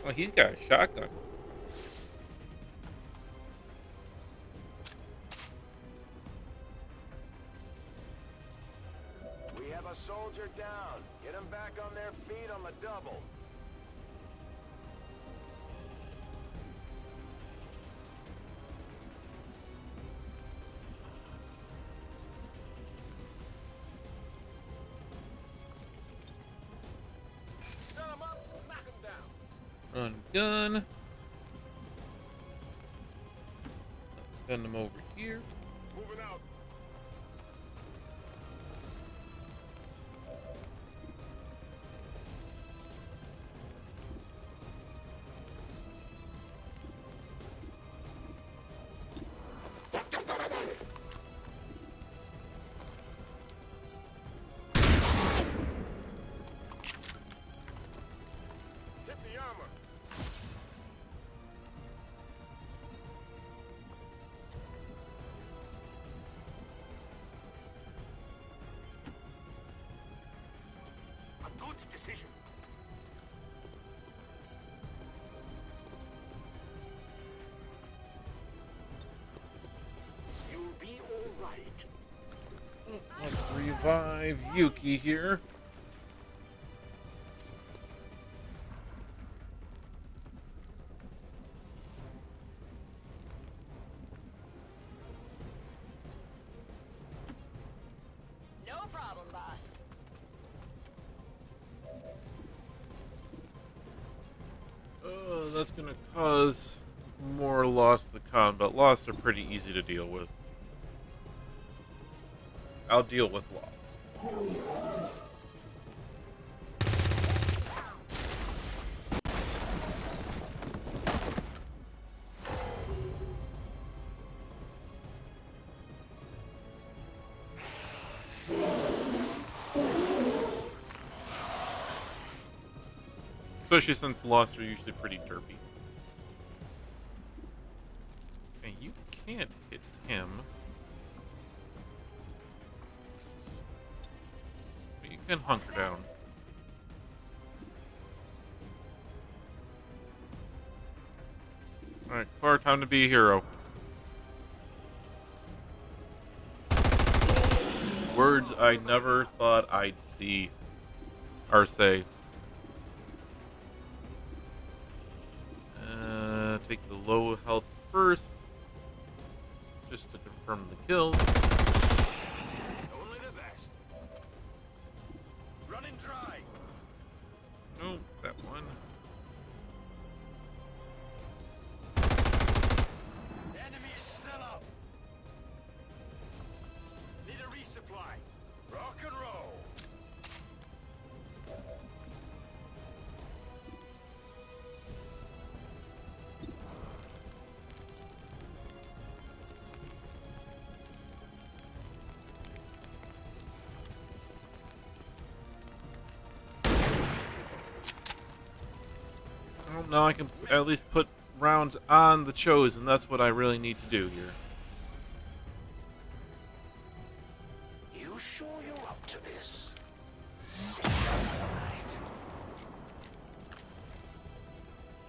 Oh, he's got a shotgun. We have a soldier down. Get them back on their feet on the double. Set 'em up, knock 'em down. Run gun. Let's send him over here. Moving out. revive Yuki here. No problem, boss. That's gonna cause more loss to the combat. Lost are pretty easy to deal with. I'll deal with lost. Especially since lost are usually pretty derpy. Okay, you can't hit him. But you can hunker down. Alright, Car, time to be a hero. Words I never thought I'd see or say. Take the low health first, just to confirm the kill. Only the best. Running dry. Nope, that one. The enemy is still up. Need a resupply. Rock and roll. Well, now I can at least put rounds on the Chosen. That's what I really need to do here. You sure you're up to this? Right.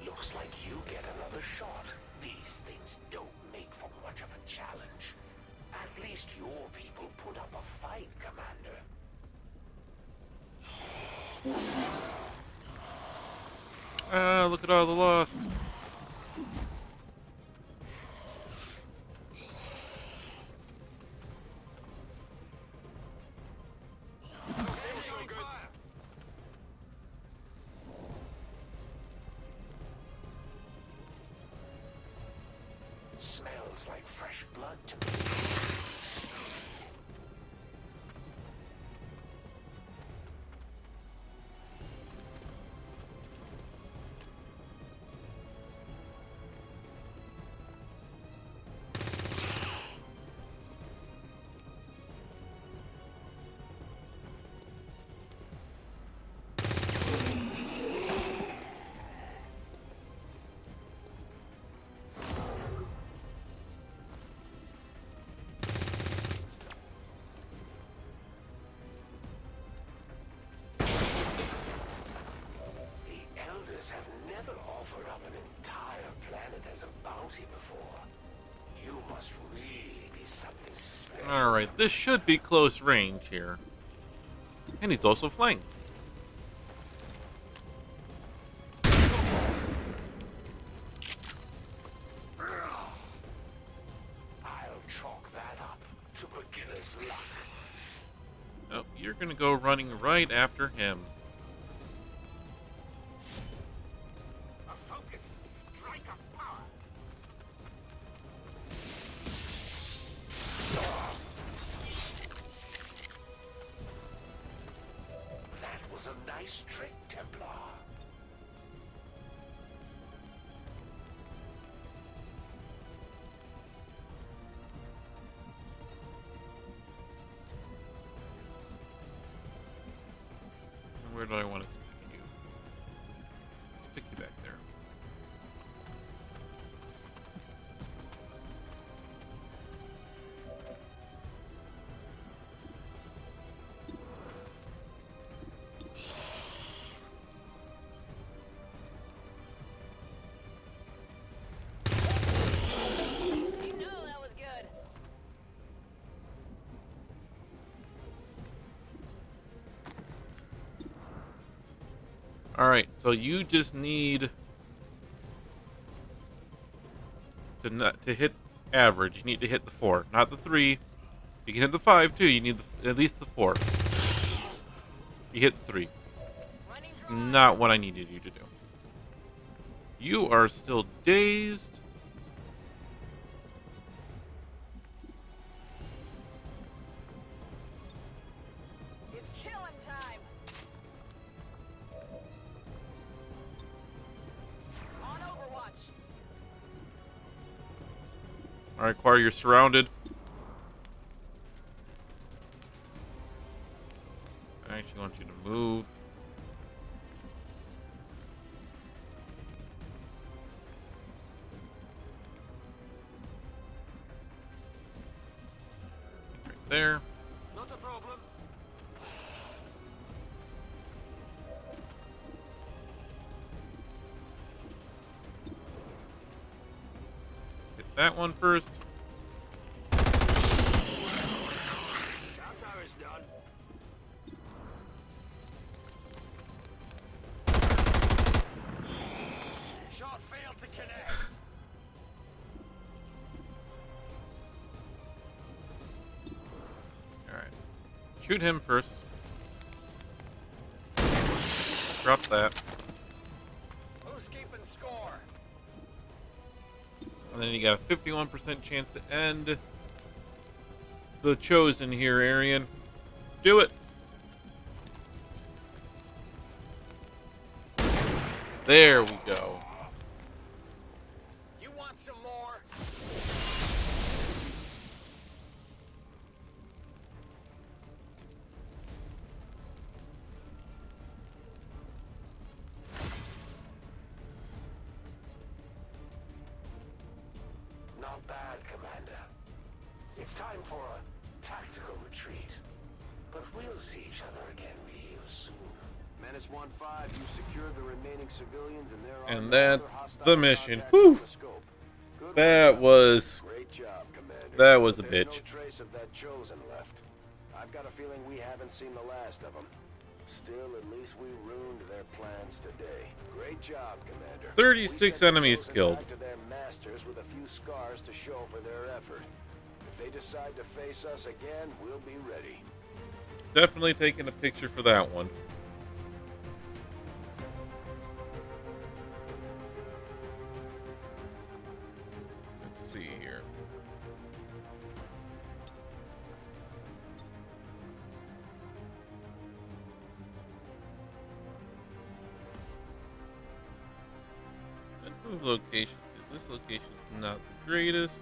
Looks like you get another shot. These things don't make for much of a challenge. At least your people put up a fight, Commander. Ah, look at all the lost. Smells like fresh blood to me. Have never offered up an entire planet as a bounty before. You must really be something special. Alright, this should be close range here. And he's also flanked. I'll chalk that up to beginner's luck. Oh, you're gonna go running right after him. Nice trick, Templar. Where do I want to stick you? Stick you back there. Alright, so you just need to hit average. You need to hit the 4, not the 3. You can hit the 5 too. You need at least the 4. You hit the 3. It's not what I needed you to do. You are still dazed. It's killing time. On Overwatch. Alright, Quar, you're surrounded. I actually want you to move. Right there. Not a problem. Hit that one first. That's how it's done. Shot failed to connect. Alright. Shoot him first. Drop that. Who's keeping score? And then you got a 51% chance to end the Chosen here, Arian. Do it. There we go. You want some more? Not bad, Commander. It's time for a tactical retreat. But we'll see each other again real soon. Menace 1-5, you secured the remaining civilians and there are And that's hostile the mission. contacts Whew. on the scope. Good That work. was... Great job, Commander. That was a There's bitch. no trace of that Chosen left. I've got a feeling we haven't seen the last of them. Still, at least we ruined their plans today. Great job, Commander. 36 We sent the enemies Chosen killed. back to their masters with a few scars to show for their effort. If they decide to face us again, we'll be ready. Definitely taking a picture for that one. Let's see here. Let's move location, because this location is not the greatest.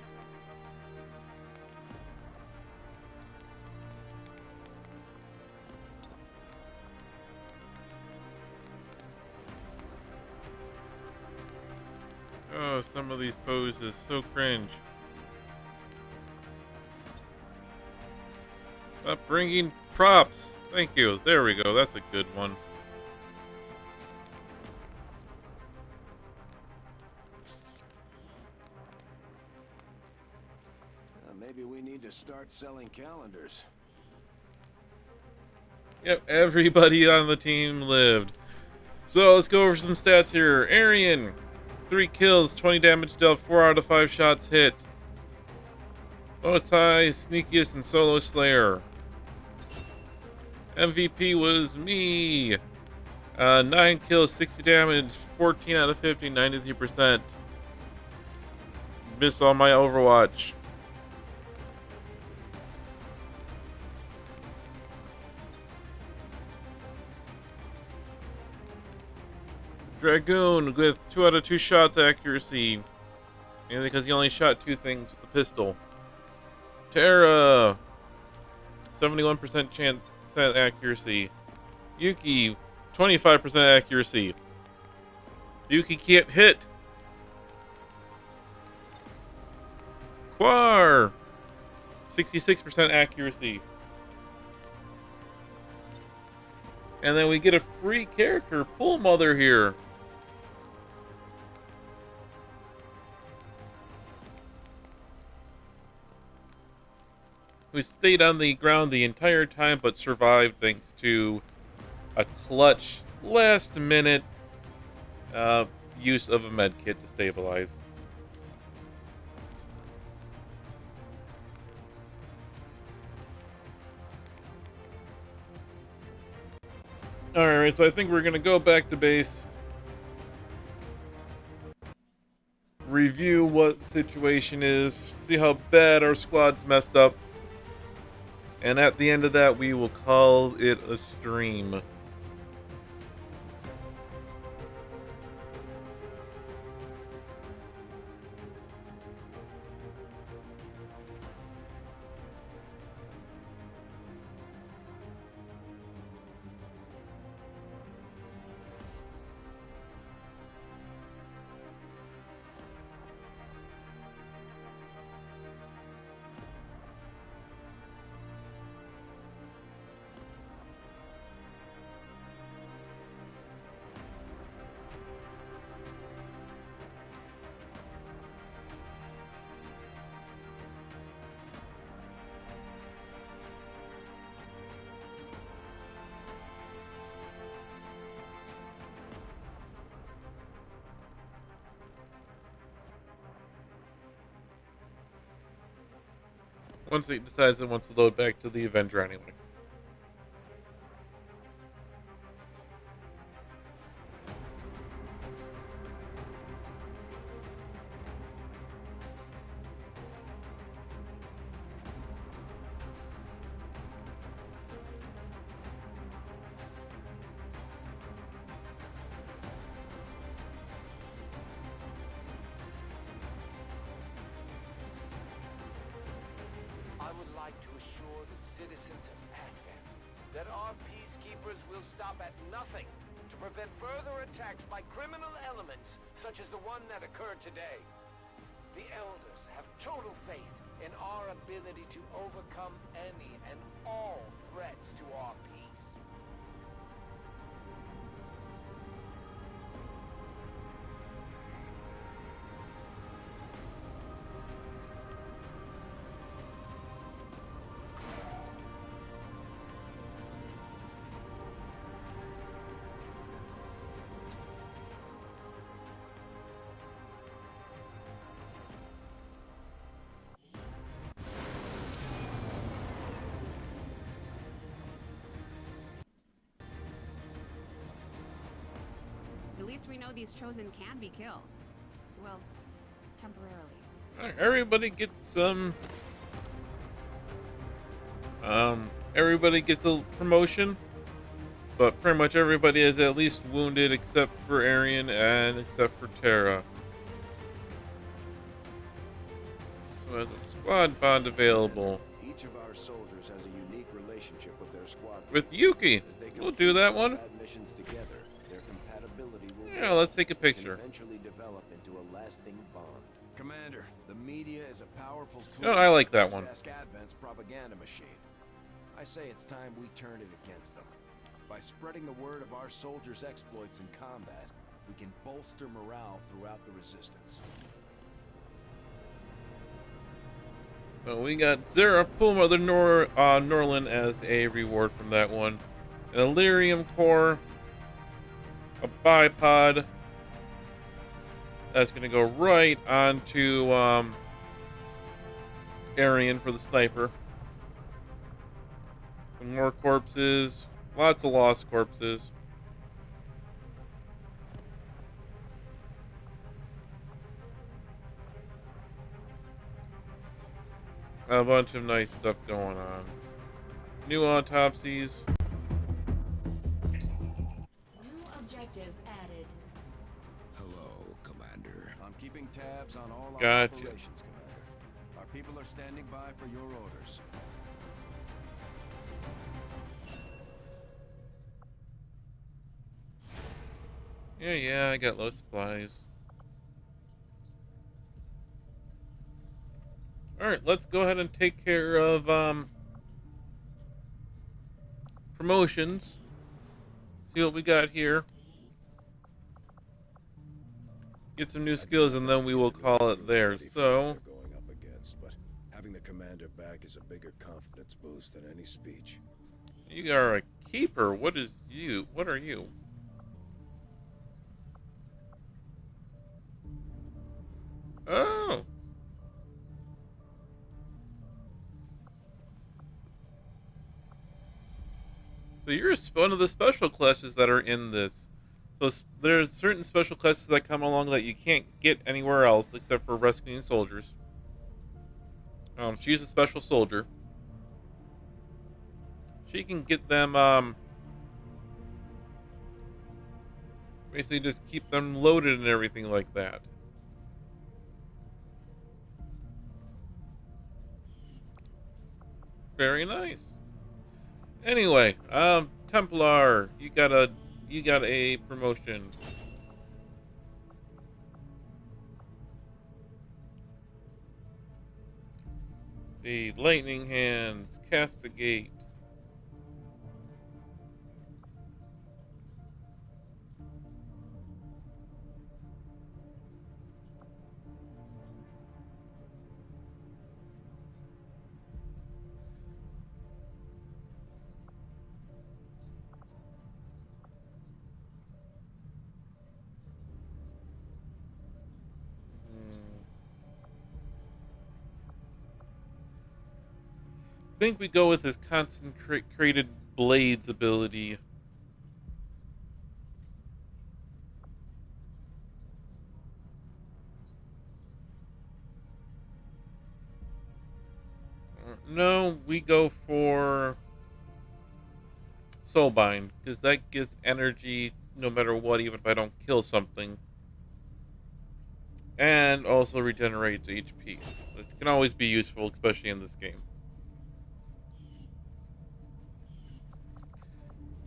Oh, some of these poses, so cringe. Stop bringing props. Thank you. There we go. That's a good one. Maybe we need to start selling calendars. Yep, everybody on the team lived. So let's go over some stats here. Arian, 3 kills, 20 damage dealt, 4 out of 5 shots hit. Most high, sneakiest, and solo slayer. MVP was me. 9 kills, 60 damage, 14 out of 50, 93%. Missed all my Overwatch. Dragoon with 2 out of 2 shots accuracy. Mainly because he only shot 2 things with the pistol. Terra, 71% chance accuracy. Yuki, 25% accuracy. Yuki can't hit. Quar, 66% accuracy. And then we get a free character, Pool Mother here. Who stayed on the ground the entire time but survived thanks to a clutch last minute use of a med kit to stabilize. Alright, so I think we're gonna go back to base, review what the situation is, see how bad our squad's messed up, and at the end of that we will call it a stream. Once it decides it wants to load back to the Avenger anyway. I would like to assure the citizens of Advent that our peacekeepers will stop at nothing to prevent further attacks by criminal elements such as the one that occurred today. The Elders have total faith in our ability to overcome any and all threats to our peace. At least we know these chosen can be killed. Well, temporarily. Alright, everybody gets everybody gets a promotion, but pretty much everybody is at least wounded except for Arian and except for Terra, who has a squad bond available. Each of our soldiers has a unique relationship with their squad. With Yuki. We'll do that one. Missions together, their compatibility will Yeah, let's take a picture. eventually develop into a lasting bond. Commander, the media is a powerful tool. No, I like that one. Ask Advent's propaganda machine. I say it's time we turn it against them. By spreading the word of our soldiers' exploits in combat, we can bolster morale throughout the resistance. So we got Zera Puma the Norlin as a reward from that one. An Illyrium core. A bipod. That's going to go right onto Arian for the sniper. Some more corpses. Lots of lost corpses. A bunch of nice stuff going on. New autopsies. New objective added. Hello, Commander. I'm keeping tabs on all our Gotcha. operations, Commander. Our people are standing by for your orders. Yeah, I got low supplies. Alright, let's go ahead and take care of promotions. See what we got here. Get some new skills and then we will call it there. So, Going up against, but having the commander back is a bigger confidence boost than any speech. you are a keeper. What are you? So you're one of the special classes that are in this. So there's certain special classes that come along that you can't get anywhere else except for rescuing soldiers. She's a special soldier. She can get them, basically just keep them loaded and everything like that. Very nice. Anyway, Templar, you got a promotion. The lightning hands, castigate. I think we go with his concentrated blades ability. No, we go for Soulbind, because that gives energy no matter what, even if I don't kill something. And also regenerates HP, which can always be useful, especially in this game.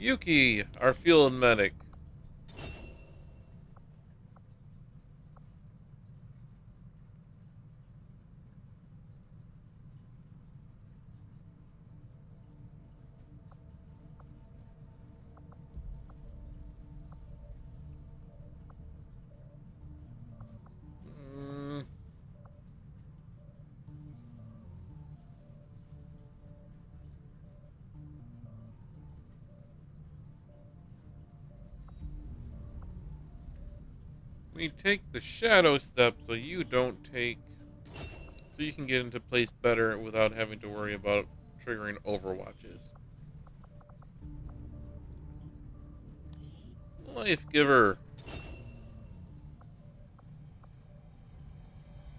Yuki, our field medic. We take the shadow step so you don't take, so you can get into place better without having to worry about triggering overwatches. Life giver.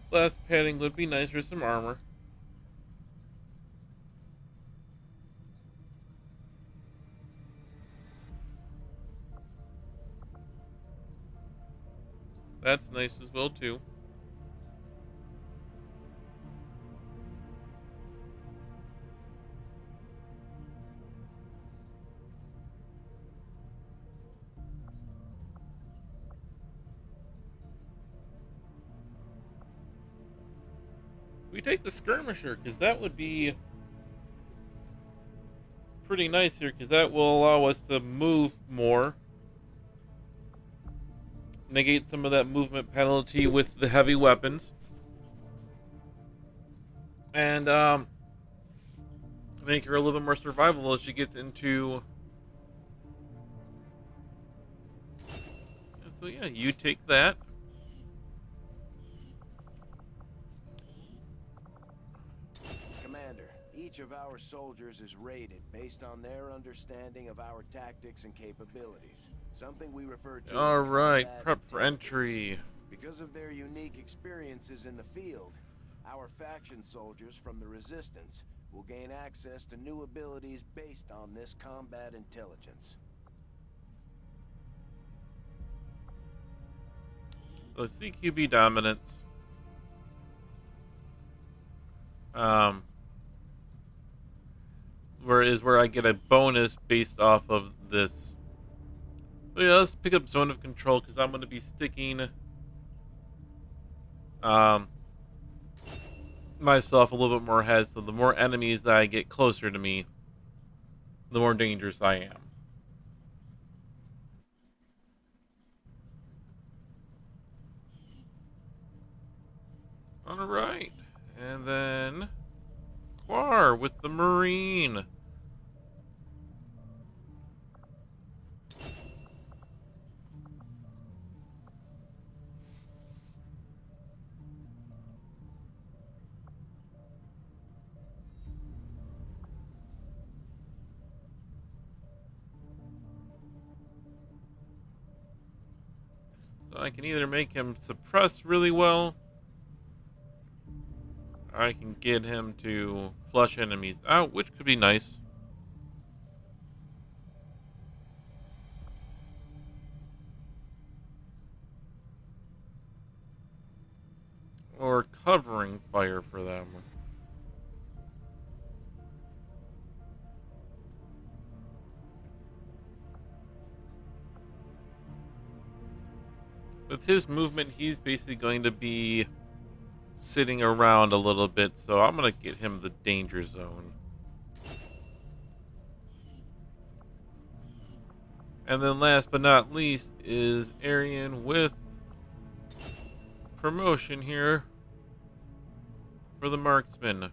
Glass padding would be nice for some armor. That's nice as well too. We take the skirmisher because that would be pretty nice here, because that will allow us to move more. Negate some of that movement penalty with the heavy weapons. And make her a little bit more survivable as she gets into. So yeah, you take that. Commander, each of our soldiers is rated based on their understanding of our tactics and capabilities. Something we refer to All as right, combat prep for intelligence. entry. Because of their unique experiences in the field, our faction soldiers from the Resistance will gain access to new abilities based on this combat intelligence. So CQB dominance. Where I get a bonus based off of this. So yeah, let's pick up zone of control because I'm going to be sticking myself a little bit more ahead. So the more enemies that I get closer to me, the more dangerous I am. All right, and then Quar with the Marine. I can either make him suppress really well, or I can get him to flush enemies out, which could be nice. Or covering fire for them. With his movement, he's basically going to be sitting around a little bit, so I'm going to get him the danger zone. And then last but not least is Arian with promotion here for the marksman.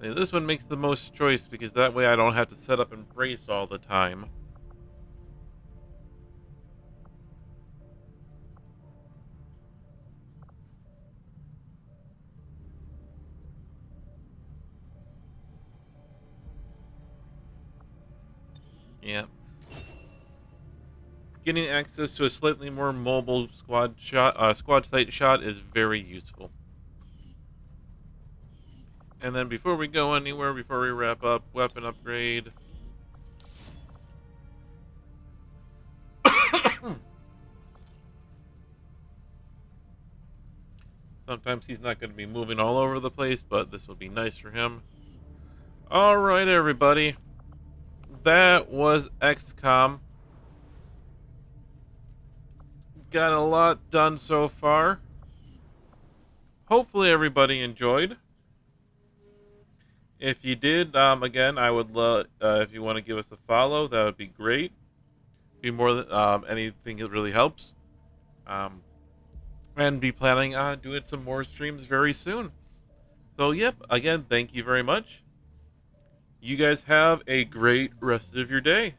Now, this one makes the most choice because that way I don't have to set up and brace all the time. Yeah. Getting access to a slightly more mobile squad sight shot is very useful. And then before we go anywhere, before we wrap up, weapon upgrade. Sometimes he's not going to be moving all over the place, but this will be nice for him. All right, everybody. That was XCOM. Got a lot done so far. Hopefully everybody enjoyed. If you did, again, I would love if you want to give us a follow. That would be great. Be more than anything that really helps. And be planning on doing some more streams very soon. So, yep. Again, thank you very much. You guys have a great rest of your day.